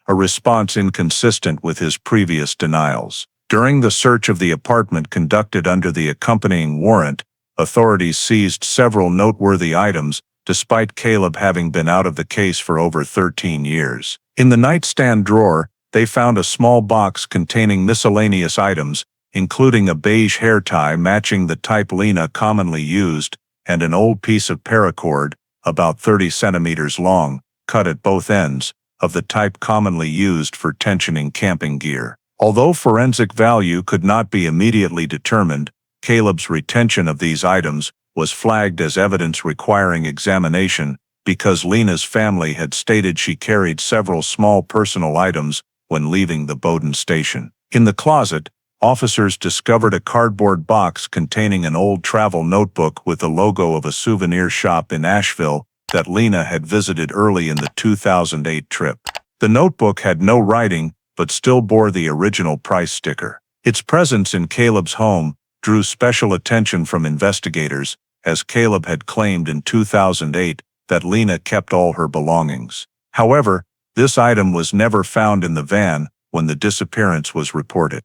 a response inconsistent with his previous denials. During the search of the apartment conducted under the accompanying warrant, authorities seized several noteworthy items, despite Caleb having been out of the case for over 13 years. In the nightstand drawer, they found a small box containing miscellaneous items, including a beige hair tie matching the type Lena commonly used, and an old piece of paracord, about 30 centimeters long, cut at both ends, of the type commonly used for tensioning camping gear. Although forensic value could not be immediately determined, Caleb's retention of these items was flagged as evidence requiring examination because Lena's family had stated she carried several small personal items when leaving the Bowdoin station. In the closet, officers discovered a cardboard box containing an old travel notebook with the logo of a souvenir shop in Asheville that Lena had visited early in the 2008 trip. The notebook had no writing, but still bore the original price sticker. Its presence in Caleb's home drew special attention from investigators, as Caleb had claimed in 2008 that Lena kept all her belongings. However, this item was never found in the van when the disappearance was reported.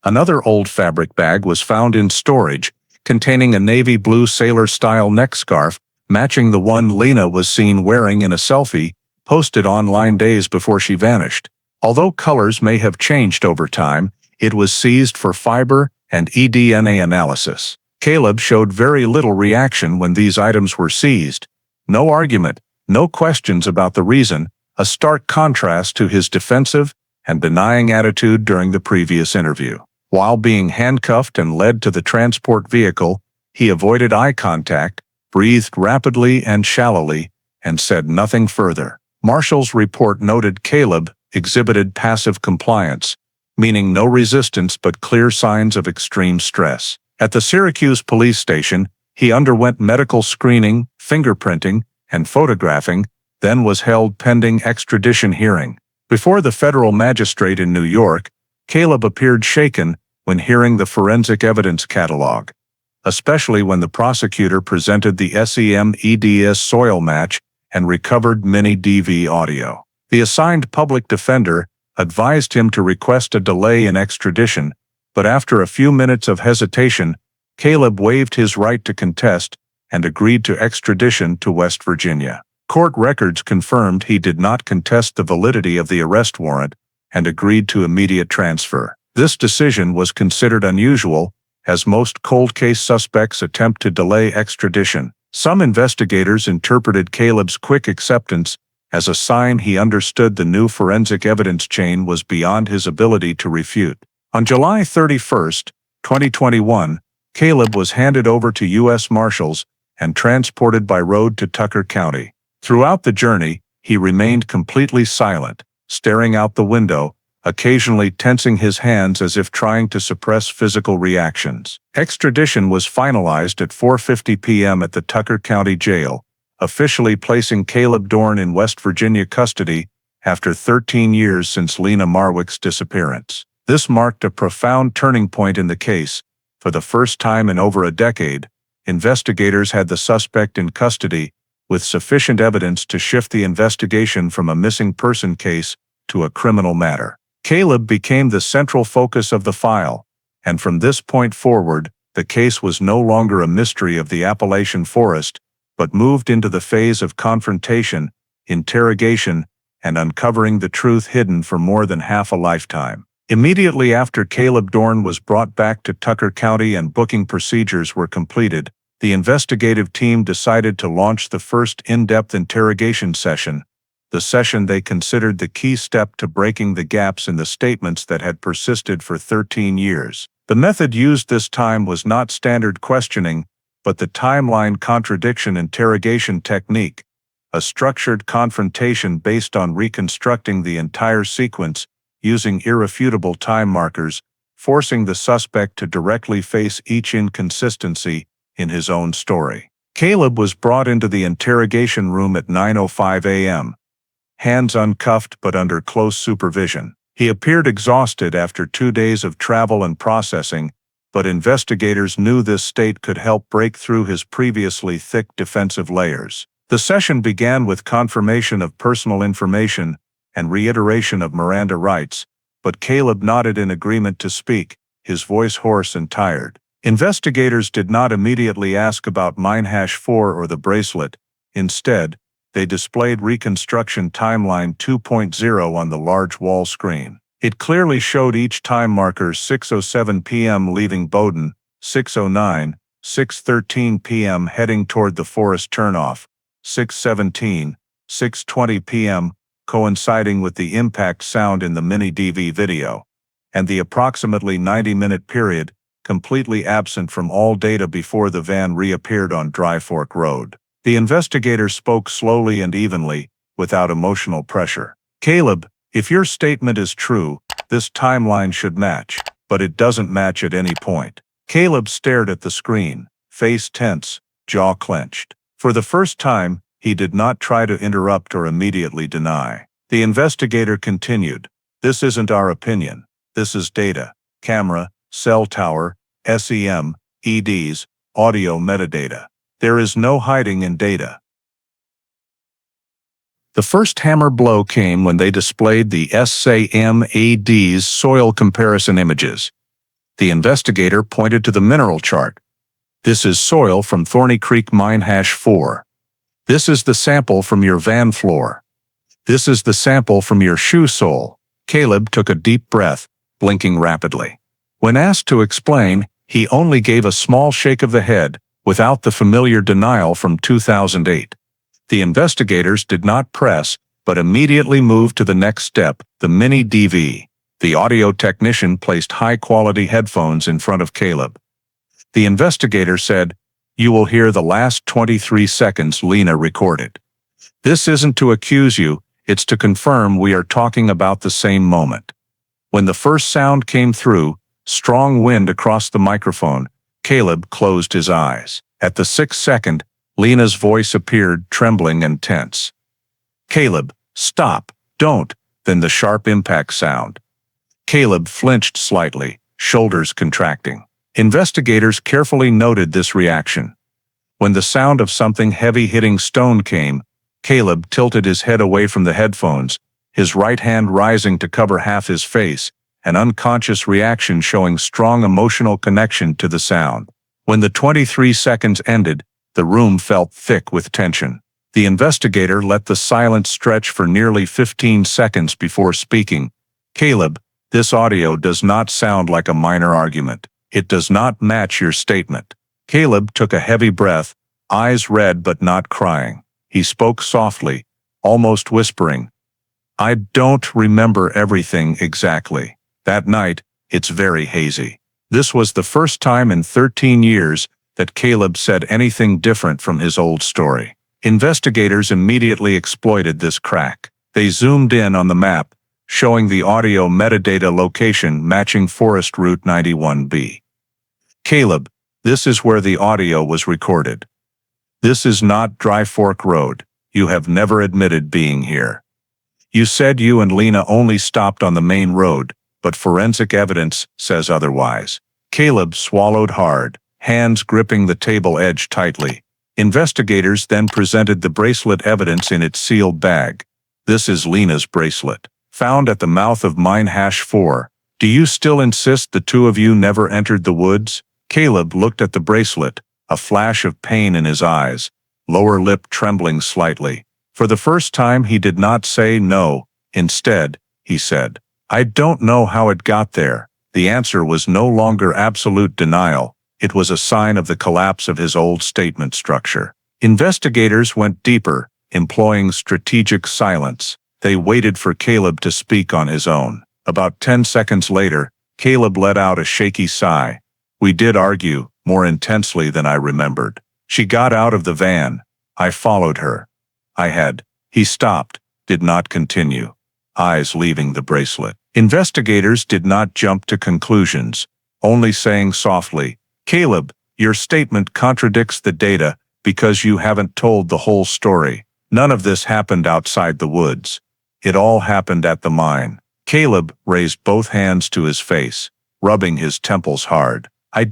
Another old fabric bag was found in storage, containing a navy blue sailor-style neck scarf matching the one Lena was seen wearing in a selfie posted online days before she vanished. Although colors may have changed over time, it was seized for fiber and eDNA analysis. Caleb showed very little reaction when these items were seized. No argument, no questions about the reason, a stark contrast to his defensive and denying attitude during the previous interview. While being handcuffed and led to the transport vehicle, he avoided eye contact, breathed rapidly and shallowly, and said nothing further. Marshall's report noted Caleb exhibited passive compliance, meaning no resistance but clear signs of extreme stress. At the Syracuse police station, he underwent medical screening, fingerprinting, and photographing, then was held pending extradition hearing. Before the federal magistrate in New York, Caleb appeared shaken when hearing the forensic evidence catalog, especially when the prosecutor presented the SEM-EDS soil match and recovered mini-DV audio. The assigned public defender advised him to request a delay in extradition, but after a few minutes of hesitation, Caleb waived his right to contest and agreed to extradition to West Virginia. Court records confirmed he did not contest the validity of the arrest warrant and agreed to immediate transfer. This decision was considered unusual, as most cold case suspects attempt to delay extradition. Some investigators interpreted Caleb's quick acceptance as a sign he understood the new forensic evidence chain was beyond his ability to refute. On July 31, 2021, Caleb was handed over to U.S. Marshals and transported by road to Tucker County. Throughout the journey, he remained completely silent, staring out the window, occasionally tensing his hands as if trying to suppress physical reactions. Extradition was finalized at 4:50 p.m. at the Tucker County Jail, officially placing Caleb Dorn in West Virginia custody after 13 years since Lena Marwick's disappearance. This marked a profound turning point in the case. For the first time in over a decade, investigators had the suspect in custody, with sufficient evidence to shift the investigation from a missing person case to a criminal matter. Caleb became the central focus of the file, and from this point forward, the case was no longer a mystery of the Appalachian forest, but moved into the phase of confrontation, interrogation, and uncovering the truth hidden for more than half a lifetime. Immediately after Caleb Dorn was brought back to Tucker County and booking procedures were completed, the investigative team decided to launch the first in-depth interrogation session, the session they considered the key step to breaking the gaps in the statements that had persisted for 13 years. The method used this time was not standard questioning, but the timeline contradiction interrogation technique, a structured confrontation based on reconstructing the entire sequence using irrefutable time markers, forcing the suspect to directly face each inconsistency in his own story. Caleb was brought into the interrogation room at 9:05 a.m., hands uncuffed but under close supervision. He appeared exhausted after 2 days of travel and processing, but investigators knew this state could help break through his previously thick defensive layers. The session began with confirmation of personal information and reiteration of Miranda rights, but Caleb nodded in agreement to speak, his voice hoarse and tired. Investigators did not immediately ask about Mine-4 or the bracelet. Instead, they displayed Reconstruction Timeline 2.0 on the large wall screen. It clearly showed each time marker: 6:07 p.m. leaving Bowdoin, 6:09, 6:13 p.m. heading toward the forest turnoff, 6:17, 6:20 p.m. coinciding with the impact sound in the mini-DV video, and the approximately 90-minute period completely absent from all data before the van reappeared on Dry Fork Road. The investigator spoke slowly and evenly, without emotional pressure. "Caleb, if your statement is true, this timeline should match, but it doesn't match at any point." Caleb stared at the screen, face tense, jaw clenched. For the first time, he did not try to interrupt or immediately deny. The investigator continued, "This isn't our opinion. This is data, camera, cell tower, SEM, EDs, audio metadata. There is no hiding in data." The first hammer blow came when they displayed the SEM-EDs soil comparison images. The investigator pointed to the mineral chart. "This is soil from Thorny Creek Mine #4. This is the sample from your van floor. This is the sample from your shoe sole." Caleb took a deep breath, blinking rapidly. When asked to explain, he only gave a small shake of the head, without the familiar denial from 2008. The investigators did not press, but immediately moved to the next step, the mini-DV. The audio technician placed high-quality headphones in front of Caleb. The investigator said, "You will hear the last 23 seconds Lena recorded. This isn't to accuse you, it's to confirm we are talking about the same moment." When the first sound came through, strong wind across the microphone, Caleb closed his eyes. At the 6th second, Lena's voice appeared, trembling and tense. "Caleb, stop, don't," then the sharp impact sound. Caleb flinched slightly, shoulders contracting. Investigators carefully noted this reaction. When the sound of something heavy hitting stone came, Caleb tilted his head away from the headphones, his right hand rising to cover half his face, an unconscious reaction showing strong emotional connection to the sound. When the 23 seconds ended, the room felt thick with tension. The investigator let the silence stretch for nearly 15 seconds before speaking. "Caleb, this audio does not sound like a minor argument. It does not match your statement." Caleb took a heavy breath, eyes red but not crying. He spoke softly, almost whispering, "I don't remember everything exactly. That night, it's very hazy." This was the first time in 13 years that Caleb said anything different from his old story. Investigators immediately exploited this crack. They zoomed in on the map, showing the audio metadata location matching Forest Route 91B. "Caleb, this is where the audio was recorded. This is not Dry Fork Road. You have never admitted being here. You said you and Lena only stopped on the main road, but forensic evidence says otherwise." Caleb swallowed hard, hands gripping the table edge tightly. Investigators then presented the bracelet evidence in its sealed bag. "This is Lena's bracelet, found at the mouth of Mine #4. Do you still insist the two of you never entered the woods?" Caleb looked at the bracelet, a flash of pain in his eyes, lower lip trembling slightly. For the first time he did not say no. Instead, he said, "I don't know how it got there." The answer was no longer absolute denial. It was a sign of the collapse of his old statement structure. Investigators went deeper, employing strategic silence. They waited for Caleb to speak on his own. About 10 seconds later, Caleb let out a shaky sigh. "We did argue, more intensely than I remembered. She got out of the van. I followed her. I had." He stopped, did not continue, eyes leaving the bracelet. Investigators did not jump to conclusions, only saying softly, "Caleb, your statement contradicts the data because you haven't told the whole story. None of this happened outside the woods. It all happened at the mine." Caleb raised both hands to his face, rubbing his temples hard. I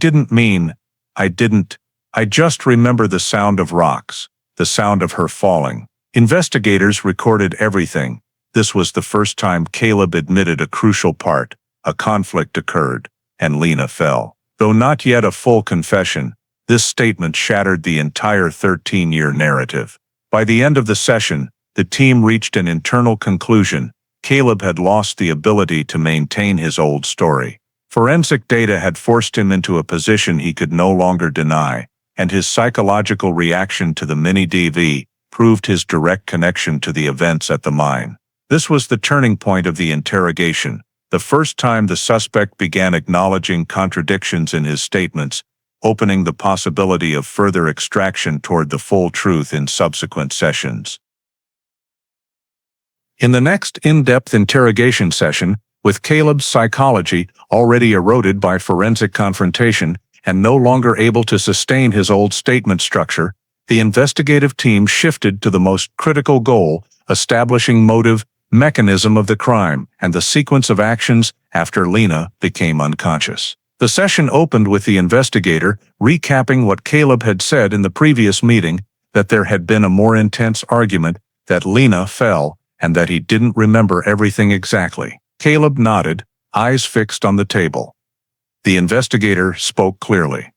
just remember the sound of rocks, the sound of her falling." Investigators recorded everything. This was the first time Caleb admitted a crucial part. A conflict occurred, and Lena fell. Though not yet a full confession, this statement shattered the entire 13-year narrative. By the end of the session, the team reached an internal conclusion. Caleb had lost the ability to maintain his old story. Forensic data had forced him into a position he could no longer deny, and his psychological reaction to the mini-DV proved his direct connection to the events at the mine. This was the turning point of the interrogation, the first time the suspect began acknowledging contradictions in his statements, opening the possibility of further extraction toward the full truth in subsequent sessions. In the next in-depth interrogation session, with Caleb's psychology already eroded by forensic confrontation and no longer able to sustain his old statement structure, the investigative team shifted to the most critical goal, establishing motive, mechanism of the crime, and the sequence of actions after Lena became unconscious. The session opened with the investigator recapping what Caleb had said in the previous meeting, that there had been a more intense argument, that Lena fell, and that he didn't remember everything exactly. Caleb nodded, eyes fixed on the table. The investigator spoke clearly.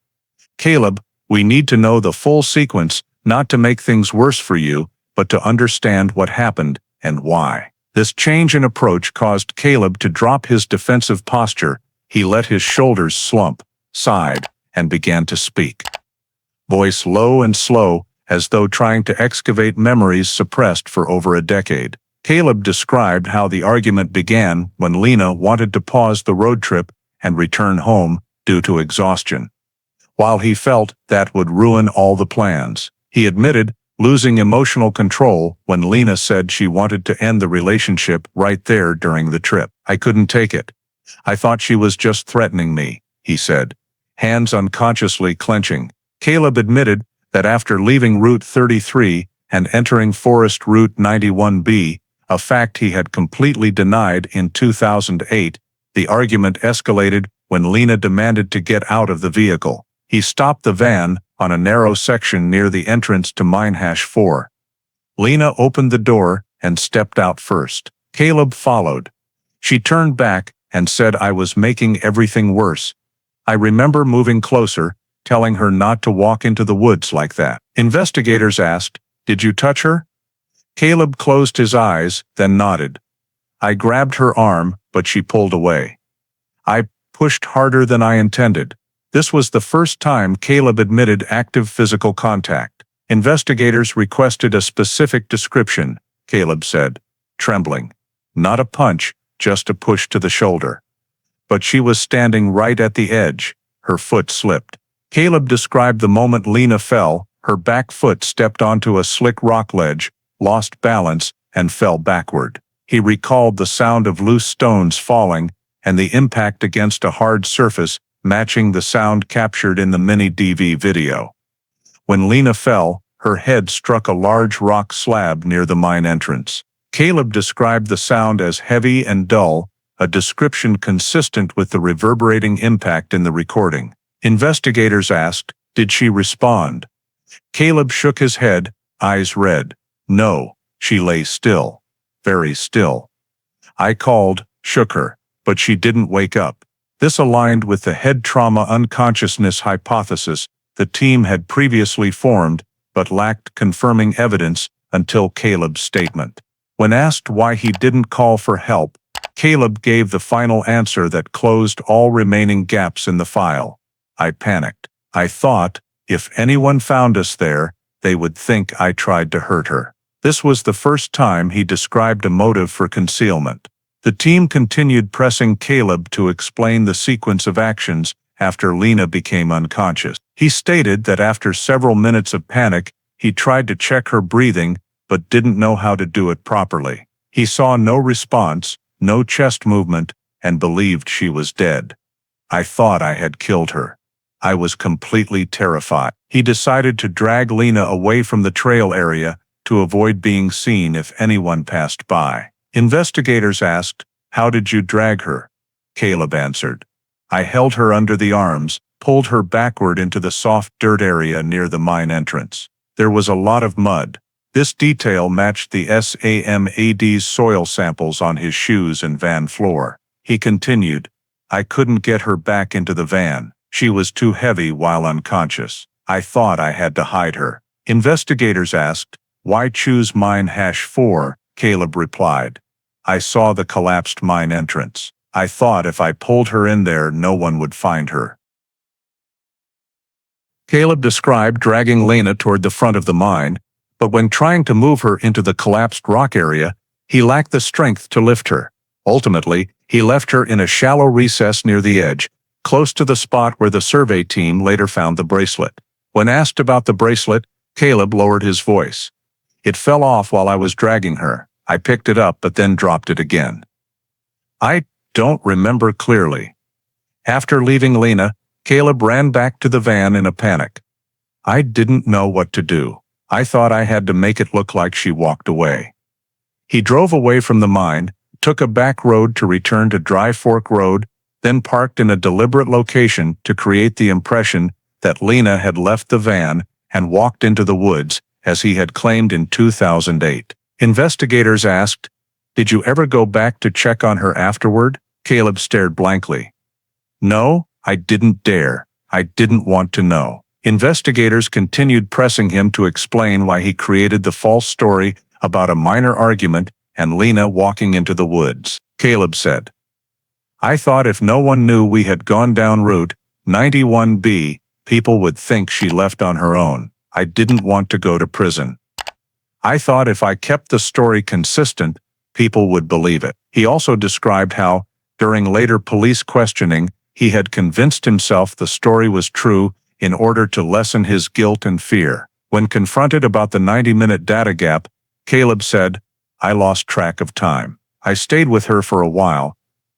"Caleb, we need to know the full sequence, not to make things worse for you, but to understand what happened and why." This change in approach caused Caleb to drop his defensive posture. He let his shoulders slump, sighed, and began to speak. Voice low and slow, as though trying to excavate memories suppressed for over a decade. Caleb described how the argument began when Lena wanted to pause the road trip and return home due to exhaustion. While he felt that would ruin all the plans, he admitted losing emotional control when Lena said she wanted to end the relationship right there during the trip. "I couldn't take it. I thought she was just threatening me," he said, hands unconsciously clenching. Caleb admitted that after leaving Route 33 and entering Forest Route 91B, a fact he had completely denied in 2008, the argument escalated when Lena demanded to get out of the vehicle. He stopped the van on a narrow section near the entrance to Mine-4. Lena opened the door and stepped out first. Caleb followed. She turned back and said, "I was making everything worse. I remember moving closer, telling her not to walk into the woods like that." Investigators asked, "Did you touch her?" Caleb closed his eyes, then nodded. "I grabbed her arm, but she pulled away. I pushed harder than I intended." This was the first time Caleb admitted active physical contact. Investigators requested a specific description, Caleb said, trembling. "Not a punch, just a push to the shoulder. But she was standing right at the edge. Her foot slipped." Caleb described the moment Lena fell. Her back foot stepped onto a slick rock ledge, lost balance, and fell backward. He recalled the sound of loose stones falling and the impact against a hard surface, matching the sound captured in the mini-DV video. When Lena fell, her head struck a large rock slab near the mine entrance. Caleb described the sound as heavy and dull, a description consistent with the reverberating impact in the recording. Investigators asked, "Did she respond?" Caleb shook his head, eyes red. "No, she lay still. Very still. I called, shook her, but she didn't wake up." This aligned with the head trauma unconsciousness hypothesis the team had previously formed, but lacked confirming evidence until Caleb's statement. When asked why he didn't call for help, Caleb gave the final answer that closed all remaining gaps in the file. "I panicked. I thought, if anyone found us there, they would think I tried to hurt her." This was the first time he described a motive for concealment. The team continued pressing Caleb to explain the sequence of actions after Lena became unconscious. He stated that after several minutes of panic, he tried to check her breathing, but didn't know how to do it properly. He saw no response, no chest movement, and believed she was dead. "I thought I had killed her. I was completely terrified." He decided to drag Lena away from the trail area to avoid being seen if anyone passed by. Investigators asked, "How did you drag her?" Caleb answered, "I held her under the arms, pulled her backward into the soft dirt area near the mine entrance. There was a lot of mud." This detail matched the SAMAD's soil samples on his shoes and van floor. He continued, "I couldn't get her back into the van. She was too heavy while unconscious. I thought I had to hide her." Investigators asked, "Why choose Mine-4? Caleb replied, "I saw the collapsed mine entrance. I thought if I pulled her in there, no one would find her." Caleb described dragging Lena toward the front of the mine, but when trying to move her into the collapsed rock area, He lacked the strength to lift her. Ultimately, he left her in a shallow recess near the edge, close to the spot where the survey team later found the bracelet. When asked about the bracelet, Caleb lowered his voice. "It fell off while I was dragging her. I picked it up but then dropped it again." I don't remember clearly. After leaving Lena, Caleb ran back to the van in a panic. "I didn't know what to do. I thought I had to make it look like she walked away." He drove away from the mine, took a back road to return to Dry Fork Road, then parked in a deliberate location to create the impression that Lena had left the van and walked into the woods, as he had claimed in 2008. Investigators asked, "Did you ever go back to check on her afterward?" Caleb stared blankly. "No, I didn't dare. I didn't want to know." Investigators continued pressing him to explain why he created the false story about a minor argument and Lena walking into the woods. Caleb said, "I thought if no one knew we had gone down Route 91B, people would think she left on her own. I didn't want to go to prison. I thought if I kept the story consistent, people would believe it." He also described how, during later police questioning, he had convinced himself the story was true in order to lessen his guilt and fear. When confronted about the 90-minute data gap, Caleb said, "I lost track of time. I stayed with her for a while,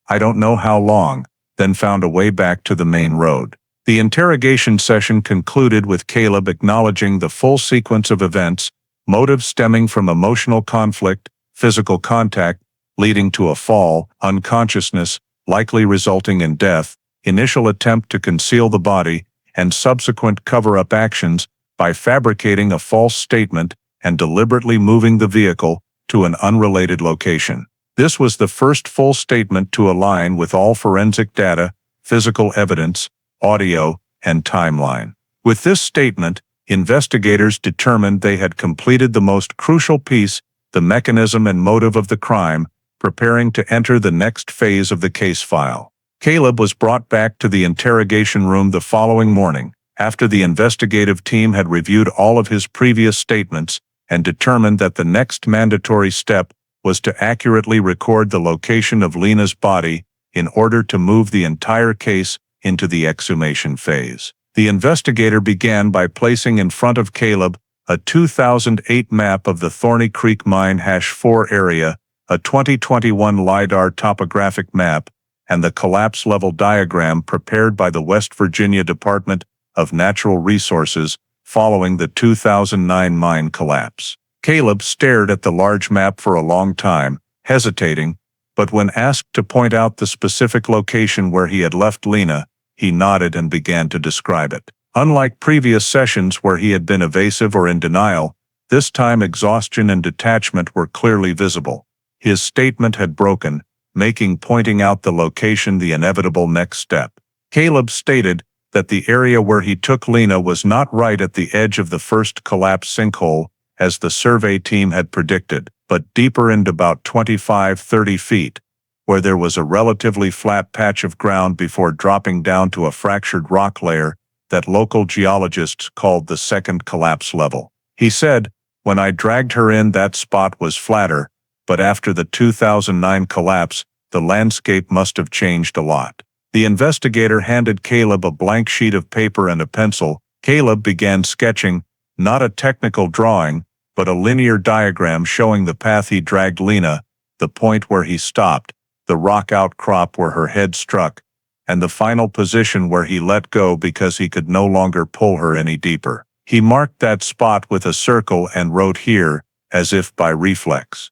I don't know how long, then found a way back to the main road." The interrogation session concluded with Caleb acknowledging the full sequence of events, motives stemming from emotional conflict, physical contact, leading to a fall, unconsciousness, likely resulting in death, initial attempt to conceal the body, and subsequent cover-up actions by fabricating a false statement and deliberately moving the vehicle to an unrelated location. This was the first full statement to align with all forensic data, physical evidence, audio, and timeline. With this statement, investigators determined they had completed the most crucial piece, the mechanism and motive of the crime, preparing to enter the next phase of the case file. Caleb was brought back to the interrogation room the following morning, after the investigative team had reviewed all of his previous statements and determined that the next mandatory step was to accurately record the location of Lena's body in order to move the entire case into the exhumation phase. The investigator began by placing in front of Caleb a 2008 map of the Thorny Creek Mine #4 area, a 2021 LiDAR topographic map, and the collapse level diagram prepared by the West Virginia Department of Natural Resources following the 2009 mine collapse. Caleb stared at the large map for a long time, hesitating, but when asked to point out the specific location where he had left Lena, he nodded and began to describe it. Unlike previous sessions where he had been evasive or in denial, this time exhaustion and detachment were clearly visible. His statement had broken, making pointing out the location the inevitable next step. Caleb stated that the area where he took Lena was not right at the edge of the first collapse sinkhole, as the survey team had predicted, but deeper into about 25-30 feet, where there was a relatively flat patch of ground before dropping down to a fractured rock layer that local geologists called the second collapse level. He said, "When I dragged her in, that spot was flatter, but after the 2009 collapse, the landscape must have changed a lot." The investigator handed Caleb a blank sheet of paper and a pencil. Caleb began sketching, not a technical drawing, but a linear diagram showing the path he dragged Lena, the point where he stopped, the rock outcrop where her head struck, and the final position where he let go because he could no longer pull her any deeper. He marked that spot with a circle and wrote "here," as if by reflex.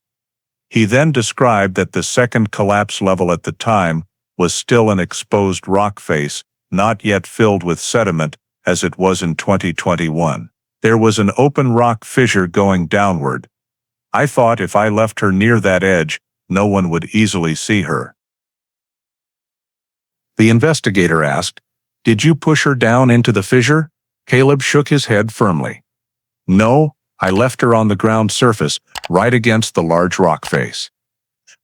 He then described that the second collapse level at the time was still an exposed rock face, not yet filled with sediment, as it was in 2021. There was an open rock fissure going downward. I thought if I left her near that edge, no one would easily see her. The investigator asked, "Did you push her down into the fissure?" Caleb shook his head firmly. "No, I left her on the ground surface, right against the large rock face.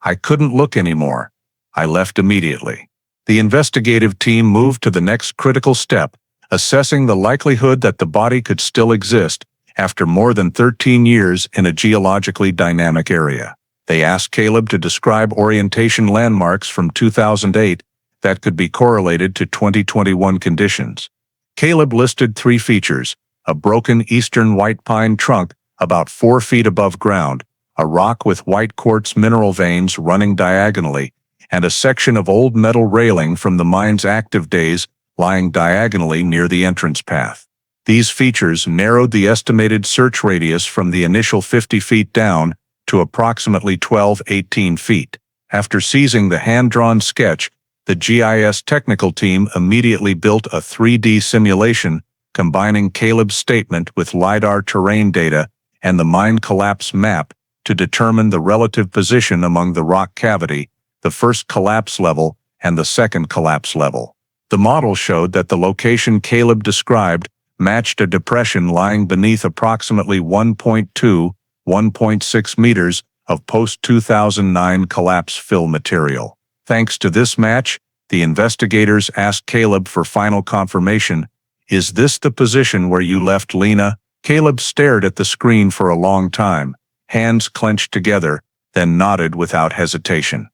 I couldn't look anymore. I left immediately." The investigative team moved to the next critical step, assessing the likelihood that the body could still exist after more than 13 years in a geologically dynamic area. They asked Caleb to describe orientation landmarks from 2008 that could be correlated to 2021 conditions. Caleb listed 3 features: a broken eastern white pine trunk about 4 feet above ground, a rock with white quartz mineral veins running diagonally, and a section of old metal railing from the mine's active days lying diagonally near the entrance path. These features narrowed the estimated search radius from the initial 50 feet down to approximately 18 feet. After seizing the hand-drawn sketch, the GIS technical team immediately built a 3D simulation combining Caleb's statement with LiDAR terrain data and the mine collapse map to determine the relative position among the rock cavity, the first collapse level, and the second collapse level. The model showed that the location Caleb described matched a depression lying beneath approximately 1.2–1.6 meters of post-2009 collapse fill material. Thanks to this match, the investigators asked Caleb for final confirmation. "Is this the position where you left Lena?" Caleb stared at the screen for a long time, hands clenched together, then nodded without hesitation.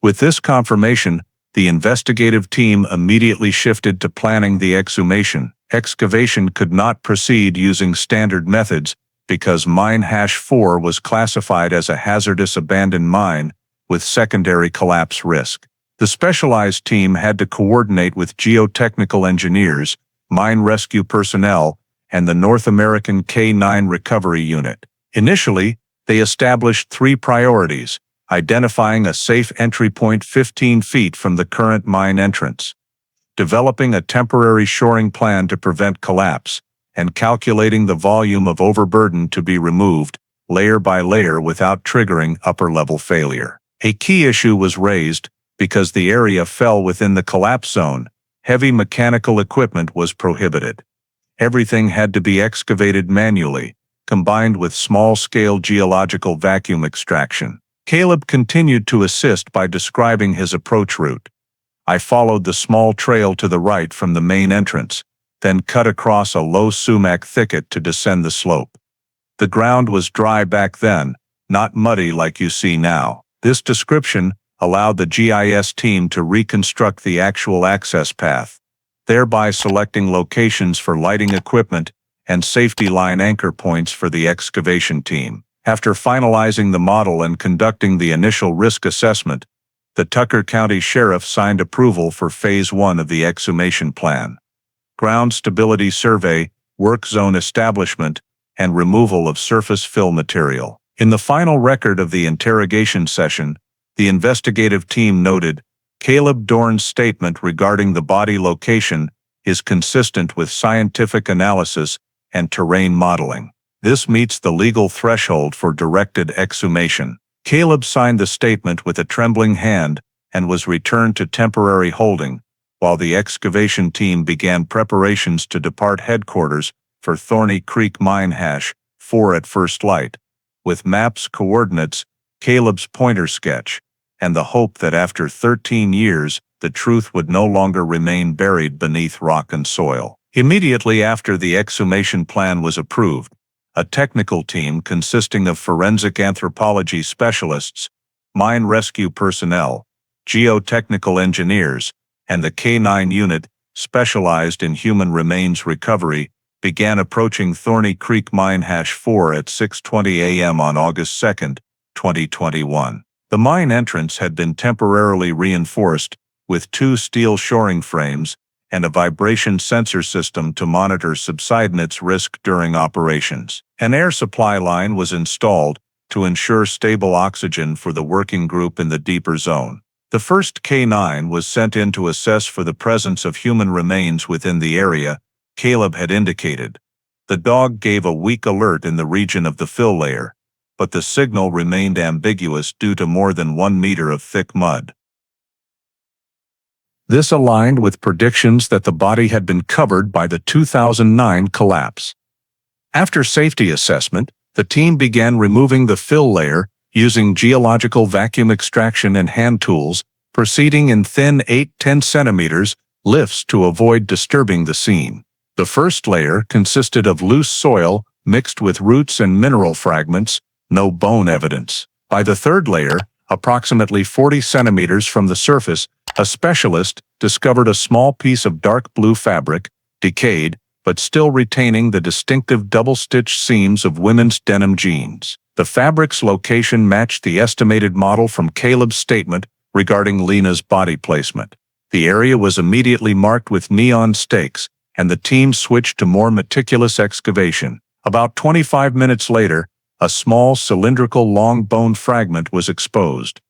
With this confirmation, the investigative team immediately shifted to planning the exhumation. Excavation could not proceed using standard methods because Mine Hash 4 was classified as a hazardous abandoned mine with secondary collapse risk. The specialized team had to coordinate with geotechnical engineers, mine rescue personnel, and the North American K-9 Recovery Unit. Initially, they established 3 priorities: identifying a safe entry point 15 feet from the current mine entrance, developing a temporary shoring plan to prevent collapse, and calculating the volume of overburden to be removed, layer by layer without triggering upper-level failure. A key issue was raised because the area fell within the collapse zone. Heavy mechanical equipment was prohibited. Everything had to be excavated manually, combined with small-scale geological vacuum extraction. Caleb continued to assist by describing his approach route. "I followed the small trail to the right from the main entrance, then cut across a low sumac thicket to descend the slope. The ground was dry back then, not muddy like you see now." This description allowed the GIS team to reconstruct the actual access path, thereby selecting locations for lighting equipment and safety line anchor points for the excavation team. After finalizing the model and conducting the initial risk assessment, the Tucker County Sheriff signed approval for Phase 1 of the exhumation plan: ground stability survey, work zone establishment, and removal of surface fill material. In the final record of the interrogation session, the investigative team noted, "Caleb Dorn's statement regarding the body location is consistent with scientific analysis and terrain modeling. This meets the legal threshold for directed exhumation." Caleb signed the statement with a trembling hand and was returned to temporary holding, while the excavation team began preparations to depart headquarters for Thorny Creek Mine Hash 4 at first light, with maps, coordinates, Caleb's pointer sketch, and the hope that after 13 years, the truth would no longer remain buried beneath rock and soil. Immediately after the exhumation plan was approved, a technical team consisting of forensic anthropology specialists, mine rescue personnel, geotechnical engineers, and the K-9 unit, specialized in human remains recovery, began approaching Thorny Creek Mine Hash 4 at 6:20 a.m. on August 2, 2021. The mine entrance had been temporarily reinforced with 2 steel shoring frames and a vibration sensor system to monitor subsidence risk during operations. An air supply line was installed to ensure stable oxygen for the working group in the deeper zone. The first K-9 was sent in to assess for the presence of human remains within the area Caleb had indicated. The dog gave a weak alert in the region of the fill layer, but the signal remained ambiguous due to more than 1 meter of thick mud. This aligned with predictions that the body had been covered by the 2009 collapse. After safety assessment, the team began removing the fill layer using geological vacuum extraction and hand tools, proceeding in thin 8–10 centimeters lifts to avoid disturbing the scene. The first layer consisted of loose soil mixed with roots and mineral fragments, no bone evidence. By the third layer, approximately 40 centimeters from the surface, a specialist discovered a small piece of dark blue fabric, decayed, but still retaining the distinctive double-stitched seams of women's denim jeans. The fabric's location matched the estimated model from Caleb's statement regarding Lena's body placement. The area was immediately marked with neon stakes, and the team switched to more meticulous excavation. About 25 minutes later, a small cylindrical long bone fragment was exposed.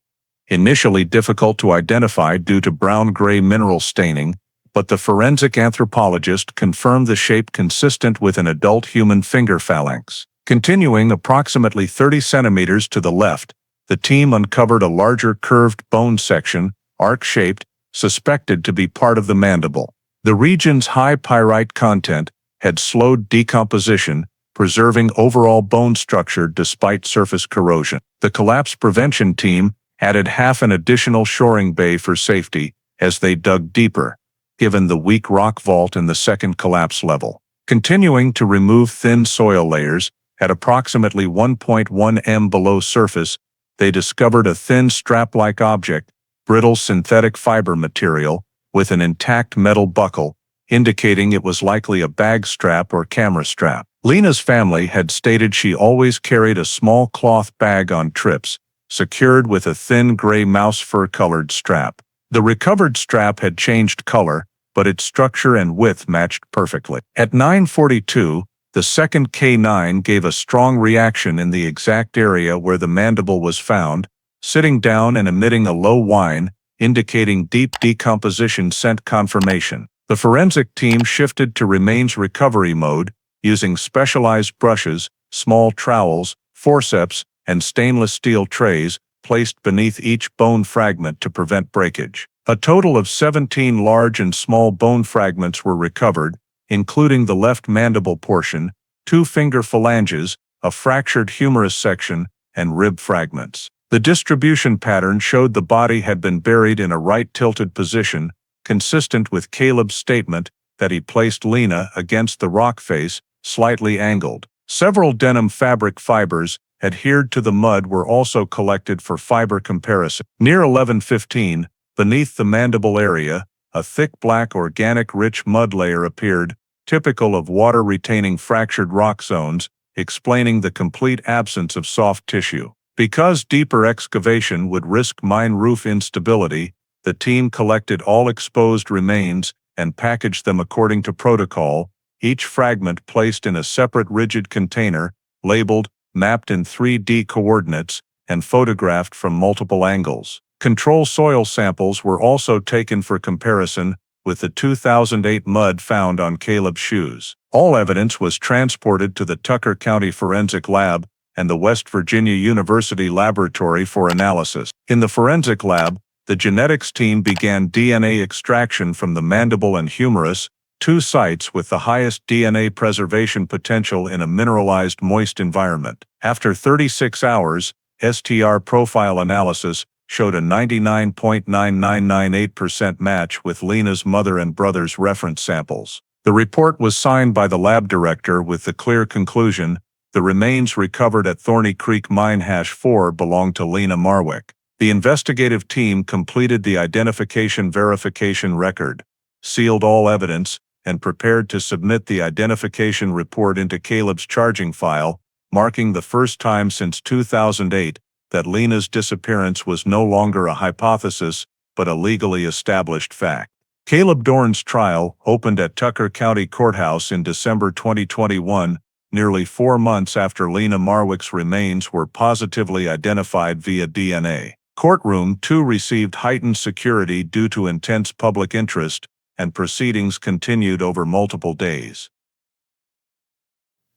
Initially difficult to identify due to brown-gray mineral staining, but the forensic anthropologist confirmed the shape consistent with an adult human finger phalanx. Continuing approximately 30 centimeters to the left, the team uncovered a larger curved bone section, arc-shaped, suspected to be part of the mandible. The region's high pyrite content had slowed decomposition, preserving overall bone structure despite surface corrosion. The collapse prevention team added half an additional shoring bay for safety as they dug deeper, given the weak rock vault in the second collapse level. Continuing to remove thin soil layers, at approximately 1.1 m below surface, they discovered a thin strap-like object, brittle synthetic fiber material, with an intact metal buckle, indicating it was likely a bag strap or camera strap. Lena's family had stated she always carried a small cloth bag on trips, secured with a thin gray mouse fur-colored strap. The recovered strap had changed color, but its structure and width matched perfectly. At 9:42, the second K9 gave a strong reaction in the exact area where the mandible was found, sitting down and emitting a low whine, indicating deep decomposition sent confirmation. The forensic team shifted to remains recovery mode, using specialized brushes, small trowels, forceps, and stainless steel trays placed beneath each bone fragment to prevent breakage. A total of 17 large and small bone fragments were recovered, including the left mandible portion, 2 finger phalanges, a fractured humerus section, and rib fragments. The distribution pattern showed the body had been buried in a right-tilted position, consistent with Caleb's statement that he placed Lena against the rock face, slightly angled. Several denim fabric fibers adhered to the mud were also collected for fiber comparison. Near 11:15, beneath the mandible area, a thick black organic rich mud layer appeared, typical of water-retaining fractured rock zones, explaining the complete absence of soft tissue. Because deeper excavation would risk mine roof instability, the team collected all exposed remains and packaged them according to protocol, each fragment placed in a separate rigid container, labeled, mapped in 3D coordinates, and photographed from multiple angles. Control soil samples were also taken for comparison with the 2008 mud found on Caleb's shoes. All evidence was transported to the Tucker County Forensic Lab and the West Virginia University Laboratory for analysis. In the forensic lab, the genetics team began DNA extraction from the mandible and humerus, 2 sites with the highest DNA preservation potential in a mineralized moist environment. After 36 hours, STR profile analysis showed a 99.9998% match with Lena's mother and brother's reference samples. The report was signed by the lab director with the clear conclusion the remains recovered at Thorny Creek Mine #4 belonged to Lena Marwick. The investigative team completed the identification verification record, sealed all evidence, and prepared to submit the identification report into Caleb's charging file, marking the first time since 2008 that Lena's disappearance was no longer a hypothesis but a legally established fact. Caleb Dorn's trial opened at Tucker County Courthouse in December 2021, nearly 4 months after Lena Marwick's remains were positively identified via DNA. Courtroom 2 received heightened security due to intense public interest, and proceedings continued over multiple days.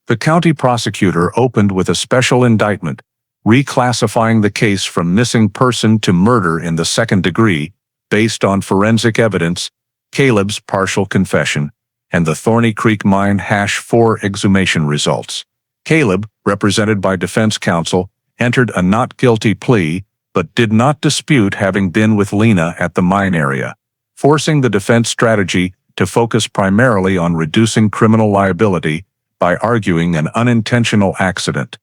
The county prosecutor opened with a special indictment, reclassifying the case from missing person to murder in the second degree, based on forensic evidence, Caleb's partial confession, and the Thorny Creek Mine #4 exhumation results. Caleb, represented by defense counsel, entered a not guilty plea, but did not dispute having been with Lena at the mine area, forcing the defense strategy to focus primarily on reducing criminal liability by arguing an unintentional accident.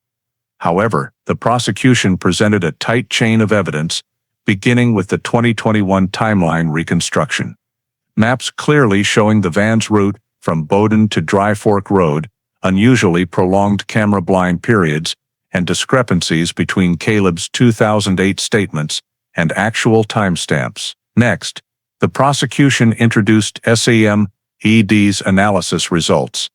However, the prosecution presented a tight chain of evidence, beginning with the 2021 timeline reconstruction. Maps clearly showing the van's route from Bowdoin to Dry Fork Road, unusually prolonged camera blind periods, and discrepancies between Caleb's 2008 statements and actual timestamps. Next, the prosecution introduced SEM-ED's analysis results,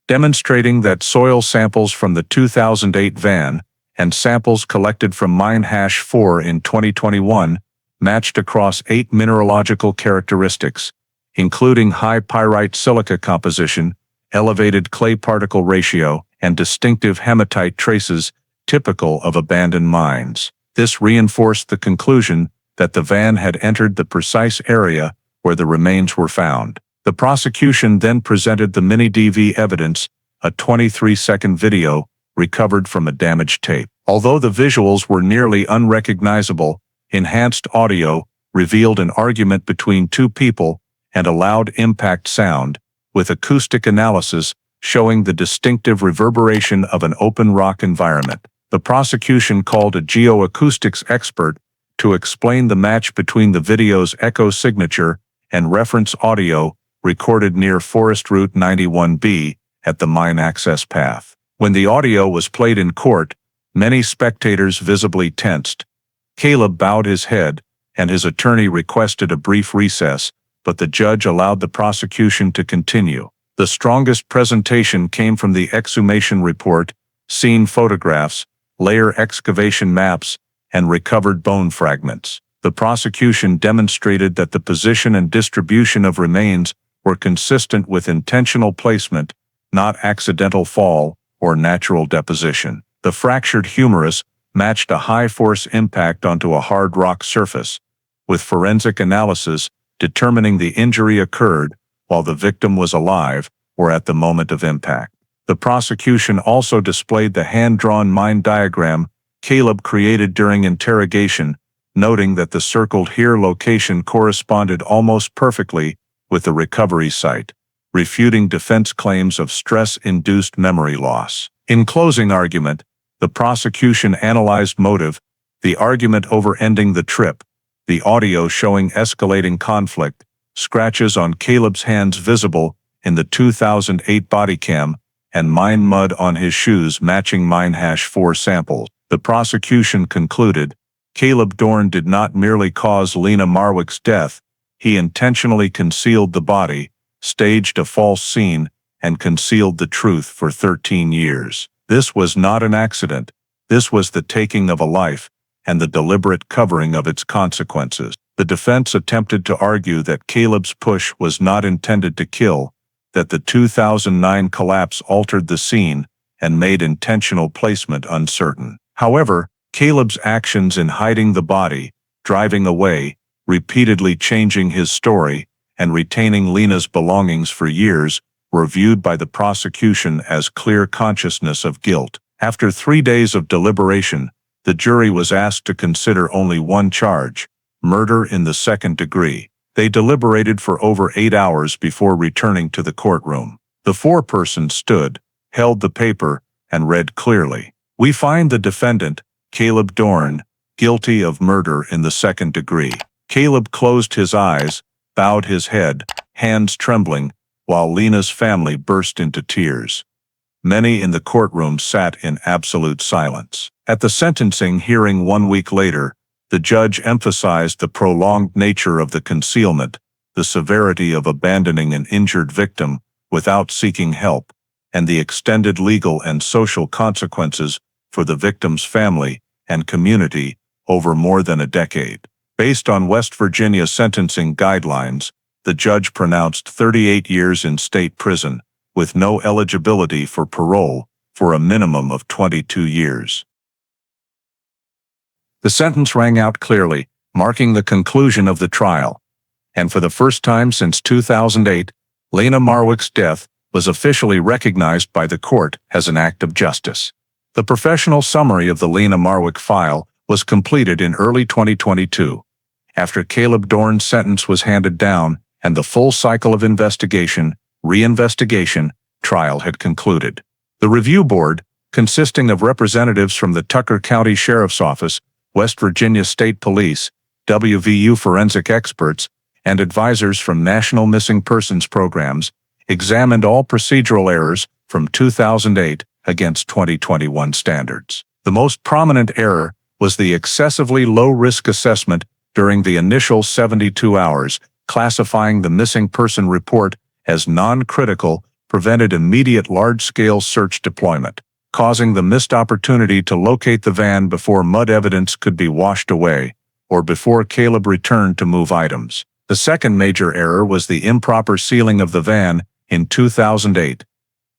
demonstrating that soil samples from the 2008 van and samples collected from mine hash 4 in 2021 matched across 8 mineralogical characteristics, including high pyrite silica composition, elevated clay particle ratio, and distinctive hematite traces typical of abandoned mines. This reinforced the conclusion that the van had entered the precise area where the remains were found. The prosecution then presented the mini-DV evidence, a 23-second video recovered from a damaged tape. Although the visuals were nearly unrecognizable, enhanced audio revealed an argument between two people and a loud impact sound, with acoustic analysis showing the distinctive reverberation of an open rock environment. The prosecution called a geoacoustics expert to explain the match between the video's echo signature and reference audio recorded near Forest Route 91B at the mine access path. When the audio was played in court, many spectators visibly tensed. Caleb bowed his head, and his attorney requested a brief recess, but the judge allowed the prosecution to continue. The strongest presentation came from the exhumation report, scene photographs, layer excavation maps, and recovered bone fragments. The prosecution demonstrated that the position and distribution of remains were consistent with intentional placement, not accidental fall or natural deposition. The fractured humerus matched a high-force impact onto a hard rock surface, with forensic analysis determining the injury occurred while the victim was alive or at the moment of impact. The prosecution also displayed the hand-drawn mine diagram Caleb created during interrogation, noting that the circled here location corresponded almost perfectly with the recovery site, refuting defense claims of stress-induced memory loss. In closing argument, the prosecution analyzed motive, the argument over ending the trip, the audio showing escalating conflict, scratches on Caleb's hands visible in the 2008 body cam, and mine mud on his shoes matching mine hash 4 samples. The prosecution concluded, Caleb Dorn did not merely cause Lena Marwick's death, he intentionally concealed the body, staged a false scene, and concealed the truth for 13 years. This was not an accident. This was the taking of a life, and the deliberate covering of its consequences. The defense attempted to argue that Caleb's push was not intended to kill, that the 2009 collapse altered the scene and made intentional placement uncertain. However, Caleb's actions in hiding the body, driving away, repeatedly changing his story, and retaining Lena's belongings for years were viewed by the prosecution as clear consciousness of guilt. After 3 days of deliberation, the jury was asked to consider only one charge, murder in the second degree. They deliberated for over 8 hours before returning to the courtroom. The foreperson stood, held the paper, and read clearly. We find the defendant, Caleb Dorn, guilty of murder in the second degree. Caleb closed his eyes, bowed his head, hands trembling, while Lena's family burst into tears. Many in the courtroom sat in absolute silence. At the sentencing hearing 1 week later, the judge emphasized the prolonged nature of the concealment, the severity of abandoning an injured victim without seeking help, and the extended legal and social consequences for the victim's family and community over more than a decade. Based on West Virginia sentencing guidelines, the judge pronounced 38 years in state prison, with no eligibility for parole, for a minimum of 22 years. The sentence rang out clearly, marking the conclusion of the trial. And for the first time since 2008, Lena Marwick's death was officially recognized by the court as an act of justice. The professional summary of the Lena Marwick file was completed in early 2022, after Caleb Dorn's sentence was handed down and the full cycle of investigation, reinvestigation, trial had concluded. The review board, consisting of representatives from the Tucker County Sheriff's Office, West Virginia State Police, WVU forensic experts, and advisors from national missing persons programs, examined all procedural errors from 2008 against 2021 standards. The most prominent error was the excessively low risk assessment during the initial 72 hours, classifying the missing person report as non-critical, prevented immediate large-scale search deployment, causing the missed opportunity to locate the van before mud evidence could be washed away, or before Caleb returned to move items. The second major error was the improper sealing of the van in 2008.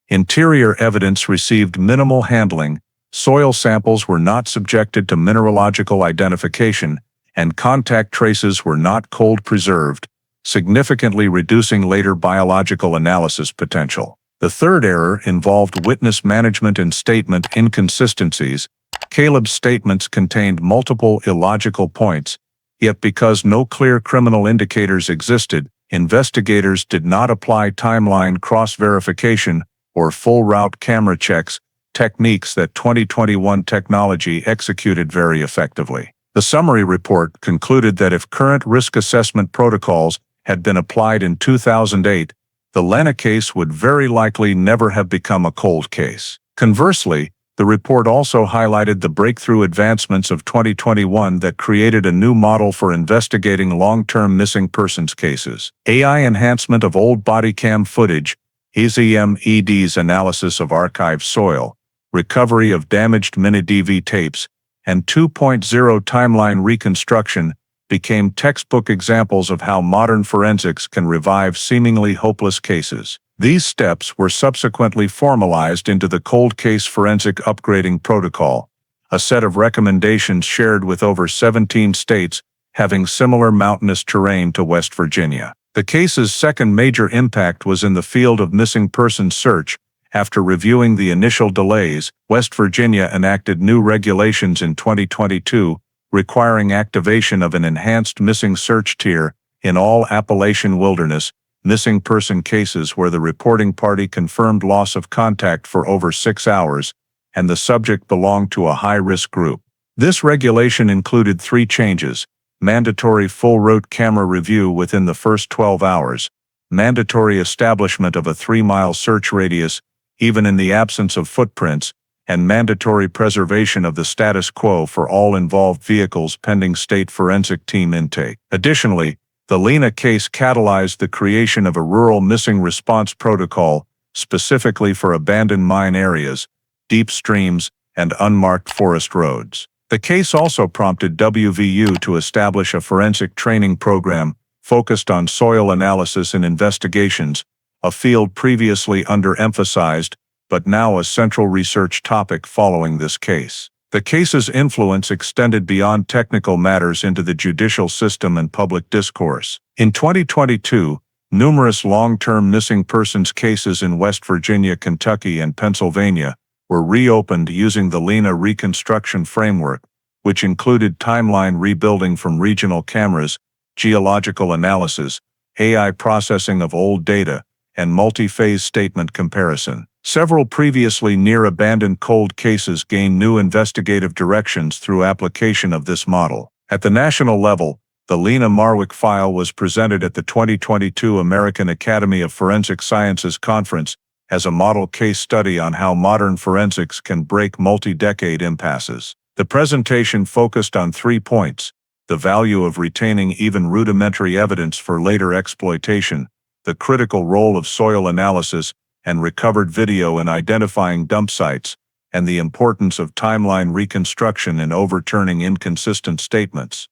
Interior evidence received minimal handling, soil samples were not subjected to mineralogical identification, and contact traces were not cold preserved, significantly reducing later biological analysis potential. The third error involved witness management and statement inconsistencies. Caleb's statements contained multiple illogical points, yet because no clear criminal indicators existed, investigators did not apply timeline cross-verification or full route camera checks, techniques that 2021 technology executed very effectively. The summary report concluded that if current risk assessment protocols had been applied in 2008, the Lena case would very likely never have become a cold case. Conversely, the report also highlighted the breakthrough advancements of 2021 that created a new model for investigating long-term missing persons cases. AI enhancement of old body cam footage, EZMED's analysis of archived soil, recovery of damaged mini-DV tapes, and 2.0 timeline reconstruction became textbook examples of how modern forensics can revive seemingly hopeless cases. These steps were subsequently formalized into the Cold Case Forensic Upgrading Protocol, a set of recommendations shared with over 17 states having similar mountainous terrain to West Virginia. The case's second major impact was in the field of missing persons search. After reviewing the initial delays, West Virginia enacted new regulations in 2022, requiring activation of an enhanced missing search tier in all Appalachian Wilderness missing person cases where the reporting party confirmed loss of contact for over 6 hours and the subject belonged to a high-risk group. This regulation included 3 changes: mandatory full route camera review within the first 12 hours, mandatory establishment of a 3-mile search radius, even in the absence of footprints, and mandatory preservation of the status quo for all involved vehicles pending state forensic team intake. Additionally, the Lena case catalyzed the creation of a rural missing response protocol specifically for abandoned mine areas, deep streams, and unmarked forest roads. The case also prompted WVU to establish a forensic training program focused on soil analysis and investigations, a field previously underemphasized but now a central research topic following this case. The case's influence extended beyond technical matters into the judicial system and public discourse. In 2022, numerous long-term missing persons cases in West Virginia, Kentucky, and Pennsylvania were reopened using the Lena reconstruction framework, which included timeline rebuilding from regional cameras, geological analysis, AI processing of old data, and multi-phase statement comparison. Several previously near-abandoned cold cases gained new investigative directions through application of this model. At the national level, the Lena Marwick file was presented at the 2022 American Academy of Forensic Sciences Conference as a model case study on how modern forensics can break multi-decade impasses. The presentation focused on 3 points: the value of retaining even rudimentary evidence for later exploitation, the critical role of soil analysis and recovered video in identifying dump sites, and the importance of timeline reconstruction in overturning inconsistent statements.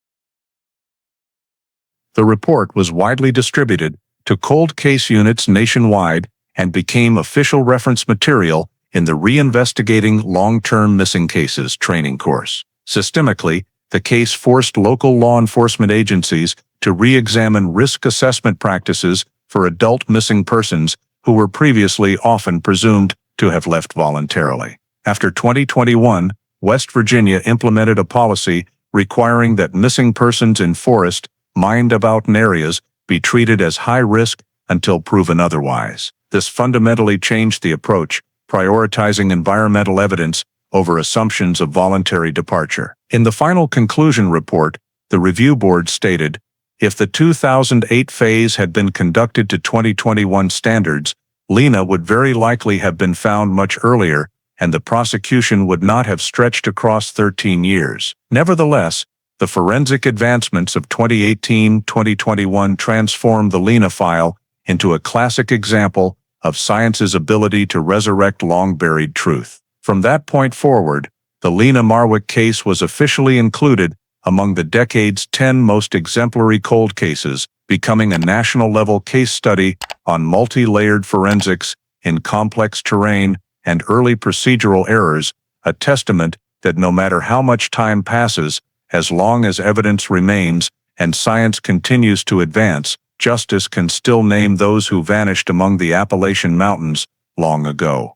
The report was widely distributed to cold case units nationwide and became official reference material in the Reinvestigating Long-Term Missing Cases training course. Systemically, the case forced local law enforcement agencies to re-examine risk assessment practices for adult missing persons who were previously often presumed to have left voluntarily. After 2021, West Virginia implemented a policy requiring that missing persons in forest, mined-about areas be treated as high risk until proven otherwise. This fundamentally changed the approach, prioritizing environmental evidence over assumptions of voluntary departure. In the final conclusion report, the review board stated, if the 2008 phase had been conducted to 2021 standards, Lena would very likely have been found much earlier, and the prosecution would not have stretched across 13 years. Nevertheless, the forensic advancements of 2018-2021 transformed the Lena file into a classic example of science's ability to resurrect long-buried truth. From that point forward, the Lena Marwick case was officially included among the decade's 10 most exemplary cold cases, becoming a national-level case study on multi-layered forensics in complex terrain and early procedural errors, a testament that no matter how much time passes, as long as evidence remains and science continues to advance, justice can still name those who vanished among the Appalachian Mountains long ago.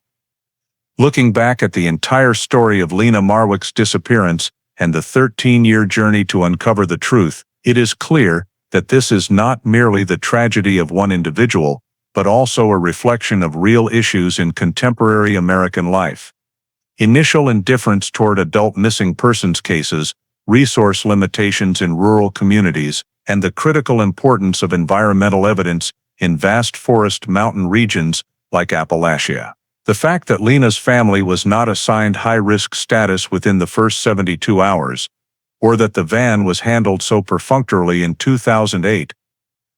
Looking back at the entire story of Lena Marwick's disappearance and the 13-year journey to uncover the truth, it is clear that this is not merely the tragedy of one individual, but also a reflection of real issues in contemporary American life. Initial indifference toward adult missing persons cases, resource limitations in rural communities, and the critical importance of environmental evidence in vast forest mountain regions like Appalachia. The fact that Lena's family was not assigned high-risk status within the first 72 hours, or that the van was handled so perfunctorily in 2008,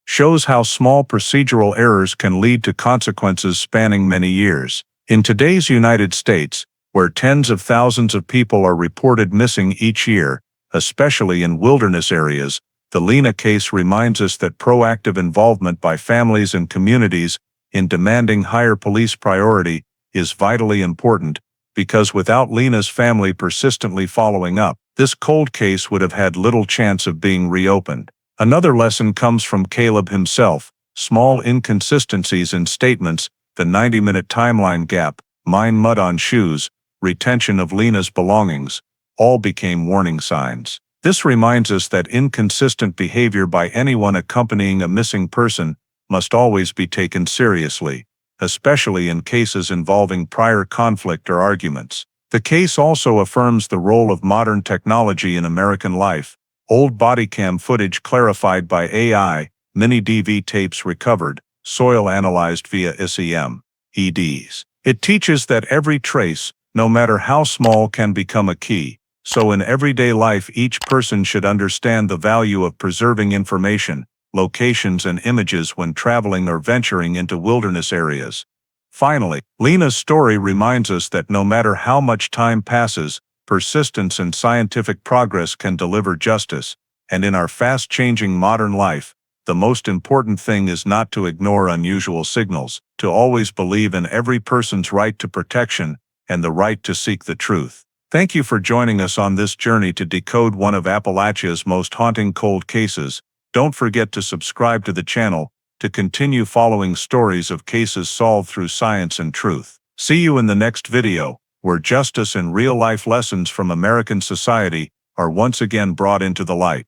shows how small procedural errors can lead to consequences spanning many years. In today's United States, where tens of thousands of people are reported missing each year, especially in wilderness areas, the Lena case reminds us that proactive involvement by families and communities in demanding higher police priority is vitally important, because without Lena's family persistently following up, this cold case would have had little chance of being reopened. Another lesson comes from Caleb himself: small inconsistencies in statements, the 90-minute timeline gap, mine mud on shoes, retention of Lena's belongings, all became warning signs. This reminds us that inconsistent behavior by anyone accompanying a missing person must always be taken seriously, especially in cases involving prior conflict or arguments. The case also affirms the role of modern technology in American life. Old body cam footage clarified by AI, mini-DV tapes recovered, soil analyzed via SEM, EDs. It teaches that every trace, no matter how small, can become a key. So in everyday life, each person should understand the value of preserving information, locations and images when traveling or venturing into wilderness areas. Finally, Lena's story reminds us that no matter how much time passes, persistence and scientific progress can deliver justice, and in our fast-changing modern life, the most important thing is not to ignore unusual signals, to always believe in every person's right to protection and the right to seek the truth. Thank you for joining us on this journey to decode one of Appalachia's most haunting cold cases. Don't forget to subscribe to the channel to continue following stories of cases solved through science and truth. See you in the next video, where justice and real-life lessons from American society are once again brought into the light.